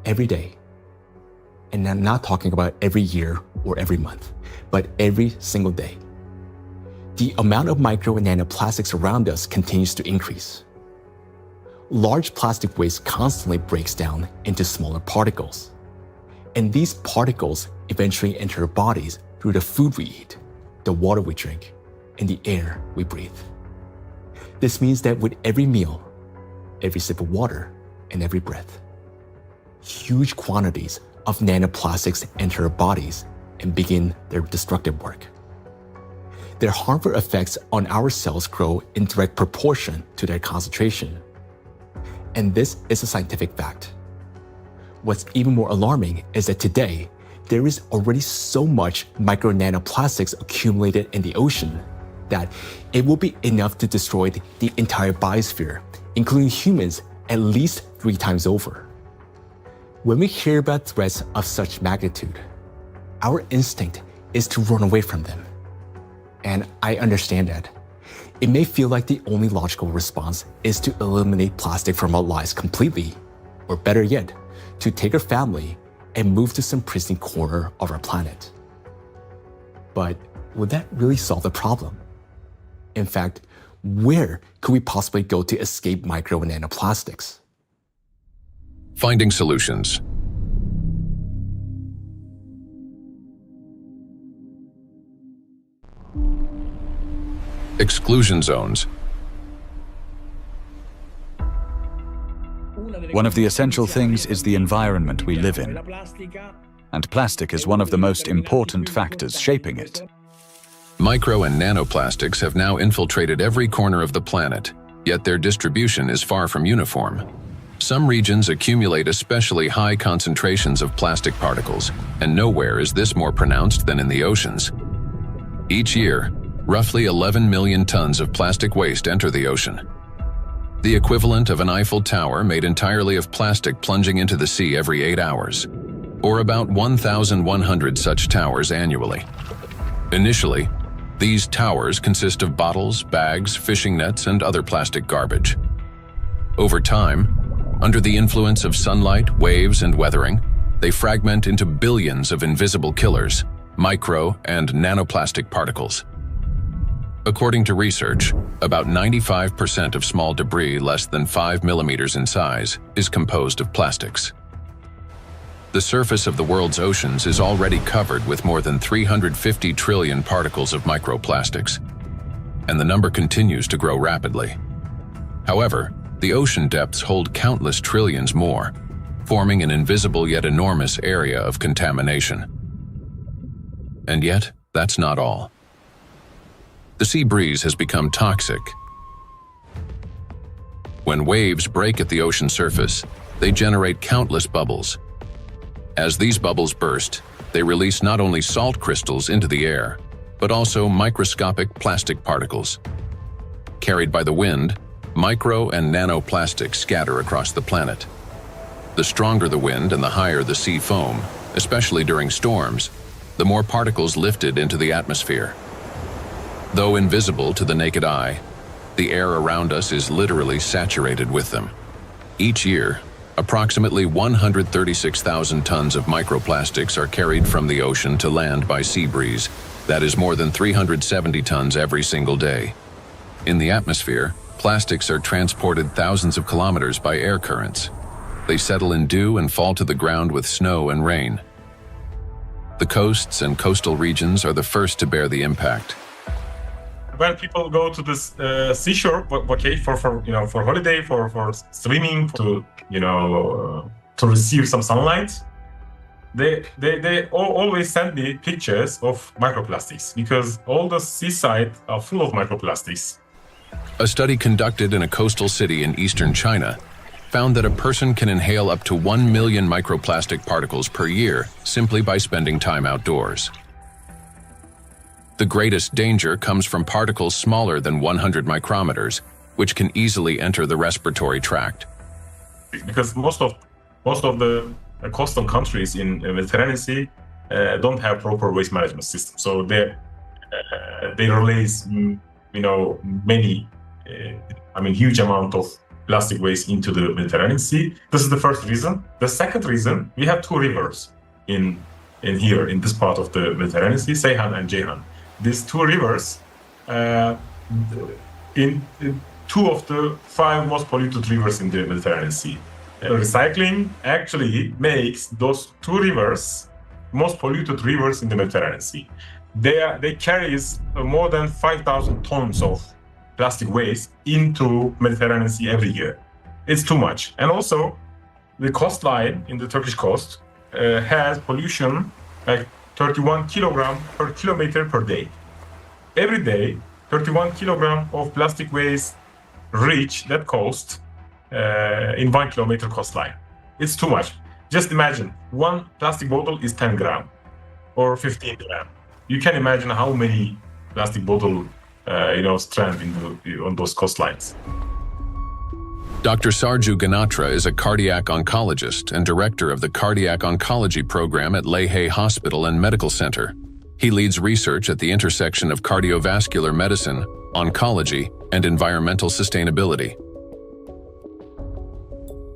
Every day, and I'm not talking about every year or every month, but every single day, the amount of micro and nanoplastics around us continues to increase. Large plastic waste constantly breaks down into smaller particles, and these particles eventually enter our bodies through the food we eat, the water we drink, and the air we breathe. This means that with every meal, every sip of water, and every breath, huge quantities of nanoplastics enter our bodies and begin their destructive work. Their harmful effects on our cells grow in direct proportion to their concentration. And this is a scientific fact. what's even more alarming is that today, there is already so much micro nanoplastics accumulated in the ocean that it will be enough to destroy the entire biosphere, including humans, at least 3 times over. When we hear about threats of such magnitude, our instinct is to run away from them. And I understand that. It may feel like the only logical response is to eliminate plastic from our lives completely, or better yet, to take our family and move to some pristine corner of our planet. But would that really solve the problem? In fact, where could we possibly go to escape micro and nanoplastics? Finding solutions. Exclusion zones. One of the essential things is the environment we live in, and plastic is one of the most important factors shaping it. Micro and nanoplastics have now infiltrated every corner of the planet, yet their distribution is far from uniform. Some regions accumulate especially high concentrations of plastic particles, and nowhere is this more pronounced than in the oceans. Each year, roughly 11 million tons of plastic waste enter the ocean. The equivalent of an Eiffel Tower made entirely of plastic plunging into the sea every 8 hours, or about 1,100 such towers annually. Initially, these towers consist of bottles, bags, fishing nets, and other plastic garbage. Over time, under the influence of sunlight, waves, and weathering, they fragment into billions of invisible killers, micro and nanoplastic particles. According to research, about 95% of small debris less than 5 millimeters in size is composed of plastics. The surface of the world's oceans is already covered with more than 350 trillion particles of microplastics, and the number continues to grow rapidly. However, the ocean depths hold countless trillions more, forming an invisible yet enormous area of contamination. And yet, that's not all. The sea breeze has become toxic. When waves break at the ocean surface, they generate countless bubbles. As these bubbles burst, they release not only salt crystals into the air, but also microscopic plastic particles. Carried by the wind, micro and nanoplastics scatter across the planet. The stronger the wind and the higher the sea foam, especially during storms, the more particles lifted into the atmosphere. Though invisible to the naked eye, the air around us is literally saturated with them. Each year, approximately 136,000 tons of microplastics are carried from the ocean to land by sea breeze. That is more than 370 tons every single day. In the atmosphere, plastics are transported thousands of kilometers by air currents. They settle in dew and fall to the ground with snow and rain. The coasts and coastal regions are the first to bear the impact. When people go to this seashore, okay, for holiday, for swimming, to receive some sunlight, they always send me pictures of microplastics because all the seaside are full of microplastics. A study conducted in a coastal city in eastern China found that a person can inhale up to 1 million microplastic particles per year simply by spending time outdoors. The greatest danger comes from particles smaller than 100 micrometers, which can easily enter the respiratory tract. Because most of the coastal countries in the Mediterranean Sea don't have proper waste management system, so they release huge amount of plastic waste into the Mediterranean Sea. This is the first reason. The second reason, we have 2 rivers in here in this part of the Mediterranean Sea, Seyhan and Ceyhan. These 2 rivers, in 2 of the 5 most polluted rivers in the Mediterranean Sea. Recycling actually makes those 2 rivers most polluted rivers in the Mediterranean Sea. They carry more than 5,000 tons of plastic waste into Mediterranean Sea every year. It's too much. And also, the coastline in the Turkish coast has pollution like 31 kilogram per kilometer per day. Every day, 31 kilogram of plastic waste reach that coast in 1 kilometer coastline. It's too much. Just imagine, one plastic bottle is 10 gram or 15 gram. You can imagine how many plastic bottle strand on those coastlines. Dr. Sarju Ganatra is a cardiac oncologist and director of the Cardiac Oncology Program at Lehigh Hospital and Medical Center. He leads research at the intersection of cardiovascular medicine, oncology, and environmental sustainability.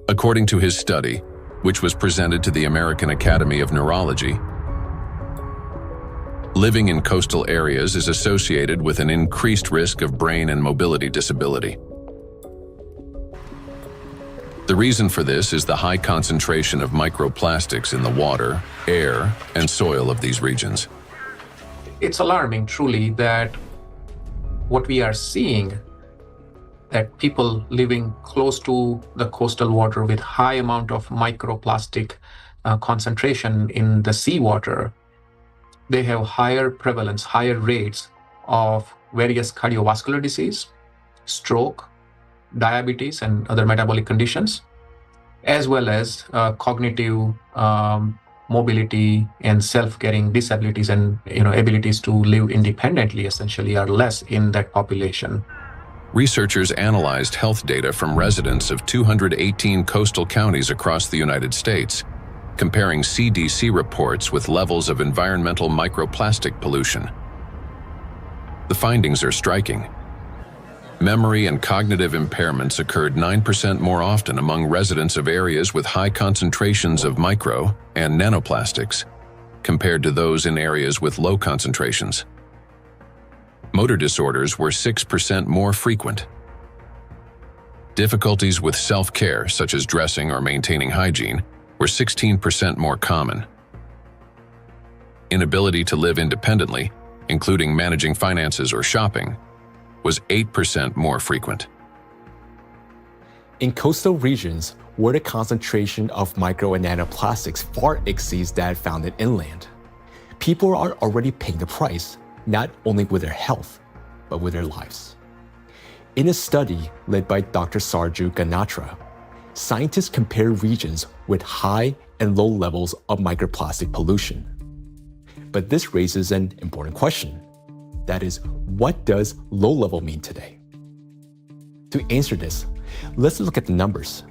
According to his study, which was presented to the American Academy of Neurology, living in coastal areas is associated with an increased risk of brain and mobility disability. The reason for this is the high concentration of microplastics in the water, air, and soil of these regions. It's alarming, truly, that what we are seeing, that people living close to the coastal water with high amount of microplastic concentration in the seawater, they have higher prevalence, higher rates of various cardiovascular disease, stroke, diabetes, and other metabolic conditions, as well as cognitive mobility and self-caring disabilities and abilities to live independently essentially are less in that population. Researchers analyzed health data from residents of 218 coastal counties across the United States, comparing CDC reports with levels of environmental microplastic pollution. The findings are striking. Memory and cognitive impairments occurred 9% more often among residents of areas with high concentrations of micro and nanoplastics compared to those in areas with low concentrations. Motor disorders were 6% more frequent. Difficulties with self-care, such as dressing or maintaining hygiene, were 16% more common. Inability to live independently, including managing finances or shopping, was 8% more frequent. In coastal regions, where the concentration of micro and nanoplastics far exceeds that found in inland, people are already paying the price, not only with their health, but with their lives. In a study led by Dr. Sarju Ganatra, scientists compared regions with high and low levels of microplastic pollution. But this raises an important question. That is, what does low level mean today? To answer this, let's look at the numbers.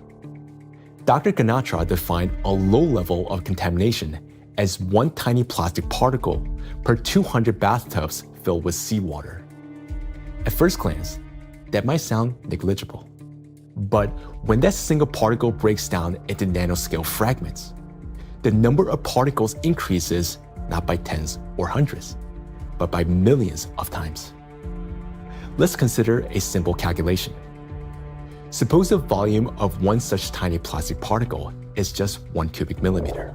Dr. Ganatra defined a low level of contamination as one tiny plastic particle per 200 bathtubs filled with seawater. At first glance, that might sound negligible. But when that single particle breaks down into nanoscale fragments, the number of particles increases not by tens or hundreds, but by millions of times. Let's consider a simple calculation. Suppose the volume of one such tiny plastic particle is just 1 cubic millimeter,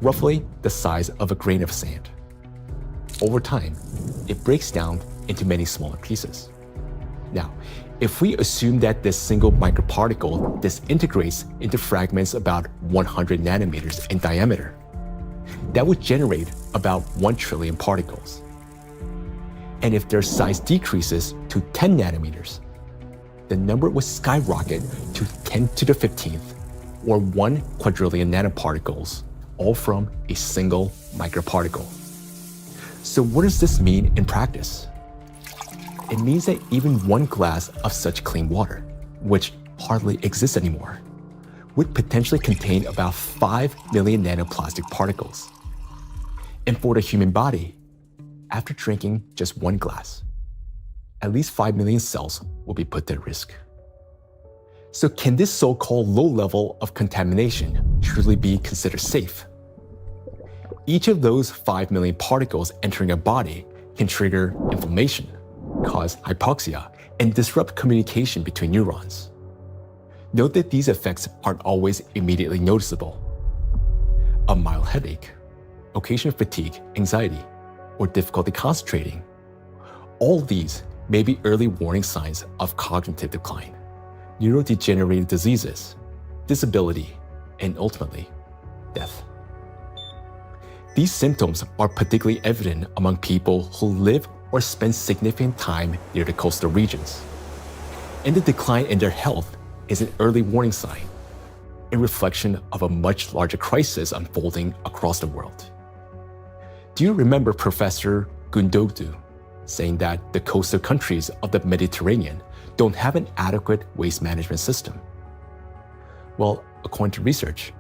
roughly the size of a grain of sand. Over time, it breaks down into many smaller pieces. Now, if we assume that this single microparticle disintegrates into fragments about 100 nanometers in diameter, that would generate about 1 trillion particles. And if their size decreases to 10 nanometers, the number would skyrocket to 10 to the 15th, or 1 quadrillion nanoparticles, all from a single microparticle. So what does this mean in practice? It means that even one glass of such clean water, which hardly exists anymore, would potentially contain about 5 million nanoplastic particles. And for the human body, after drinking just one glass, at least 5 million cells will be put at risk. So can this so-called low level of contamination truly be considered safe? Each of those 5 million particles entering a body can trigger inflammation, cause hypoxia, and disrupt communication between neurons. Note that these effects aren't always immediately noticeable. A mild headache, occasional fatigue, anxiety, or difficulty concentrating. All these may be early warning signs of cognitive decline, neurodegenerative diseases, disability, and ultimately, death. These symptoms are particularly evident among people who live or spend significant time near the coastal regions. And the decline in their health is an early warning sign. a reflection of a much larger crisis unfolding across the world. Do you remember Professor Gundogdu saying that the coastal countries of the Mediterranean don't have an adequate waste management system? Well, according to research,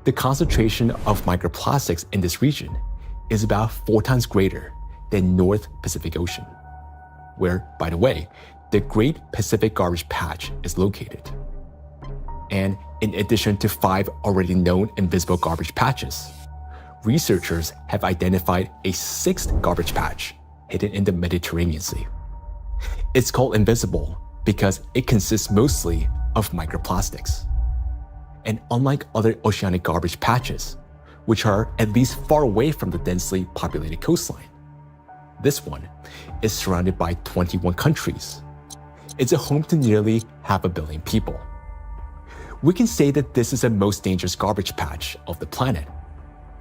the concentration of microplastics in this region is about 4 times greater than North Pacific Ocean, where, by the way, the Great Pacific Garbage Patch is located. And in addition to 5 already known invisible garbage patches, researchers have identified a 6th garbage patch hidden in the Mediterranean Sea. It's called invisible because it consists mostly of microplastics. And unlike other oceanic garbage patches, which are at least far away from the densely populated coastline, this one is surrounded by 21 countries. It's a home to nearly 500 million people. We can say that this is the most dangerous garbage patch of the planet,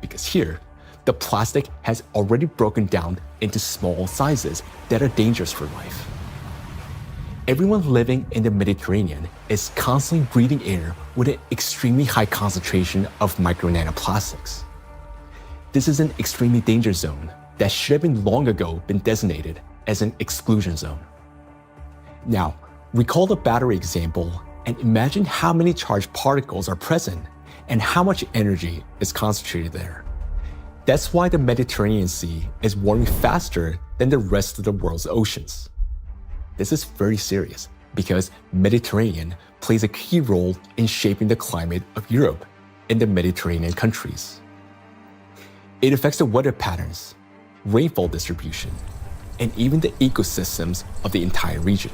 because here, the plastic has already broken down into small sizes that are dangerous for life. Everyone living in the Mediterranean is constantly breathing air with an extremely high concentration of micro-nanoplastics. This is an extremely dangerous zone that should have been long ago been designated as an exclusion zone. Now, recall the battery example and imagine how many charged particles are present and how much energy is concentrated there. That's why the Mediterranean Sea is warming faster than the rest of the world's oceans. This is very serious because Mediterranean plays a key role in shaping the climate of Europe and the Mediterranean countries. It affects the weather patterns, rainfall distribution, and even the ecosystems of the entire region.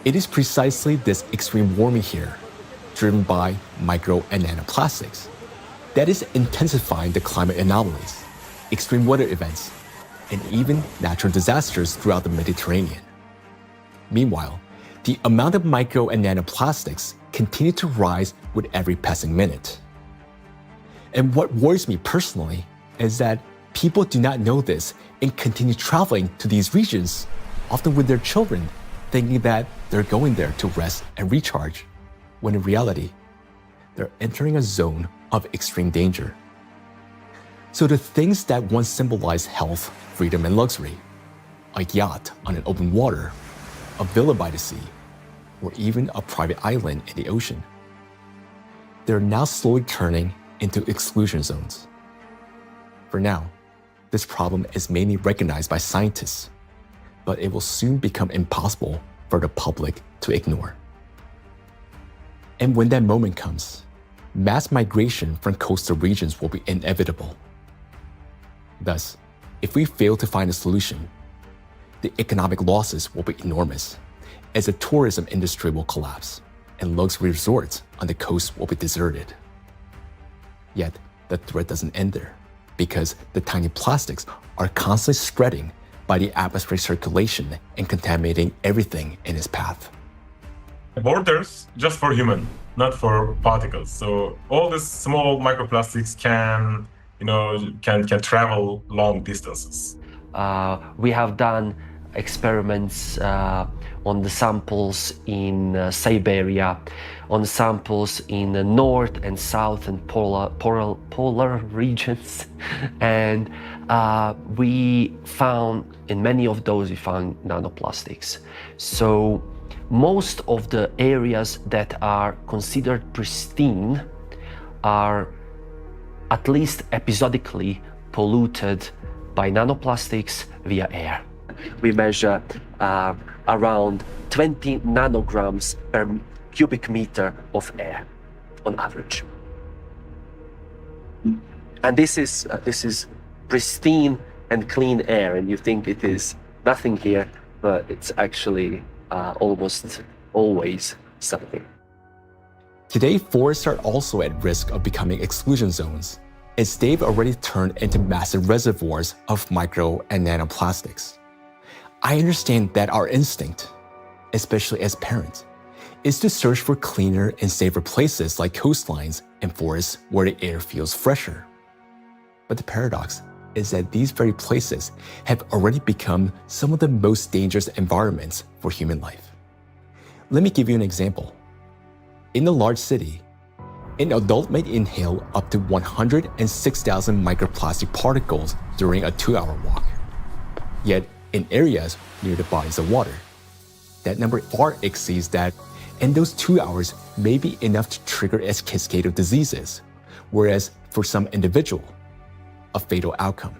It is precisely this extreme warming here, driven by micro and nanoplastics, that is intensifying the climate anomalies, extreme weather events, and even natural disasters throughout the Mediterranean. Meanwhile, the amount of micro and nanoplastics continue to rise with every passing minute. And what worries me personally is that people do not know this and continue traveling to these regions, often with their children, thinking that they're going there to rest and recharge, when in reality, they're entering a zone of extreme danger. So the things that once symbolized health, freedom, and luxury, a yacht on an open water, a villa by the sea, or even a private island in the ocean, they're now slowly turning into exclusion zones. For now, this problem is mainly recognized by scientists, but it will soon become impossible for the public to ignore. And when that moment comes, mass migration from coastal regions will be inevitable. Thus, if we fail to find a solution, the economic losses will be enormous, as the tourism industry will collapse and luxury resorts on the coast will be deserted. Yet, the threat doesn't end there, because the tiny plastics are constantly spreading by the atmospheric circulation and contaminating everything in its path. Borders just for human, not for particles. So all these small microplastics can travel long distances. We have done experiments on the samples in Siberia, on samples in the north and south and polar regions, and we found in many of those we found nanoplastics. So most of the areas that are considered pristine are at least episodically polluted by nanoplastics via air. We measure around 20 nanograms per cubic meter of air on average. And this is pristine and clean air, and you think it is nothing here, but it's actually almost always something. Today, forests are also at risk of becoming exclusion zones, as they've already turned into massive reservoirs of micro and nanoplastics. I understand that our instinct, especially as parents, is to search for cleaner and safer places like coastlines and forests where the air feels fresher. But the paradox is that these very places have already become some of the most dangerous environments for human life. Let me give you an example. In a large city, An adult may inhale up to 106,000 microplastic particles during a 2-hour walk. Yet, in areas near the bodies of water, that number far exceeds that, and those 2 hours may be enough to trigger a cascade of diseases, whereas for some individual, a fatal outcome.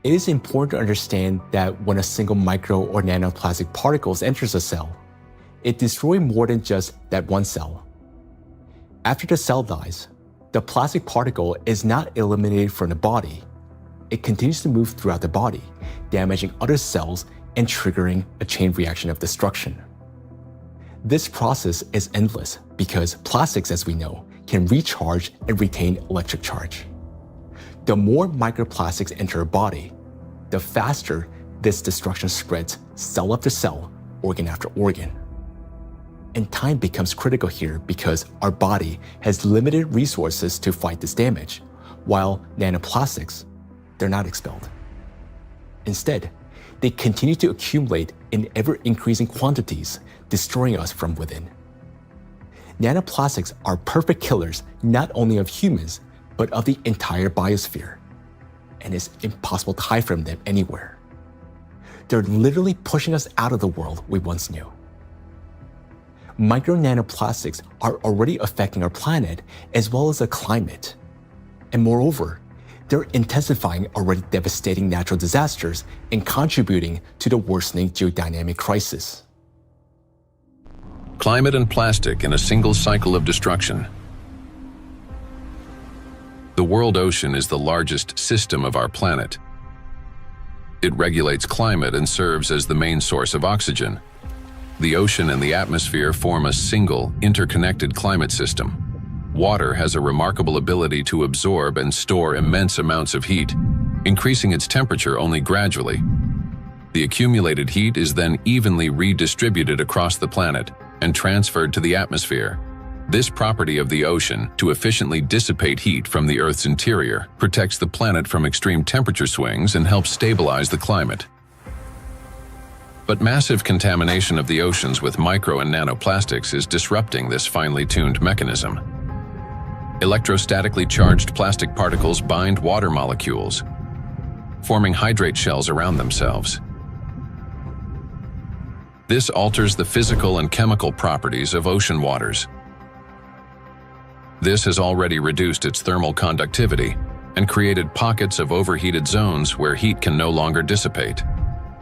It is important to understand that when a single micro or nanoplastic particles enters a cell, it destroys more than just that one cell. After the cell dies, the plastic particle is not eliminated from the body. It continues to move throughout the body, damaging other cells and triggering a chain reaction of destruction. This process is endless because plastics, as we know, can recharge and retain electric charge. The more microplastics enter a body, the faster this destruction spreads cell after cell, organ after organ. And time becomes critical here because our body has limited resources to fight this damage, while nanoplastics, they're not expelled. Instead, they continue to accumulate in ever-increasing quantities, destroying us from within. Nanoplastics are perfect killers not only of humans, but of the entire biosphere, and it's impossible to hide from them anywhere. They're literally pushing us out of the world we once knew. Micro nanoplastics are already affecting our planet as well as the climate. And moreover, they're intensifying already devastating natural disasters and contributing to the worsening geodynamic crisis. Climate and plastic in a single cycle of destruction. The world ocean is the largest system of our planet. It regulates climate and serves as the main source of oxygen. The ocean and the atmosphere form a single, interconnected climate system. Water has a remarkable ability to absorb and store immense amounts of heat, increasing its temperature only gradually. The accumulated heat is then evenly redistributed across the planet and transferred to the atmosphere. This property of the ocean, to efficiently dissipate heat from the Earth's interior, protects the planet from extreme temperature swings and helps stabilize the climate. But massive contamination of the oceans with micro and nanoplastics is disrupting this finely tuned mechanism. Electrostatically charged plastic particles bind water molecules, forming hydrate shells around themselves. This alters the physical and chemical properties of ocean waters. This has already reduced its thermal conductivity and created pockets of overheated zones where heat can no longer dissipate.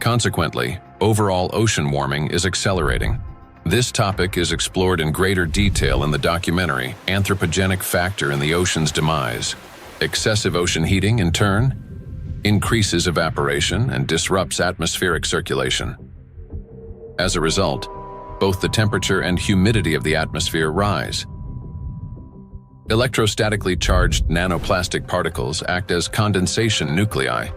Consequently, overall ocean warming is accelerating. This topic is explored in greater detail in the documentary Anthropogenic Factor in the Ocean's Demise. Excessive ocean heating, in turn, increases evaporation and disrupts atmospheric circulation. As a result, both the temperature and humidity of the atmosphere rise. Electrostatically charged nanoplastic particles act as condensation nuclei,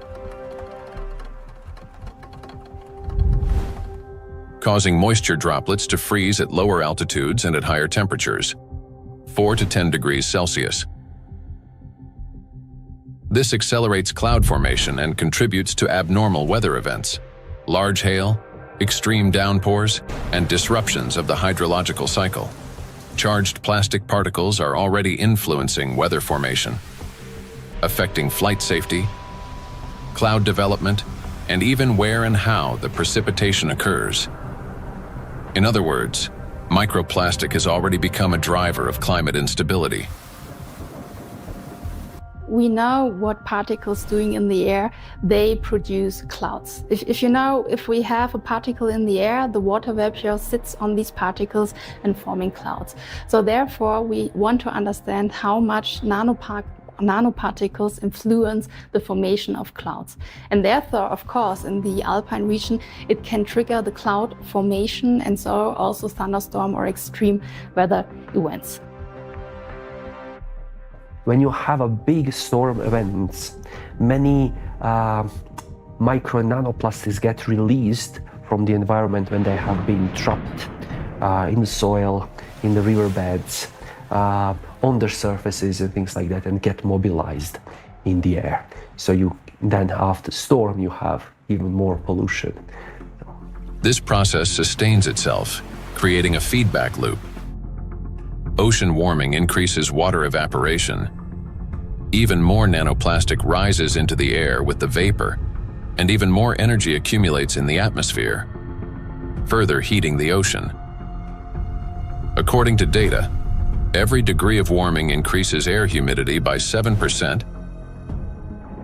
causing moisture droplets to freeze at lower altitudes and at higher temperatures, 4 to 10 degrees Celsius. This accelerates cloud formation and contributes to abnormal weather events, large hail, extreme downpours, and disruptions of the hydrological cycle. Charged plastic particles are already influencing weather formation, affecting flight safety, cloud development, and even where and how the precipitation occurs. In other words, microplastic has already become a driver of climate instability. We know what particles doing in the air, they produce clouds. If we have a particle in the air, the water vapor sits on these particles and forming clouds. So therefore, we want to understand how much nanoparticles influence the formation of clouds. And therefore, of course, in the alpine region, it can trigger the cloud formation and so also thunderstorm or extreme weather events. When you have a big storm event, many micro and nanoplastics get released from the environment when they have been trapped in the soil, in the riverbeds, on their surfaces and things like that, and get mobilized in the air. So you then after storm you have even more pollution. This process sustains itself, creating a feedback loop. Ocean warming increases water evaporation. Even more nanoplastic rises into the air with the vapor, and even more energy accumulates in the atmosphere, further heating the ocean. According to data, every degree of warming increases air humidity by 7%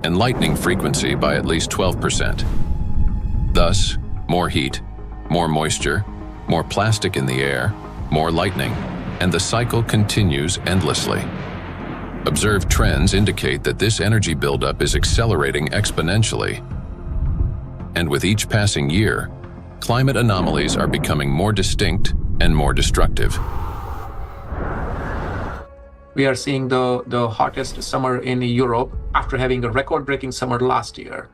and lightning frequency by at least 12%. Thus, more heat, more moisture, more plastic in the air, more lightning, and the cycle continues endlessly. Observed trends indicate that this energy buildup is accelerating exponentially. And with each passing year, climate anomalies are becoming more distinct and more destructive. We are seeing the hottest summer in Europe after having a record-breaking summer last year.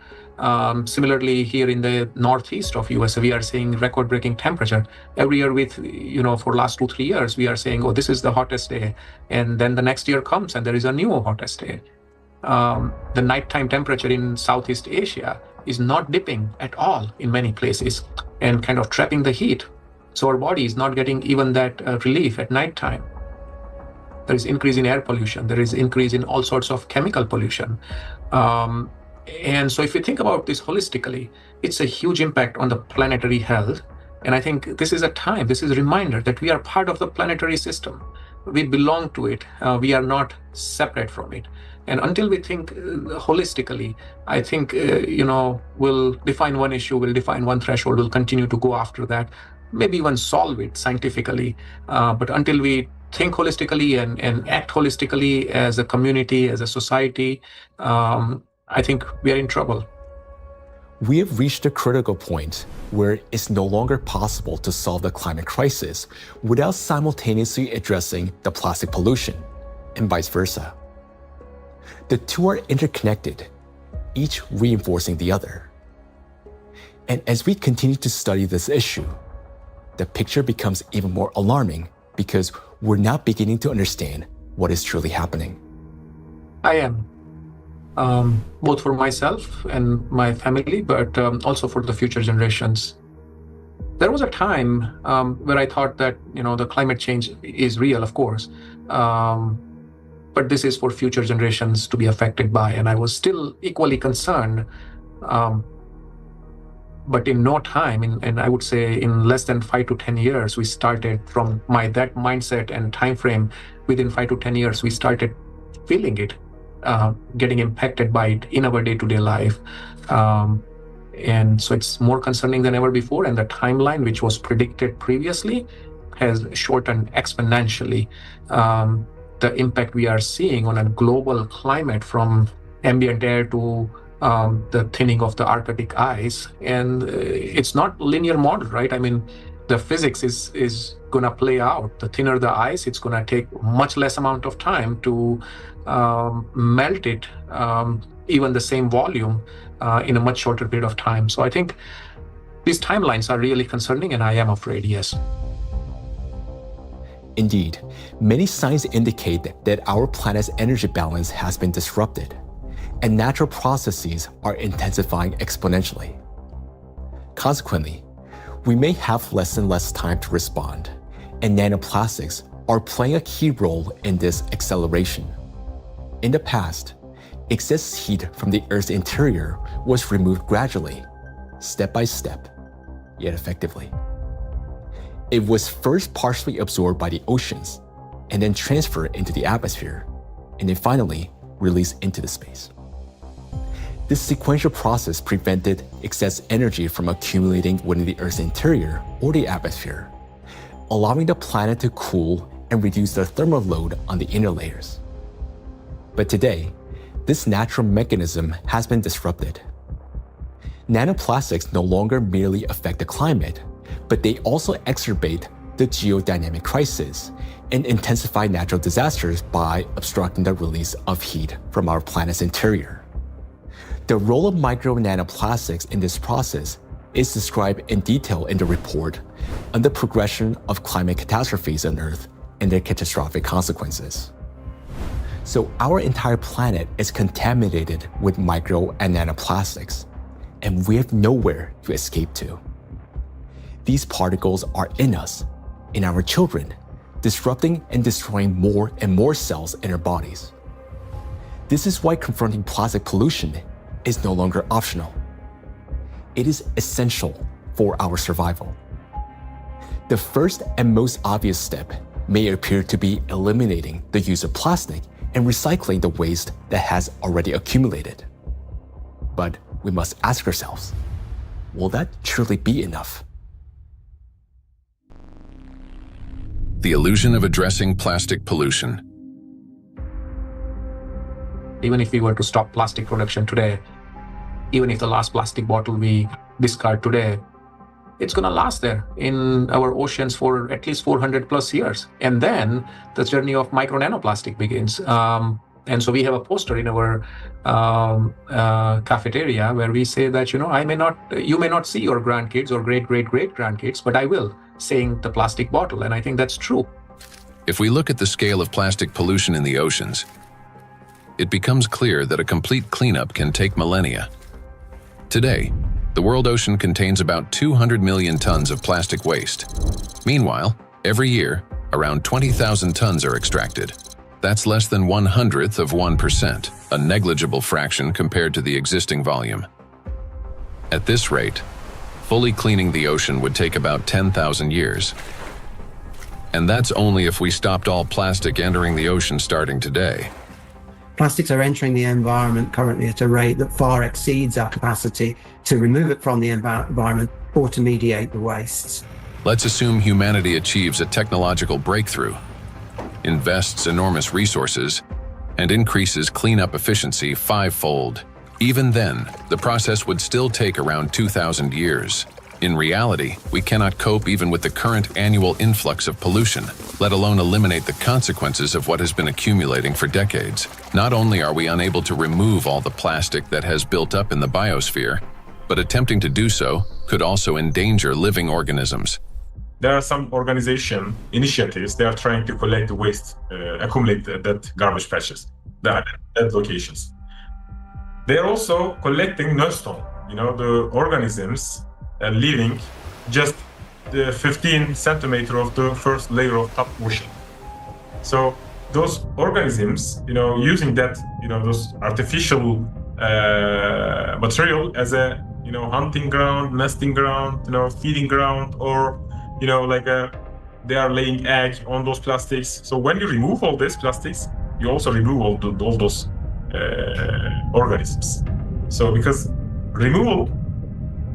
Similarly, here in the northeast of US, we are seeing record-breaking temperature. Every year for last 2-3 years, we are saying, oh, this is the hottest day. And then the next year comes and there is a new hottest day. The nighttime temperature in Southeast Asia is not dipping at all in many places and kind of trapping the heat. So our body is not getting even that relief at nighttime. There is increase in air pollution. There is increase in all sorts of chemical pollution. And so if you think about this holistically, it's a huge impact on the planetary health. And I think this is a time, this is a reminder that we are part of the planetary system. We belong to it. We are not separate from it. And until we think holistically, I think, we'll define one issue, we'll define one threshold, we'll continue to go after that, maybe even solve it scientifically. But until we think holistically and act holistically as a community, as a society, I think we are in trouble. We have reached a critical point where it's no longer possible to solve the climate crisis without simultaneously addressing the plastic pollution, and vice versa. The two are interconnected, each reinforcing the other. And as we continue to study this issue, the picture becomes even more alarming because we're now beginning to understand what is truly happening. I am. Both for myself and my family, but also for the future generations. There was a time where I thought that, the climate change is real, of course, but this is for future generations to be affected by, and I was still equally concerned. But in no time, and I would say in less than 5 to 10 years, we started from that mindset and time frame. Within 5 to 10 years, we started feeling it, getting impacted by it in our day-to-day life. And so it's more concerning than ever before. And the timeline, which was predicted previously, has shortened exponentially. The impact we are seeing on a global climate, from ambient air to the thinning of the Arctic ice, and it's not linear model, right? I mean, the physics is gonna play out. The thinner the ice, it's gonna take much less amount of time to melt it, even the same volume, in a much shorter period of time. So I think these timelines are really concerning, and I am afraid, yes. Indeed, many signs indicate that our planet's energy balance has been disrupted, and natural processes are intensifying exponentially. Consequently, we may have less and less time to respond, and nanoplastics are playing a key role in this acceleration. In the past, excess heat from the Earth's interior was removed gradually, step by step, yet effectively. It was first partially absorbed by the oceans, and then transferred into the atmosphere, and then finally released into the space. This sequential process prevented excess energy from accumulating within the Earth's interior or the atmosphere, allowing the planet to cool and reduce the thermal load on the inner layers. But today, this natural mechanism has been disrupted. Nanoplastics no longer merely affect the climate, but they also exacerbate the geodynamic crisis and intensify natural disasters by obstructing the release of heat from our planet's interior. The role of micro nanoplastics in this process is described in detail in the report on the progression of climate catastrophes on Earth and their catastrophic consequences. So our entire planet is contaminated with micro and nanoplastics, and we have nowhere to escape to. These particles are in us, in our children, disrupting and destroying more and more cells in our bodies. This is why confronting plastic pollution is no longer optional. It is essential for our survival. The first and most obvious step may appear to be eliminating the use of plastic and recycling the waste that has already accumulated. But we must ask ourselves, will that truly be enough? The illusion of addressing plastic pollution. Even if we were to stop plastic production today, even if the last plastic bottle we discard today, it's going to last there in our oceans for at least 400 plus years. And then the journey of micro nanoplastic begins. And so we have a poster in our cafeteria where we say that, you may not see your grandkids or great-great-great-grandkids, but I will, saying the plastic bottle. And I think that's true. If we look at the scale of plastic pollution in the oceans, it becomes clear that a complete cleanup can take millennia. Today, the world ocean contains about 200 million tons of plastic waste. Meanwhile, every year, around 20,000 tons are extracted. That's less than 1/100th of 1%, a negligible fraction compared to the existing volume. At this rate, fully cleaning the ocean would take about 10,000 years. And that's only if we stopped all plastic entering the ocean starting today. Plastics are entering the environment currently at a rate that far exceeds our capacity to remove it from the environment or to mediate the wastes. Let's assume humanity achieves a technological breakthrough, invests enormous resources, and increases cleanup efficiency 5-fold. Even then, the process would still take around 2,000 years. In reality, we cannot cope even with the current annual influx of pollution, let alone eliminate the consequences of what has been accumulating for decades. Not only are we unable to remove all the plastic that has built up in the biosphere, but attempting to do so could also endanger living organisms. There are some organization initiatives, they are trying to collect the waste, accumulate that garbage patches, that locations. They're also collecting non-stone, the organisms living just the 15 centimeter of the first layer of top ocean. So those organisms, using that, those artificial material as a, hunting ground, nesting ground, feeding ground, or, they are laying egg on those plastics. So when you remove all these plastics, you also remove all those organisms. So because removal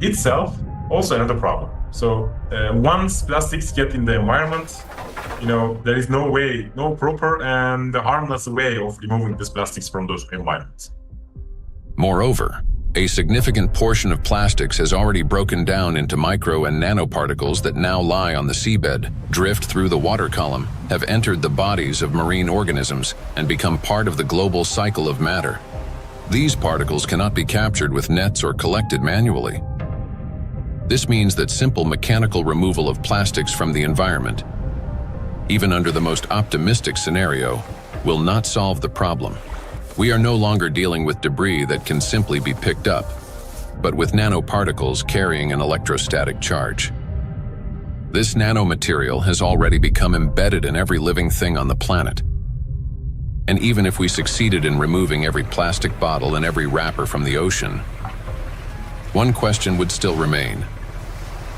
itself also another problem. So once plastics get in the environment, there is no proper and harmless way of removing these plastics from those environments. Moreover, a significant portion of plastics has already broken down into micro and nanoparticles that now lie on the seabed, drift through the water column, have entered the bodies of marine organisms, and become part of the global cycle of matter. These particles cannot be captured with nets or collected manually. This means that simple mechanical removal of plastics from the environment, even under the most optimistic scenario, will not solve the problem. We are no longer dealing with debris that can simply be picked up, but with nanoparticles carrying an electrostatic charge. This nanomaterial has already become embedded in every living thing on the planet. And even if we succeeded in removing every plastic bottle and every wrapper from the ocean, one question would still remain.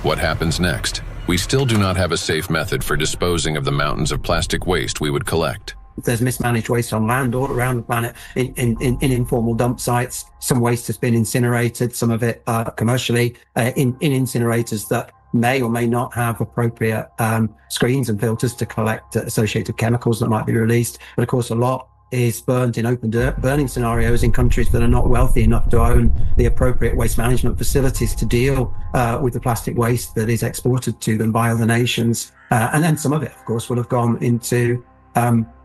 What happens next? We still do not have a safe method for disposing of the mountains of plastic waste we would collect. There's mismanaged waste on land all around the planet in informal dump sites. Some waste has been incinerated, some of it commercially in incinerators that may or may not have appropriate screens and filters to collect associated chemicals that might be released. But of course, a lot is burnt in open burning scenarios in countries that are not wealthy enough to own the appropriate waste management facilities to deal with the plastic waste that is exported to them by other nations. And then some of it, of course, will have gone into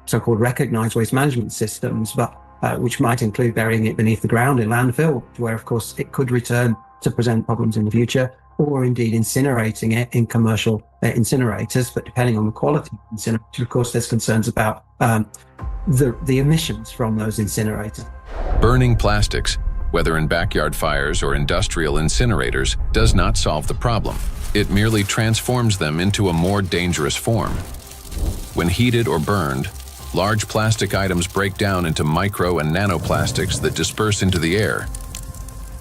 so-called recognized waste management systems, but which might include burying it beneath the ground in landfill, where, of course, it could return to present problems in the future, or indeed incinerating it in commercial incinerators. But depending on the quality of incinerator, of course, there's concerns about the emissions from those incinerators. Burning plastics, whether in backyard fires or industrial incinerators, does not solve the problem. It merely transforms them into a more dangerous form. When heated or burned, large plastic items break down into micro and nanoplastics that disperse into the air,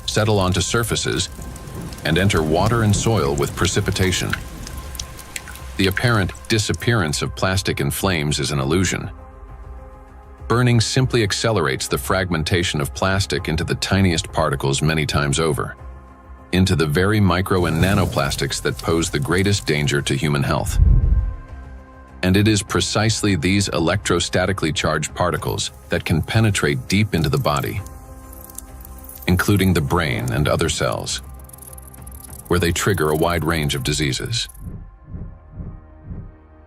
settle onto surfaces, and enter water and soil with precipitation. The apparent disappearance of plastic in flames is an illusion. Burning simply accelerates the fragmentation of plastic into the tiniest particles many times over, into the very micro and nanoplastics that pose the greatest danger to human health. And it is precisely these electrostatically charged particles that can penetrate deep into the body, including the brain and other cells, where they trigger a wide range of diseases.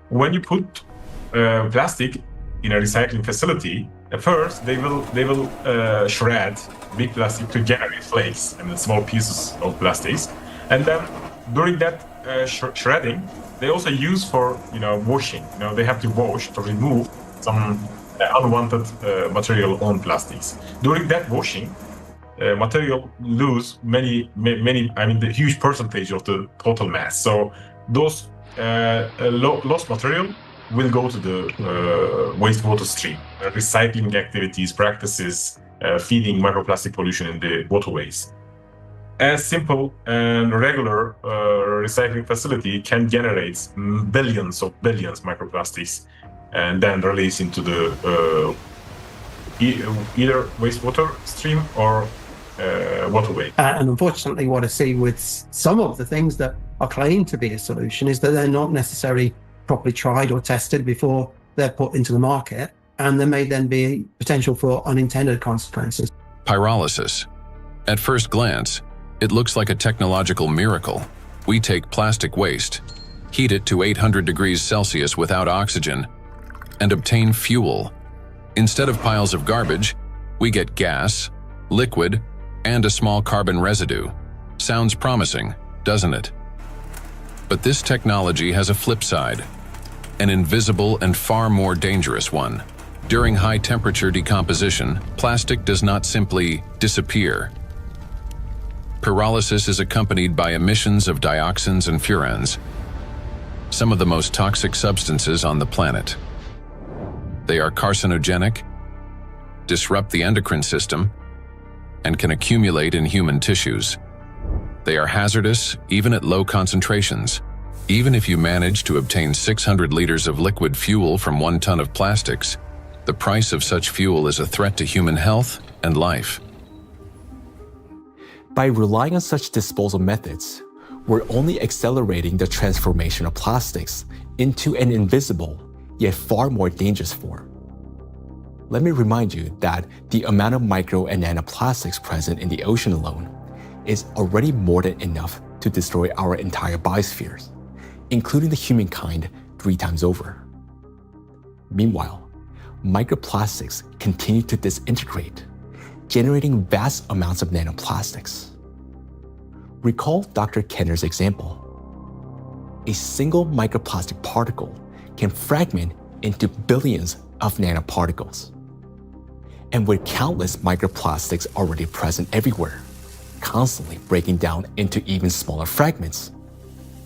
When you put plastic in a recycling facility, at first they will shred big plastic to generate flakes and small pieces of plastics, and then during that shredding, they also use for washing. They have to wash to remove some unwanted material on plastics. During that washing, material lose many. I mean, the huge percentage of the total mass. So those lost material will go to the wastewater stream. Recycling activities, practices, feeding microplastic pollution in the waterways. A simple and regular recycling facility can generate billions microplastics and then release into the either wastewater stream or waterway. And unfortunately, what I see with some of the things that are claimed to be a solution is that they're not necessarily properly tried or tested before they're put into the market, and there may then be potential for unintended consequences. Pyrolysis. At first glance, it looks like a technological miracle. We take plastic waste, heat it to 800 degrees Celsius without oxygen, and obtain fuel. Instead of piles of garbage, we get gas, liquid, and a small carbon residue. Sounds promising, doesn't it? But this technology has a flip side, an invisible and far more dangerous one. During high-temperature decomposition, plastic does not simply disappear. Pyrolysis is accompanied by emissions of dioxins and furans, some of the most toxic substances on the planet. They are carcinogenic, disrupt the endocrine system, and can accumulate in human tissues. They are hazardous even at low concentrations. Even if you manage to obtain 600 liters of liquid fuel from 1 ton of plastics, the price of such fuel is a threat to human health and life. By relying on such disposal methods, we're only accelerating the transformation of plastics into an invisible, yet far more dangerous form. Let me remind you that the amount of micro and nanoplastics present in the ocean alone is already more than enough to destroy our entire biospheres, including the humankind 3 times over. Meanwhile, microplastics continue to disintegrate, generating vast amounts of nanoplastics. Recall Dr. Kenner's example. A single microplastic particle can fragment into billions of nanoparticles. And with countless microplastics already present everywhere, constantly breaking down into even smaller fragments,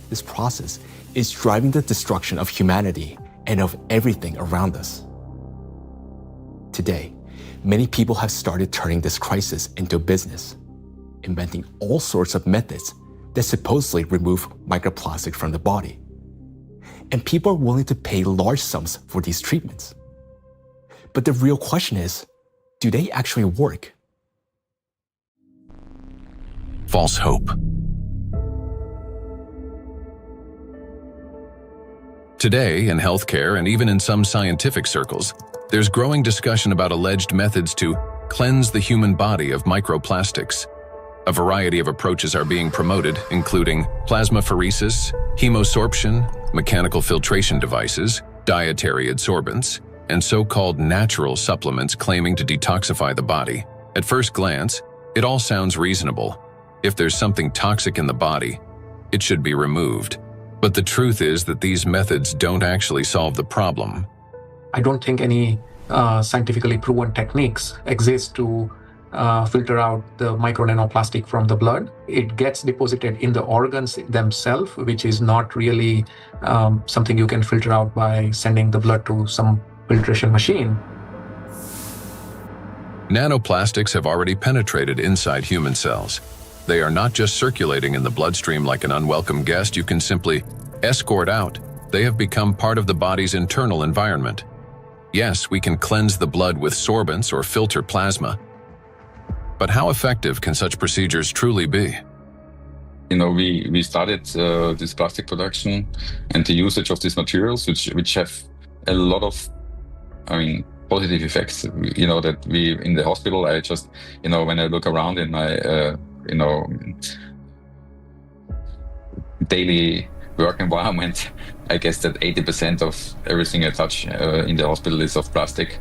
this process is driving the destruction of humanity and of everything around us. Today, many people have started turning this crisis into a business, inventing all sorts of methods that supposedly remove microplastic from the body. And people are willing to pay large sums for these treatments. But the real question is, do they actually work? False hope. Today, in healthcare and even in some scientific circles, there's growing discussion about alleged methods to cleanse the human body of microplastics. A variety of approaches are being promoted, including plasmapheresis, hemosorption, mechanical filtration devices, dietary adsorbents, and so-called natural supplements claiming to detoxify the body. At first glance, it all sounds reasonable. If there's something toxic in the body, it should be removed. But the truth is that these methods don't actually solve the problem. I don't think any scientifically proven techniques exist to filter out the micro nanoplastic from the blood. It gets deposited in the organs themselves, which is not really something you can filter out by sending the blood to some filtration machine. Nanoplastics have already penetrated inside human cells. They are not just circulating in the bloodstream like an unwelcome guest you can simply escort out. They have become part of the body's internal environment. Yes, we can cleanse the blood with sorbents or filter plasma. But how effective can such procedures truly be? We started this plastic production and the usage of these materials, which have a lot of, positive effects. That we in the hospital, I just, when I look around in my, daily work environment, I guess that 80% of everything I touch in the hospital is of plastic,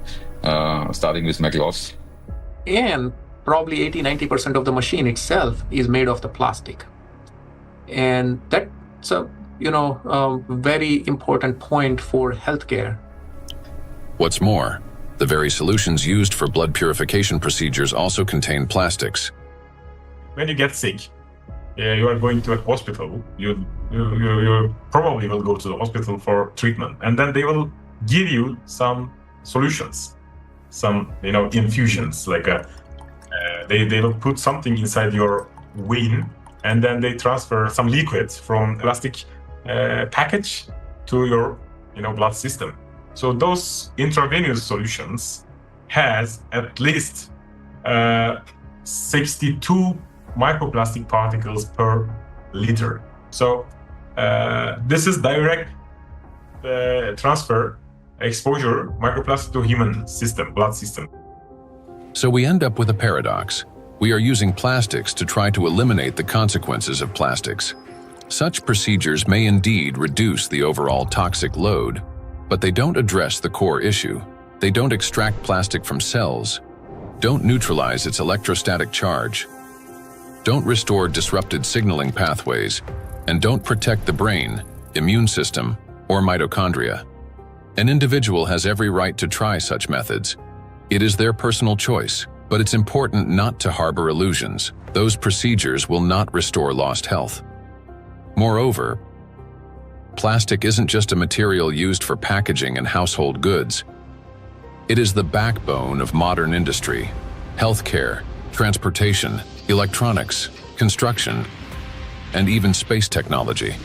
starting with my gloves. And probably 80-90% of the machine itself is made of the plastic. And that's a very important point for healthcare. What's more, the very solutions used for blood purification procedures also contain plastics. When you get sick, you are going to a hospital, you probably will go to the hospital for treatment, and then they will give you some solutions, some infusions, like they will put something inside your vein, and then they transfer some liquid from plastic package to your blood system. So those intravenous solutions has at least 62 microplastic particles per liter. So this is direct transfer, exposure, microplastic to human system, blood system. So we end up with a paradox. We are using plastics to try to eliminate the consequences of plastics. Such procedures may indeed reduce the overall toxic load, but they don't address the core issue. They don't extract plastic from cells, don't neutralize its electrostatic charge, don't restore disrupted signaling pathways, and don't protect the brain, immune system, or mitochondria. An individual has every right to try such methods. It is their personal choice, but it's important not to harbor illusions. Those procedures will not restore lost health. Moreover, plastic isn't just a material used for packaging and household goods. It is the backbone of modern industry, healthcare, transportation, electronics, construction, and even space technology.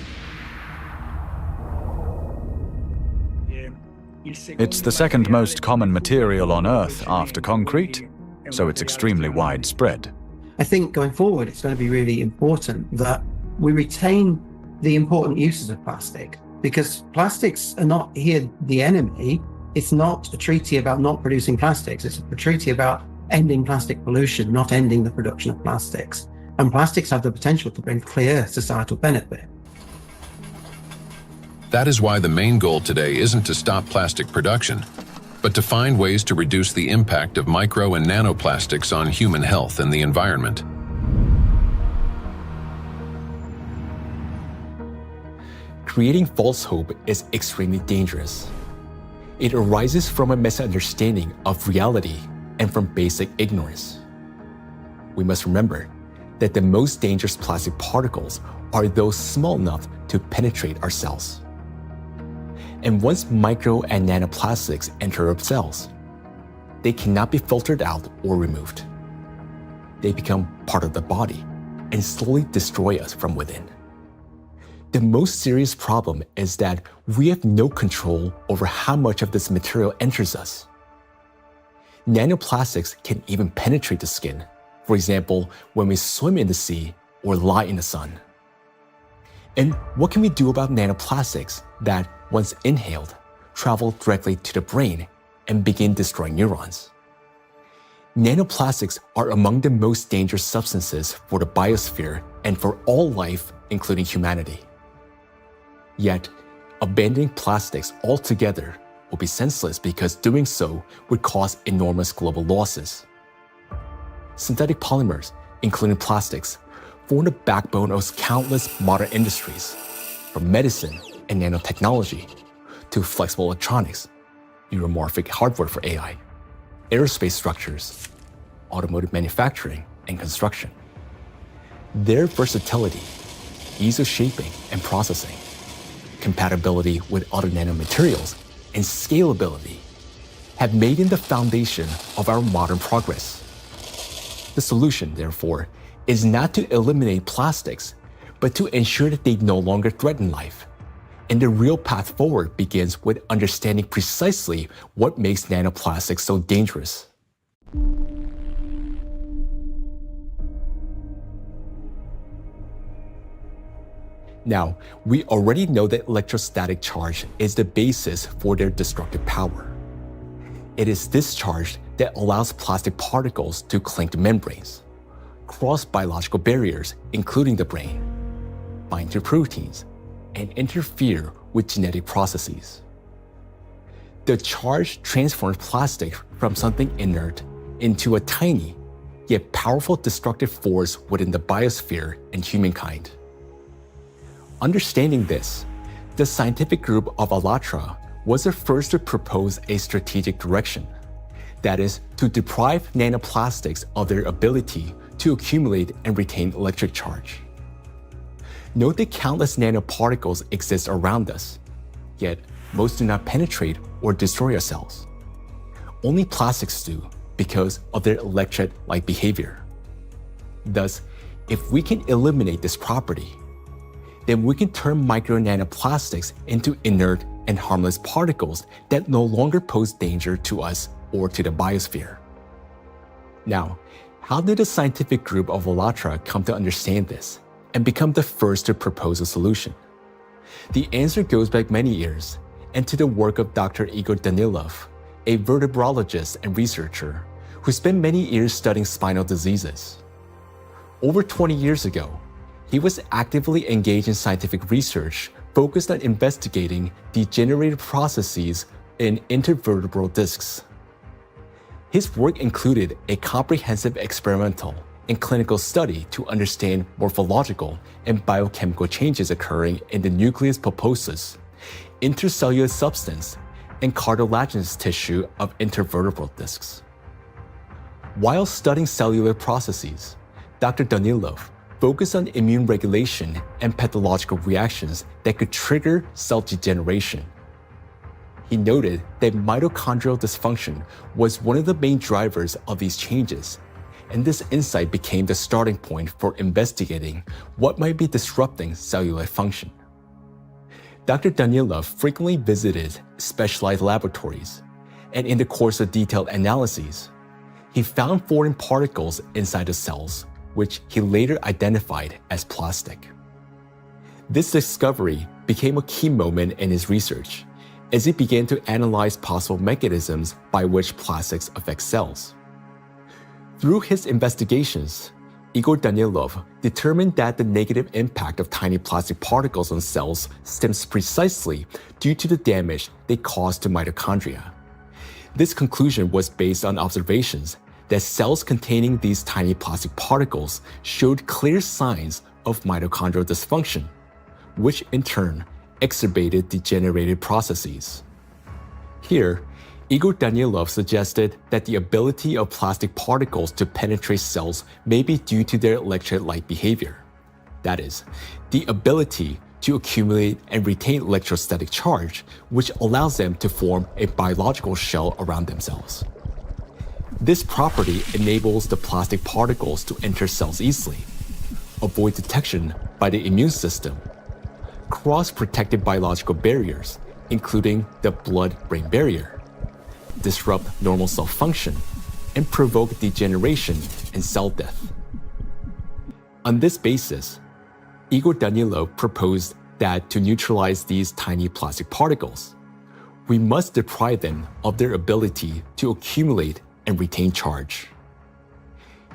It's the second most common material on Earth after concrete, so it's extremely widespread. I think going forward, it's going to be really important that we retain the important uses of plastic, because plastics are not here the enemy. It's not a treaty about not producing plastics. It's a treaty about ending plastic pollution, not ending the production of plastics. And plastics have the potential to bring clear societal benefit. That is why the main goal today isn't to stop plastic production, but to find ways to reduce the impact of micro and nanoplastics on human health and the environment. Creating false hope is extremely dangerous. It arises from a misunderstanding of reality and from basic ignorance. We must remember that the most dangerous plastic particles are those small enough to penetrate our cells. And once micro and nanoplastics enter our cells, they cannot be filtered out or removed. They become part of the body and slowly destroy us from within. The most serious problem is that we have no control over how much of this material enters us. Nanoplastics can even penetrate the skin, for example, when we swim in the sea or lie in the sun. And what can we do about nanoplastics that, once inhaled, travel directly to the brain and begin destroying neurons? Nanoplastics are among the most dangerous substances for the biosphere and for all life, including humanity. Yet, abandoning plastics altogether will be senseless because doing so would cause enormous global losses. Synthetic polymers, including plastics, form the backbone of countless modern industries, from medicine and nanotechnology to flexible electronics, neuromorphic hardware for AI, aerospace structures, automotive manufacturing and construction. Their versatility, ease of shaping and processing, compatibility with other nanomaterials, and scalability have made them the foundation of our modern progress. The solution, therefore, is not to eliminate plastics, but to ensure that they no longer threaten life. And the real path forward begins with understanding precisely what makes nanoplastics so dangerous. Now, we already know that electrostatic charge is the basis for their destructive power. It is this charge that allows plastic particles to cling to membranes, cross biological barriers, including the brain, bind to proteins, and interfere with genetic processes. The charge transforms plastic from something inert into a tiny, yet powerful destructive force within the biosphere and humankind. Understanding this, the scientific group of ALLATRA was the first to propose a strategic direction, that is, to deprive nanoplastics of their ability to accumulate and retain electric charge. Note that countless nanoparticles exist around us, yet most do not penetrate or destroy our cells. Only plastics do because of their electret-like behavior. Thus, if we can eliminate this property, then we can turn micro-nanoplastics into inert and harmless particles that no longer pose danger to us or to the biosphere. Now, how did the scientific group of ALLATRA come to understand this and become the first to propose a solution? The answer goes back many years and to the work of Dr. Igor Danilov, a vertebrologist and researcher who spent many years studying spinal diseases. Over 20 years ago, he was actively engaged in scientific research focused on investigating degenerative processes in intervertebral discs. His work included a comprehensive experimental and clinical study to understand morphological and biochemical changes occurring in the nucleus pulposus, intercellular substance, and cartilaginous tissue of intervertebral discs. While studying cellular processes, Dr. Danilov focused on immune regulation and pathological reactions that could trigger cell degeneration. He noted that mitochondrial dysfunction was one of the main drivers of these changes, and this insight became the starting point for investigating what might be disrupting cellular function. Dr. Danilov frequently visited specialized laboratories, and in the course of detailed analyses, he found foreign particles inside the cells, which he later identified as plastic. This discovery became a key moment in his research, as he began to analyze possible mechanisms by which plastics affect cells. Through his investigations, Igor Danilov determined that the negative impact of tiny plastic particles on cells stems precisely due to the damage they cause to mitochondria. This conclusion was based on observations that cells containing these tiny plastic particles showed clear signs of mitochondrial dysfunction, which in turn exacerbated degenerative processes. Here, Igor Danilov suggested that the ability of plastic particles to penetrate cells may be due to their electret-like behavior. That is, the ability to accumulate and retain electrostatic charge, which allows them to form a biological shell around themselves. This property enables the plastic particles to enter cells easily, avoid detection by the immune system, cross protective biological barriers, including the blood-brain barrier, disrupt normal cell function, and provoke degeneration and cell death. On this basis, Igor Danilov proposed that to neutralize these tiny plastic particles, we must deprive them of their ability to accumulate and retain charge.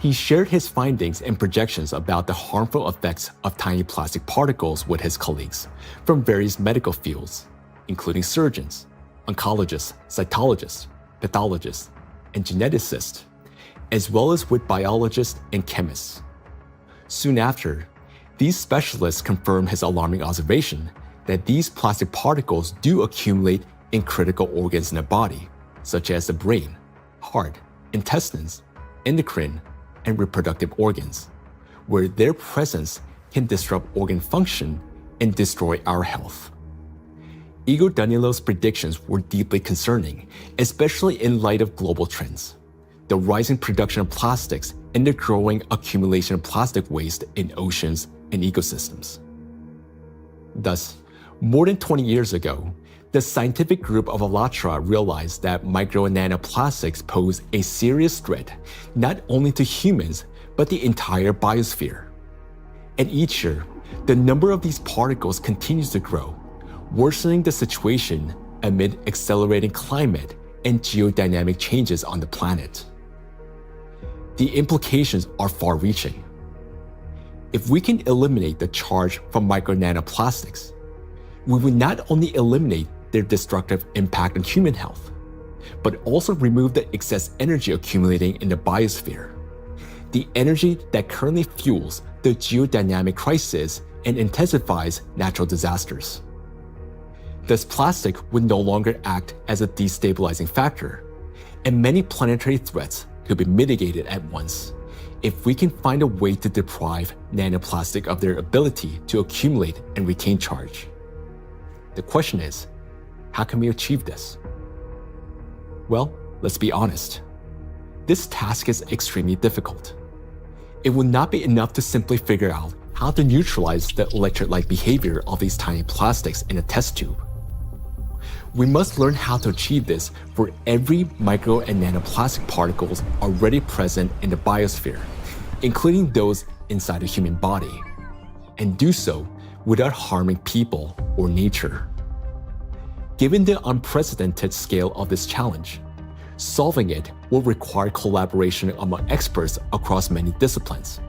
He shared his findings and projections about the harmful effects of tiny plastic particles with his colleagues from various medical fields, including surgeons, oncologists, cytologists, pathologists, and geneticists, as well as with biologists and chemists. Soon after, these specialists confirmed his alarming observation that these plastic particles do accumulate in critical organs in the body, such as the brain, heart, intestines, endocrine, and reproductive organs, where their presence can disrupt organ function and destroy our health. Igor Danilov's predictions were deeply concerning, especially in light of global trends, the rising production of plastics and the growing accumulation of plastic waste in oceans and ecosystems. Thus, more than 20 years ago, the scientific group of ALLATRA realized that micro and nanoplastics pose a serious threat not only to humans, but the entire biosphere. And each year, the number of these particles continues to grow, worsening the situation amid accelerating climate and geodynamic changes on the planet. The implications are far-reaching. If we can eliminate the charge from micro nanoplastics, we will not only eliminate their destructive impact on human health, but also remove the excess energy accumulating in the biosphere, the energy that currently fuels the geodynamic crisis and intensifies natural disasters. Thus, plastic would no longer act as a destabilizing factor, and many planetary threats could be mitigated at once if we can find a way to deprive nanoplastic of their ability to accumulate and retain charge. The question is, how can we achieve this? Well, let's be honest. This task is extremely difficult. It will not be enough to simply figure out how to neutralize the electrolyte behavior of these tiny plastics in a test tube. We must learn how to achieve this for every micro and nanoplastic particles already present in the biosphere, including those inside the human body, and do so without harming people or nature. Given the unprecedented scale of this challenge, solving it will require collaboration among experts across many disciplines: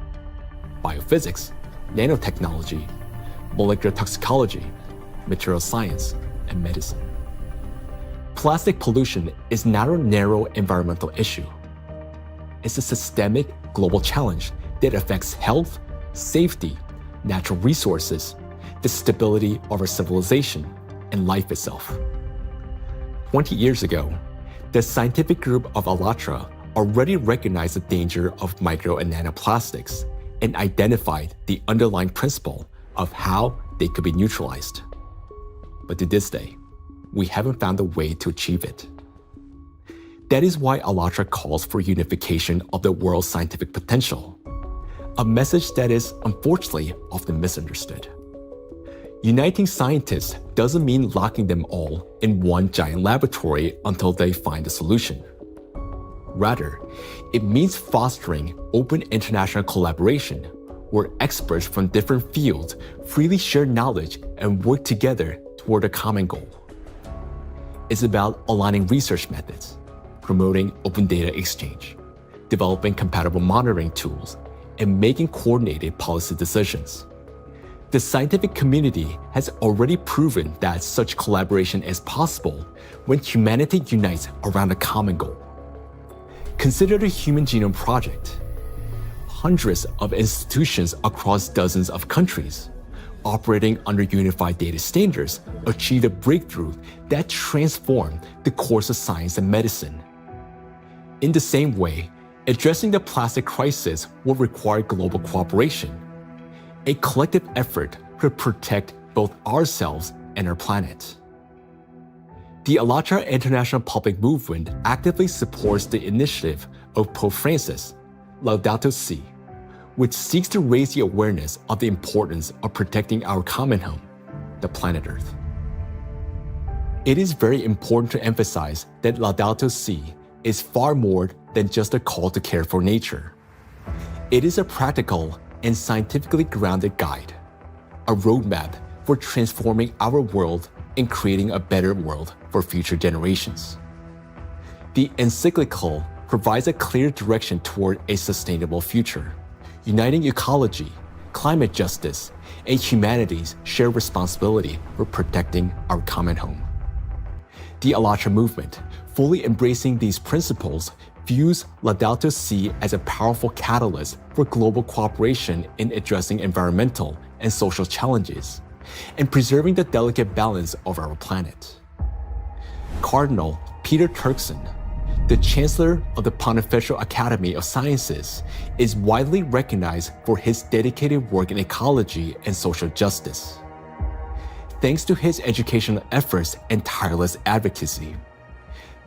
biophysics, nanotechnology, molecular toxicology, material science, and medicine. Plastic pollution is not a narrow environmental issue. It's a systemic global challenge that affects health, safety, natural resources, the stability of our civilization, and life itself. 20 years ago, the scientific group of ALLATRA already recognized the danger of micro and nanoplastics and identified the underlying principle of how they could be neutralized. But to this day, we haven't found a way to achieve it. That is why ALLATRA calls for unification of the world's scientific potential, a message that is unfortunately often misunderstood. Uniting scientists doesn't mean locking them all in one giant laboratory until they find a solution. Rather, it means fostering open international collaboration where experts from different fields freely share knowledge and work together toward a common goal. It's about aligning research methods, promoting open data exchange, developing compatible monitoring tools, and making coordinated policy decisions. The scientific community has already proven that such collaboration is possible when humanity unites around a common goal. Consider the Human Genome Project. Hundreds of institutions across dozens of countries, operating under unified data standards, achieved a breakthrough that transformed the course of science and medicine. In the same way, addressing the plastic crisis will require global cooperation, a collective effort to protect both ourselves and our planet. The ALLATRA International Public Movement actively supports the initiative of Pope Francis, Laudato Si, which seeks to raise the awareness of the importance of protecting our common home, the planet Earth. It is very important to emphasize that Laudato Si is far more than just a call to care for nature. It is a practical and scientifically grounded guide, a roadmap for transforming our world and creating a better world for future generations. The encyclical provides a clear direction toward a sustainable future, uniting ecology, climate justice, and humanity's shared responsibility for protecting our common home. The ALLATRA movement, fully embracing these principles, views Laudato Si as a powerful catalyst for global cooperation in addressing environmental and social challenges, and preserving the delicate balance of our planet. Cardinal Peter Turkson, the Chancellor of the Pontifical Academy of Sciences, is widely recognized for his dedicated work in ecology and social justice. Thanks to his educational efforts and tireless advocacy,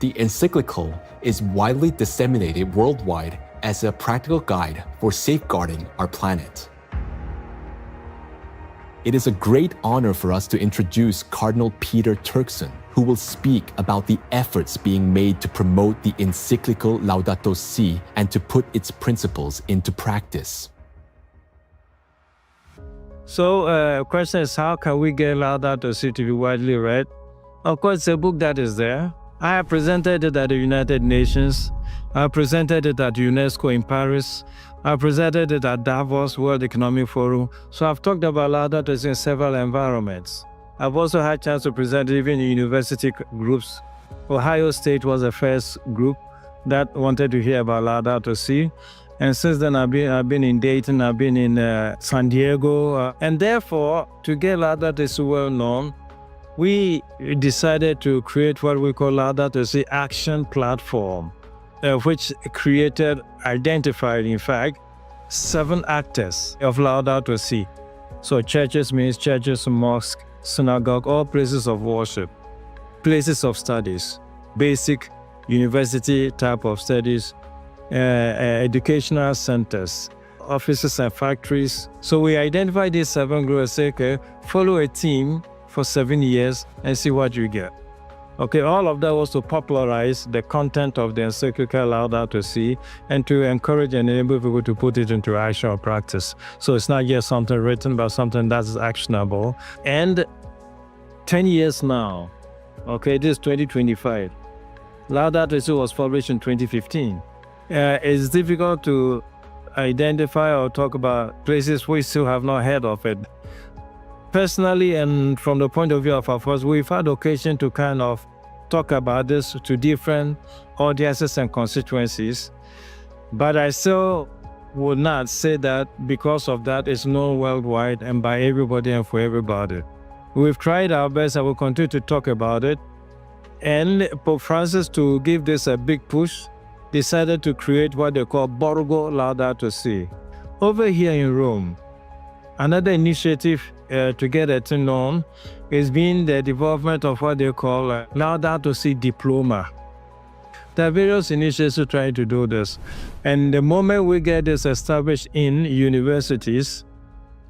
the encyclical is widely disseminated worldwide as a practical guide for safeguarding our planet. It is a great honor for us to introduce Cardinal Peter Turkson, who will speak about the efforts being made to promote the encyclical Laudato Si and to put its principles into practice. So, question is, how can we get Laudato Si to be widely read? Of course, it's a book that is there. I have presented it at the United Nations. I presented it at UNESCO in Paris. I presented it at Davos World Economic Forum. So I've talked about Laudato Si in several environments. I've also had a chance to present it even in university groups. Ohio State was the first group that wanted to hear about Laudato Si. And since then, I've been in Dayton, I've been in San Diego. And therefore, to get Laudato Si well known, we decided to create what we call Laudato Si Action Platform, which identified, in fact, 7 actors of Laudato Si. So churches means churches, mosques, synagogue, all places of worship, places of studies, basic university type of studies, educational centers, offices and factories. So we identified these 7 groups and say, okay, follow a team for 7 years and see what you get. Okay, all of that was to popularize the content of the encyclical Laudato Si and to encourage and enable people to put it into action or practice. So it's not just something written, but something that's actionable. And 10 years now, okay, this is 2025. Laudato Si was published in 2015. It's difficult to identify or talk about places we still have not heard of it. Personally, and from the point of view of our force, we've had occasion to kind of talk about this to different audiences and constituencies, but I still would not say that because of that it's known worldwide and by everybody and for everybody. We've tried our best and we'll continue to talk about it. And Pope Francis, to give this a big push, decided to create what they call Borgo Laudato Si. Over here in Rome, another initiative to get it known has been the development of what they call Laudato Si Diploma. There are various initiatives trying to do this. And the moment we get this established in universities,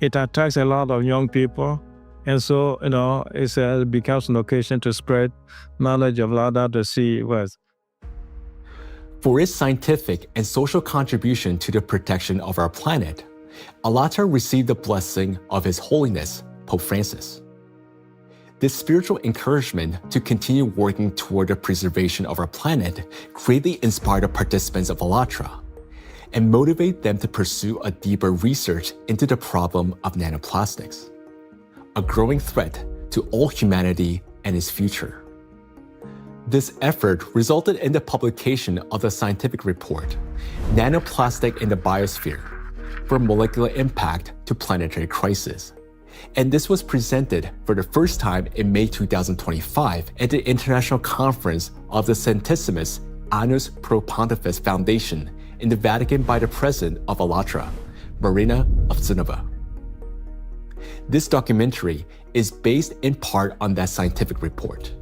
it attracts a lot of young people. And so, it becomes an occasion to spread knowledge of Laudato Si words. For its scientific and social contribution to the protection of our planet, ALLATRA received the blessing of His Holiness, Pope Francis. This spiritual encouragement to continue working toward the preservation of our planet greatly inspired the participants of ALLATRA and motivated them to pursue a deeper research into the problem of nanoplastics, a growing threat to all humanity and its future. This effort resulted in the publication of the scientific report, Nanoplastic in the Biosphere, from Molecular Impact to Planetary Crisis. And this was presented for the first time in May 2025 at the International Conference of the Centesimus Annus Pro Pontifex Foundation in the Vatican by the President of ALLATRA, Marina Ovtsinova. This documentary is based in part on that scientific report.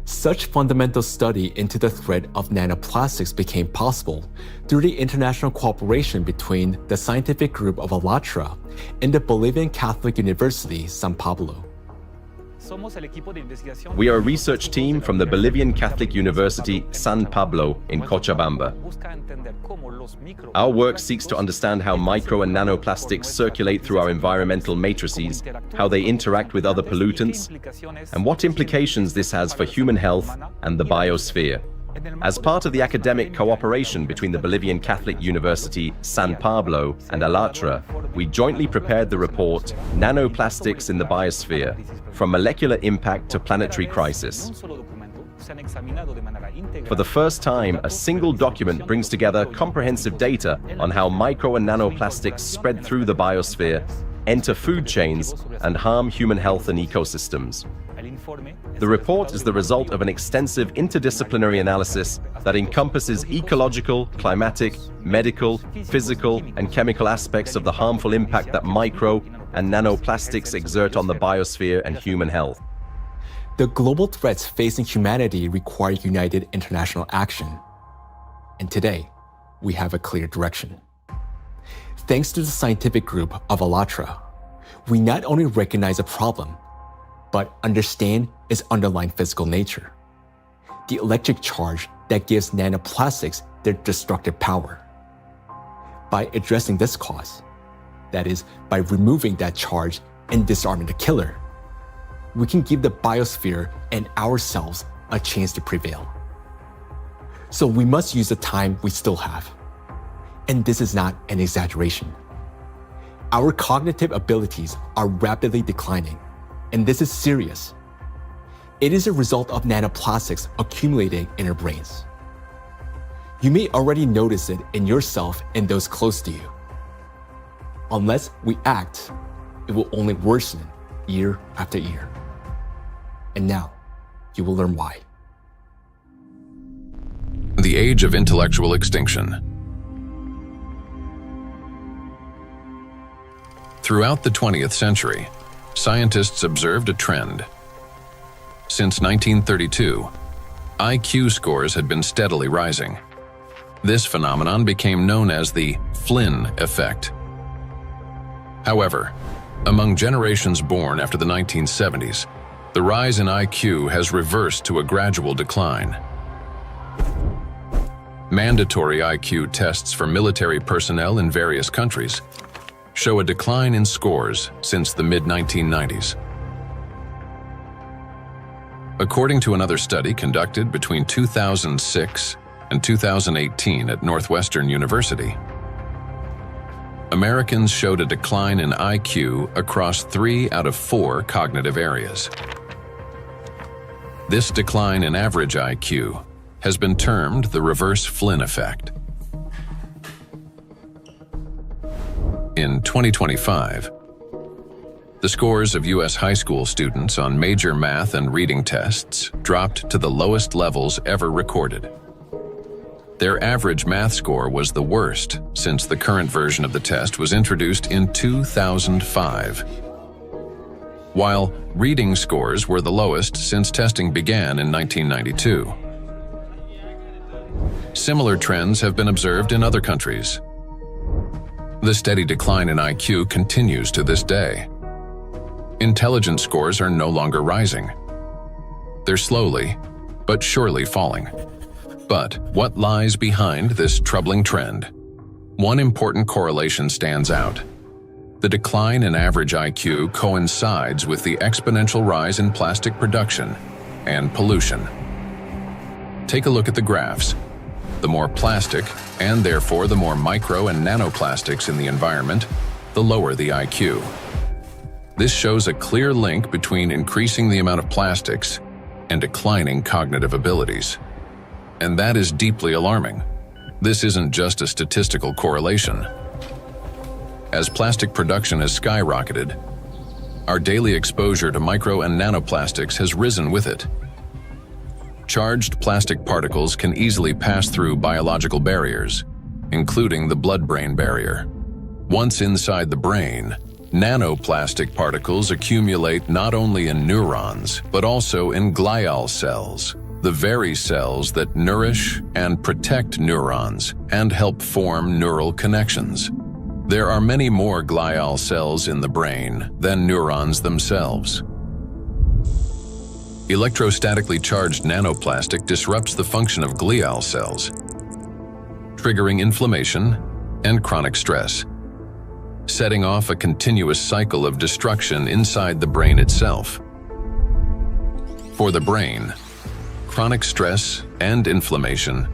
Such fundamental study into the threat of nanoplastics became possible through the international cooperation between the scientific group of ALLATRA and the Bolivian Catholic University, San Pablo. We are a research team from the Bolivian Catholic University, San Pablo in Cochabamba. Our work seeks to understand how micro and nanoplastics circulate through our environmental matrices, how they interact with other pollutants, and what implications this has for human health and the biosphere. As part of the academic cooperation between the Bolivian Catholic University, San Pablo, and ALLATRA, we jointly prepared the report, Nanoplastics in the Biosphere, From Molecular Impact to Planetary Crisis. For the first time, a single document brings together comprehensive data on how micro and nanoplastics spread through the biosphere, enter food chains, and harm human health and ecosystems. The report is the result of an extensive interdisciplinary analysis that encompasses ecological, climatic, medical, physical, and chemical aspects of the harmful impact that micro and nanoplastics exert on the biosphere and human health. The global threats facing humanity require united international action. And today, we have a clear direction. Thanks to the scientific group of ALLATRA, we not only recognize a problem, but understand its underlying physical nature, the electric charge that gives nanoplastics their destructive power. By addressing this cause, that is, by removing that charge and disarming the killer, we can give the biosphere and ourselves a chance to prevail. So we must use the time we still have. And this is not an exaggeration. Our cognitive abilities are rapidly declining, and this is serious. It is a result of nanoplastics accumulating in our brains. You may already notice it in yourself and those close to you. Unless we act, it will only worsen year after year. And now, you will learn why. The age of intellectual extinction. Throughout the 20th century, scientists observed a trend. Since 1932, IQ scores had been steadily rising. This phenomenon became known as the Flynn effect. However, among generations born after the 1970s, the rise in IQ has reversed to a gradual decline. Mandatory IQ tests for military personnel in various countries show a decline in scores since the mid-1990s. According to another study conducted between 2006 and 2018 at Northwestern University, Americans showed a decline in IQ across 3 out of 4 cognitive areas. This decline in average IQ has been termed the reverse Flynn effect. In 2025, the scores of U.S. high school students on major math and reading tests dropped to the lowest levels ever recorded. Their average math score was the worst since the current version of the test was introduced in 2005, while reading scores were the lowest since testing began in 1992. Similar trends have been observed in other countries. The steady decline in IQ continues to this day. Intelligence scores are no longer rising. They're slowly, but surely falling. But what lies behind this troubling trend? One important correlation stands out. The decline in average IQ coincides with the exponential rise in plastic production and pollution. Take a look at the graphs. The more plastic, and therefore the more micro and nanoplastics in the environment, the lower the IQ. This shows a clear link between increasing the amount of plastics and declining cognitive abilities. And that is deeply alarming. This isn't just a statistical correlation. As plastic production has skyrocketed, our daily exposure to micro and nanoplastics has risen with it. Charged plastic particles can easily pass through biological barriers, including the blood-brain barrier. Once inside the brain, nanoplastic particles accumulate not only in neurons, but also in glial cells, the very cells that nourish and protect neurons and help form neural connections. There are many more glial cells in the brain than neurons themselves. Electrostatically charged nanoplastic disrupts the function of glial cells, triggering inflammation and chronic stress, setting off a continuous cycle of destruction inside the brain itself. For the brain, chronic stress and inflammation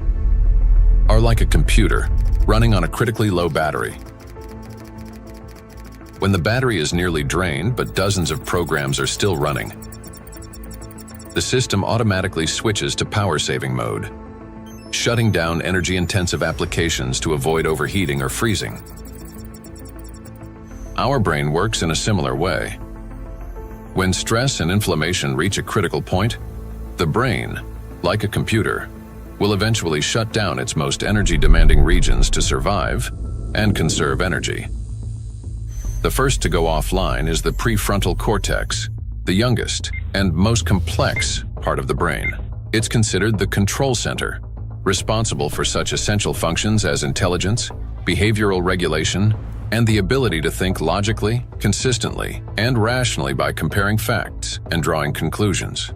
are like a computer running on a critically low battery. When the battery is nearly drained but dozens of programs are still running, the system automatically switches to power-saving mode, shutting down energy-intensive applications to avoid overheating or freezing. Our brain works in a similar way. When stress and inflammation reach a critical point, the brain, like a computer, will eventually shut down its most energy-demanding regions to survive and conserve energy. The first to go offline is the prefrontal cortex, the youngest and most complex part of the brain. It's considered the control center, responsible for such essential functions as intelligence, behavioral regulation, and the ability to think logically, consistently, and rationally by comparing facts and drawing conclusions.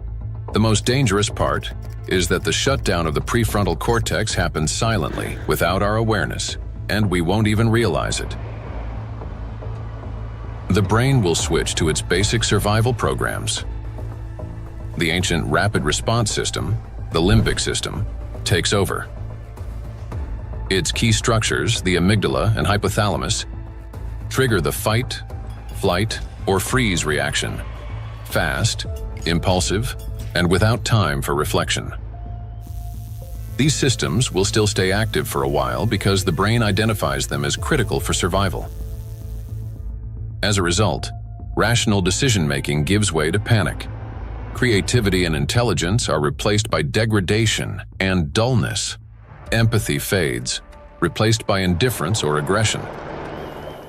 The most dangerous part is that the shutdown of the prefrontal cortex happens silently, without our awareness, and we won't even realize it. The brain will switch to its basic survival programs. The ancient rapid response system, the limbic system, takes over. Its key structures, the amygdala and hypothalamus, trigger the fight, flight, or freeze reaction, fast, impulsive, and without time for reflection. These systems will still stay active for a while because the brain identifies them as critical for survival. As a result, rational decision-making gives way to panic. Creativity and intelligence are replaced by degradation and dullness. Empathy fades, replaced by indifference or aggression.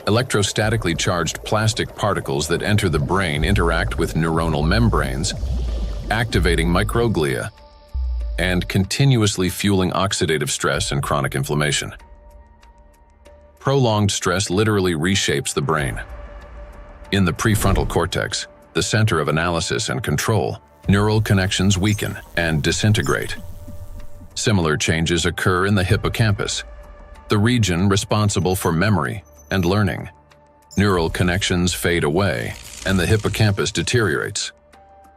Electrostatically charged plastic particles that enter the brain interact with neuronal membranes, activating microglia, and continuously fueling oxidative stress and chronic inflammation. Prolonged stress literally reshapes the brain. In the prefrontal cortex, the center of analysis and control, neural connections weaken and disintegrate. Similar changes occur in the hippocampus, the region responsible for memory and learning. Neural connections fade away, and the hippocampus deteriorates.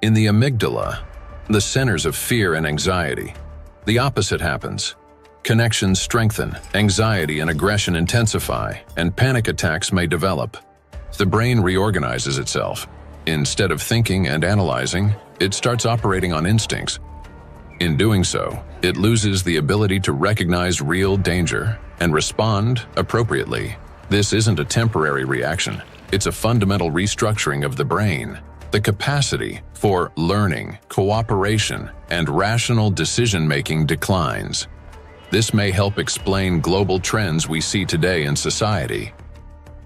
In the amygdala, the centers of fear and anxiety, the opposite happens. Connections strengthen, anxiety and aggression intensify, and panic attacks may develop. The brain reorganizes itself. Instead of thinking and analyzing, it starts operating on instincts. In doing so, it loses the ability to recognize real danger and respond appropriately. This isn't a temporary reaction. It's a fundamental restructuring of the brain. The capacity for learning, cooperation, and rational decision-making declines. This may help explain global trends we see today in society.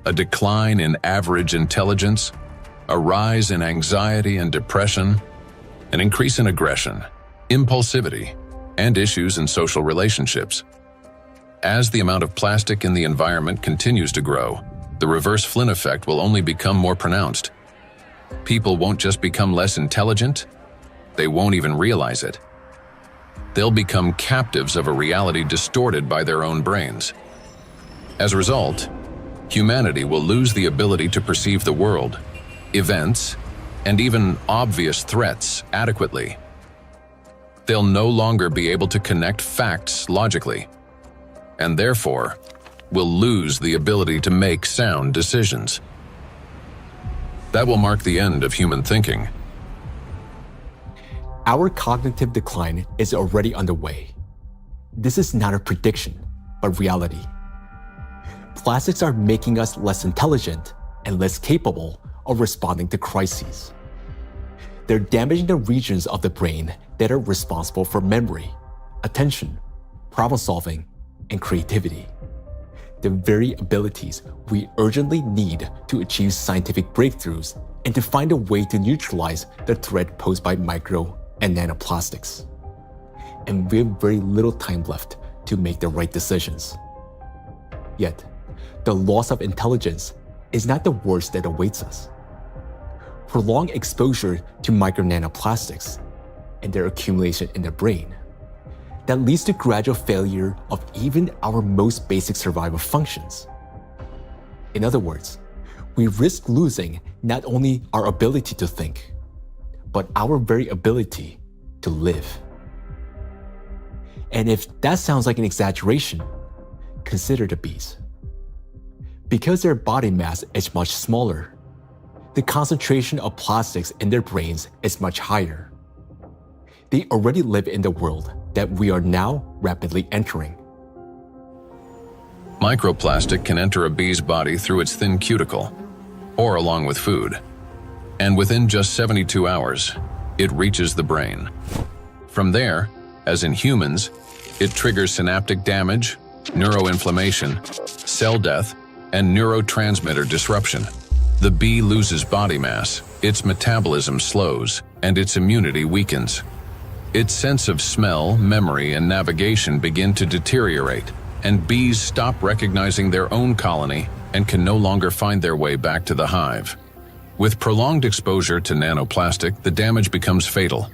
A decline in average intelligence, a rise in anxiety and depression, an increase in aggression, impulsivity, and issues in social relationships. As the amount of plastic in the environment continues to grow, the reverse Flynn effect will only become more pronounced. People won't just become less intelligent, they won't even realize it. They'll become captives of a reality distorted by their own brains. As a result, humanity will lose the ability to perceive the world, events, and even obvious threats adequately. They'll no longer be able to connect facts logically, and therefore will lose the ability to make sound decisions. That will mark the end of human thinking. Our cognitive decline is already underway. This is not a prediction, but reality. Plastics are making us less intelligent and less capable of responding to crises. They're damaging the regions of the brain that are responsible for memory, attention, problem-solving, and creativity. The very abilities we urgently need to achieve scientific breakthroughs and to find a way to neutralize the threat posed by micro and nanoplastics. And we have very little time left to make the right decisions. Yet, the loss of intelligence is not the worst that awaits us. Prolonged exposure to micro nanoplastics and their accumulation in the brain that leads to gradual failure of even our most basic survival functions. In other words, we risk losing not only our ability to think, but our very ability to live. And if that sounds like an exaggeration, consider the bees. Because their body mass is much smaller, the concentration of plastics in their brains is much higher. They already live in the world that we are now rapidly entering. Microplastic can enter a bee's body through its thin cuticle, or along with food. and within just 72 hours, it reaches the brain. From there, as in humans, it triggers synaptic damage, neuroinflammation, cell death, and neurotransmitter disruption. The bee loses body mass, its metabolism slows, and its immunity weakens. Its sense of smell, memory, and navigation begin to deteriorate, and bees stop recognizing their own colony and can no longer find their way back to the hive. With prolonged exposure to nanoplastic, the damage becomes fatal.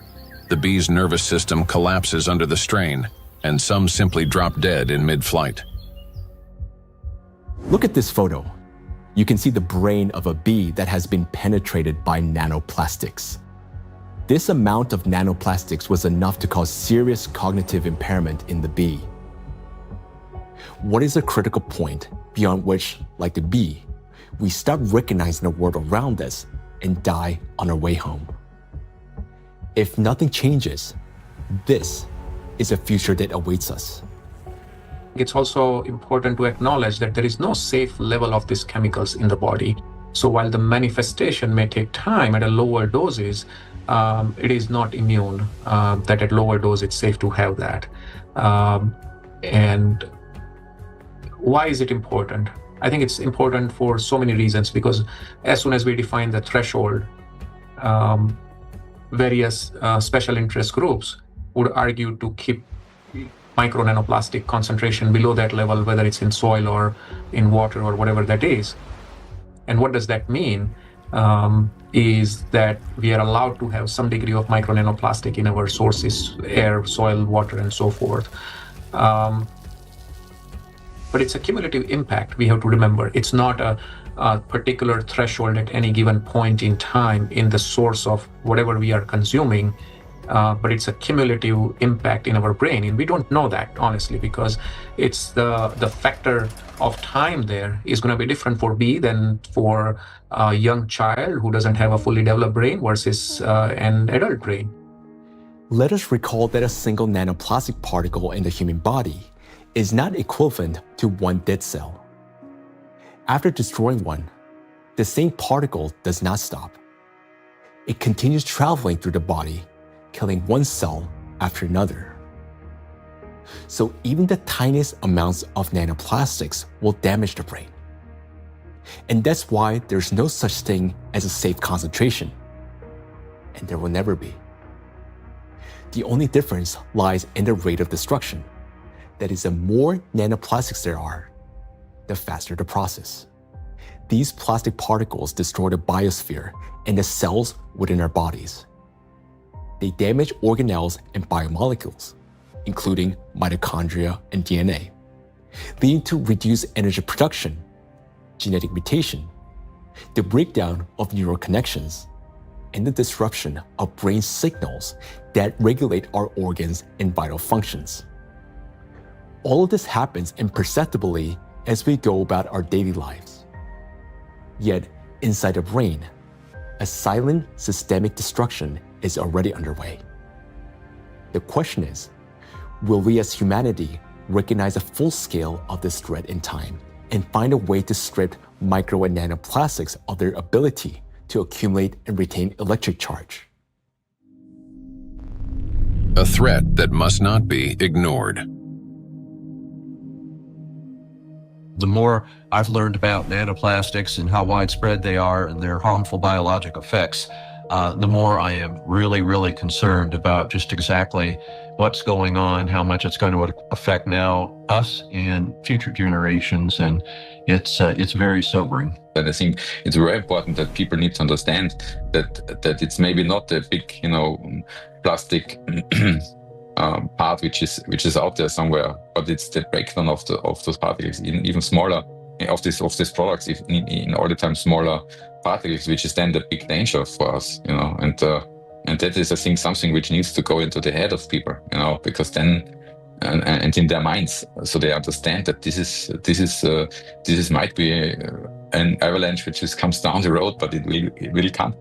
The bee's nervous system collapses under the strain, and some simply drop dead in mid-flight. Look at this photo. You can see the brain of a bee that has been penetrated by nanoplastics. This amount of nanoplastics was enough to cause serious cognitive impairment in the bee. What is a critical point beyond which, like the bee, we stop recognizing the world around us and die on our way home? If nothing changes, this is a future that awaits us. It's also important to acknowledge that there is no safe level of these chemicals in the body. So while the manifestation may take time at a lower doses, it is not immune, that at lower dose it's safe to have that. And why is it important? I think it's important for so many reasons, because as soon as we define the threshold, various special interest groups would argue to keep micro nanoplastic concentration below that level, whether it's in soil or in water or whatever that is. And what does that mean? Is that we are allowed to have some degree of micro nanoplastic in our sources, air, soil, water, and so forth. But it's a cumulative impact, we have to remember. It's not a particular threshold at any given point in time in the source of whatever we are consuming, but it's a cumulative impact in our brain. And we don't know that, honestly, because it's the factor of time there is going to be different for bee than for a young child who doesn't have a fully developed brain versus an adult brain. Let us recall that a single nanoplastic particle in the human body is not equivalent to one dead cell. After destroying one, the same particle does not stop. It continues traveling through the body, killing one cell after another. So even the tiniest amounts of nanoplastics will damage the brain. And that's why there's no such thing as a safe concentration. And there will never be. The only difference lies in the rate of destruction. That is, the more nanoplastics there are, the faster the process. These plastic particles destroy the biosphere and the cells within our bodies. They damage organelles and biomolecules, including mitochondria and DNA, leading to reduced energy production, genetic mutation, the breakdown of neural connections, and the disruption of brain signals that regulate our organs and vital functions. All of this happens imperceptibly as we go about our daily lives. Yet, inside the brain, a silent systemic destruction is already underway. The question is, will we as humanity recognize the full scale of this threat in time and find a way to strip micro and nanoplastics of their ability to accumulate and retain electric charge? A threat that must not be ignored. The more I've learned about nanoplastics and how widespread they are and their harmful biologic effects, the more I am really, really concerned about just exactly what's going on, how much it's going to affect now us and future generations, and it's very sobering. And I think it's very important that people need to understand that it's maybe not a big, plastic part which is out there somewhere, but it's the breakdown of those particles, even smaller of these products, in all the time smaller particles, which is then the big danger for us, and that is, I think, something which needs to go into the head of people, because then and in their minds, so they understand that this might be an avalanche which comes down the road, but it will come.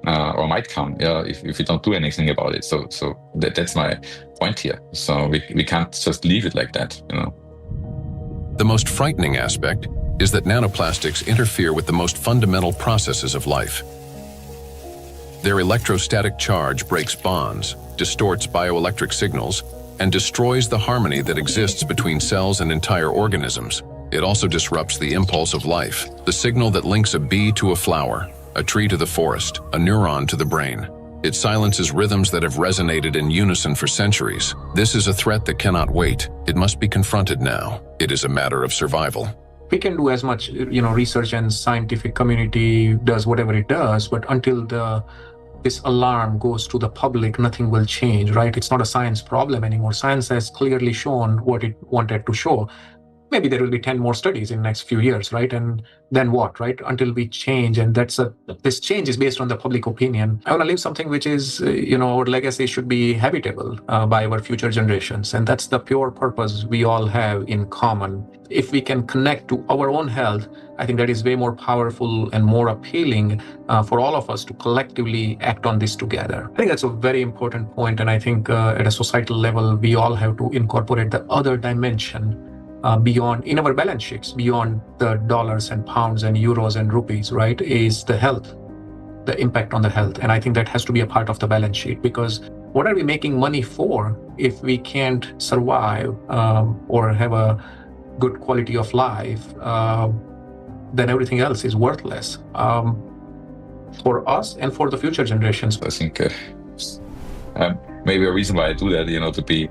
Or might come, if we don't do anything about it. So that's my point here. So we can't just leave it like that, The most frightening aspect is that nanoplastics interfere with the most fundamental processes of life. Their electrostatic charge breaks bonds, distorts bioelectric signals, and destroys the harmony that exists between cells and entire organisms. It also disrupts the impulse of life, the signal that links a bee to a flower, a tree to the forest, a neuron to the brain. It silences rhythms that have resonated in unison for centuries. This is a threat that cannot wait. It must be confronted now. It is a matter of survival. We can do as much, research and scientific community does whatever it does, but until this alarm goes to the public, nothing will change, right? It's not a science problem anymore. Science has clearly shown what it wanted to show. Maybe there will be 10 more studies in the next few years, right? And then what, right? Until we change, and this change is based on the public opinion. I want to leave something which is, our legacy should be habitable by our future generations. And that's the pure purpose we all have in common. If we can connect to our own health, I think that is way more powerful and more appealing for all of us to collectively act on this together. I think that's a very important point. And I think at a societal level, we all have to incorporate the other dimension beyond, in our balance sheets, beyond the dollars and pounds and euros and rupees, right, is the health, the impact on the health. And I think that has to be a part of the balance sheet, because what are we making money for if we can't survive or have a good quality of life? Then everything else is worthless for us and for the future generations. I think maybe a reason why I do that,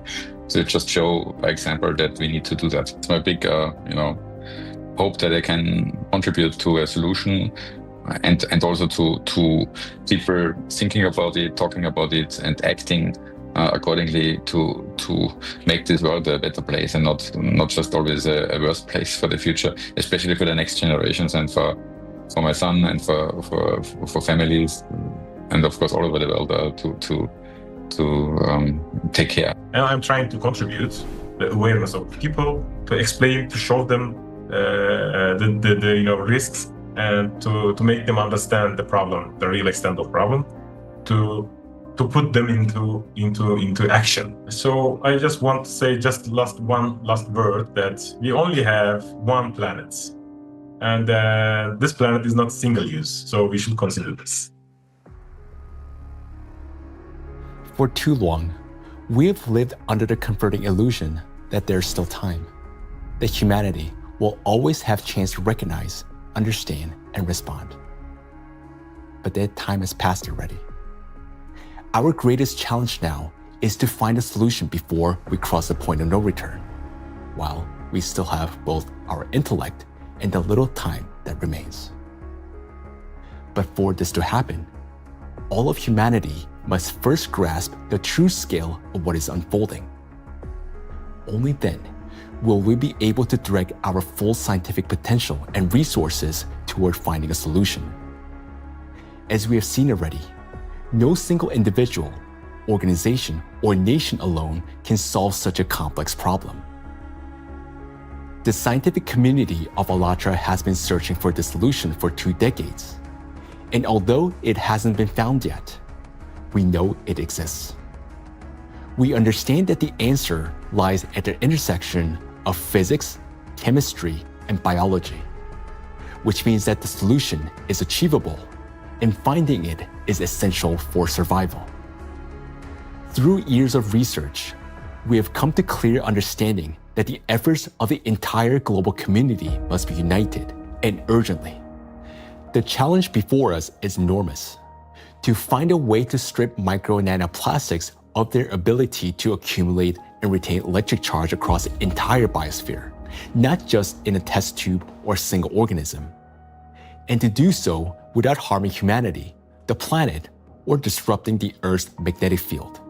to just show by example that we need to do that. It's my big, hope that I can contribute to a solution, and also to people thinking about it, talking about it, and acting accordingly to make this world a better place, and not just always a worse place for the future, especially for the next generations and for my son and for families, and of course all over the world to take care. And I'm trying to contribute the awareness of people, to explain, to show them the risks, and to make them understand the problem, the real extent of problem, to put them into action. So I just want to say one last word, that we only have one planet, and this planet is not single use, so we should consider this. For too long, we have lived under the comforting illusion that there's still time, that humanity will always have a chance to recognize, understand, and respond. But that time has passed already. Our greatest challenge now is to find a solution before we cross the point of no return, while we still have both our intellect and the little time that remains. But for this to happen, all of humanity must first grasp the true scale of what is unfolding. Only then will we be able to direct our full scientific potential and resources toward finding a solution. As we have seen already, no single individual, organization, or nation alone can solve such a complex problem. The scientific community of ALLATRA has been searching for the solution for 2 decades, and although it hasn't been found yet, we know it exists. We understand that the answer lies at the intersection of physics, chemistry, and biology, which means that the solution is achievable, and finding it is essential for survival. Through years of research, we have come to clear understanding that the efforts of the entire global community must be united, and urgently. The challenge before us is enormous: to find a way to strip micro nanoplastics of their ability to accumulate and retain electric charge across the entire biosphere, not just in a test tube or single organism. And to do so without harming humanity, the planet, or disrupting the Earth's magnetic field.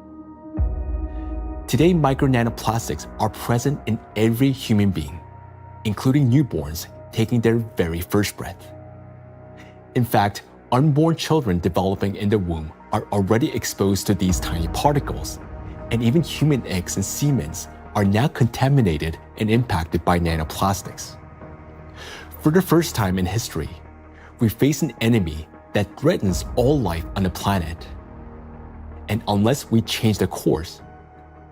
Today, micro nanoplastics are present in every human being, including newborns taking their very first breath. In fact, unborn children developing in the womb are already exposed to these tiny particles, and even human eggs and semen are now contaminated and impacted by nanoplastics. For the first time in history, we face an enemy that threatens all life on the planet. And unless we change the course,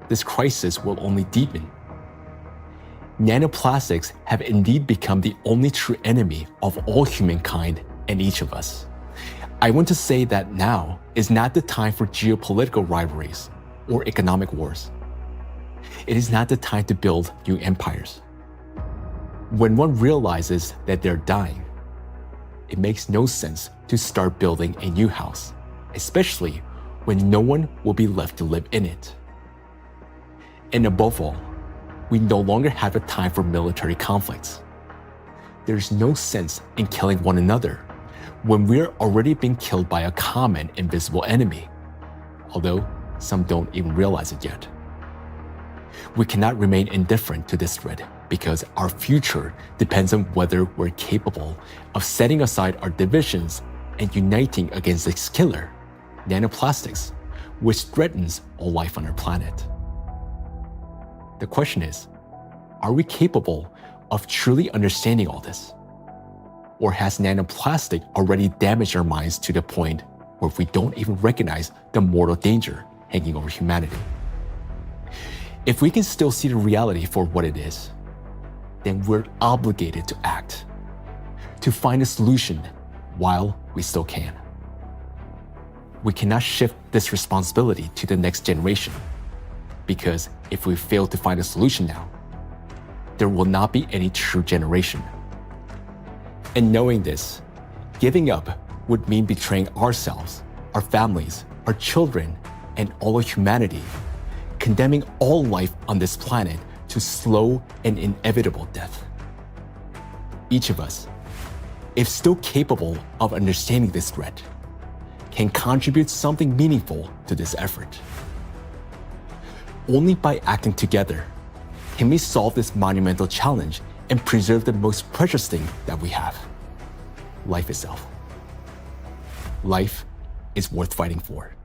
this crisis will only deepen. Nanoplastics have indeed become the only true enemy of all humankind and each of us. I want to say that now is not the time for geopolitical rivalries or economic wars. It is not the time to build new empires. When one realizes that they're dying, it makes no sense to start building a new house, especially when no one will be left to live in it. And above all, we no longer have a time for military conflicts. There's no sense in killing one another when we're already being killed by a common invisible enemy, although some don't even realize it yet. We cannot remain indifferent to this threat because our future depends on whether we're capable of setting aside our divisions and uniting against this killer, nanoplastics, which threatens all life on our planet. The question is, are we capable of truly understanding all this? Or has nanoplastic already damaged our minds to the point where we don't even recognize the mortal danger hanging over humanity? If we can still see the reality for what it is, then we're obligated to act, to find a solution while we still can. We cannot shift this responsibility to the next generation, because if we fail to find a solution now, there will not be any true generation. And knowing this, giving up would mean betraying ourselves, our families, our children, and all of humanity, condemning all life on this planet to slow and inevitable death. Each of us, if still capable of understanding this threat, can contribute something meaningful to this effort. Only by acting together can we solve this monumental challenge and preserve the most precious thing that we have, life itself. Life is worth fighting for.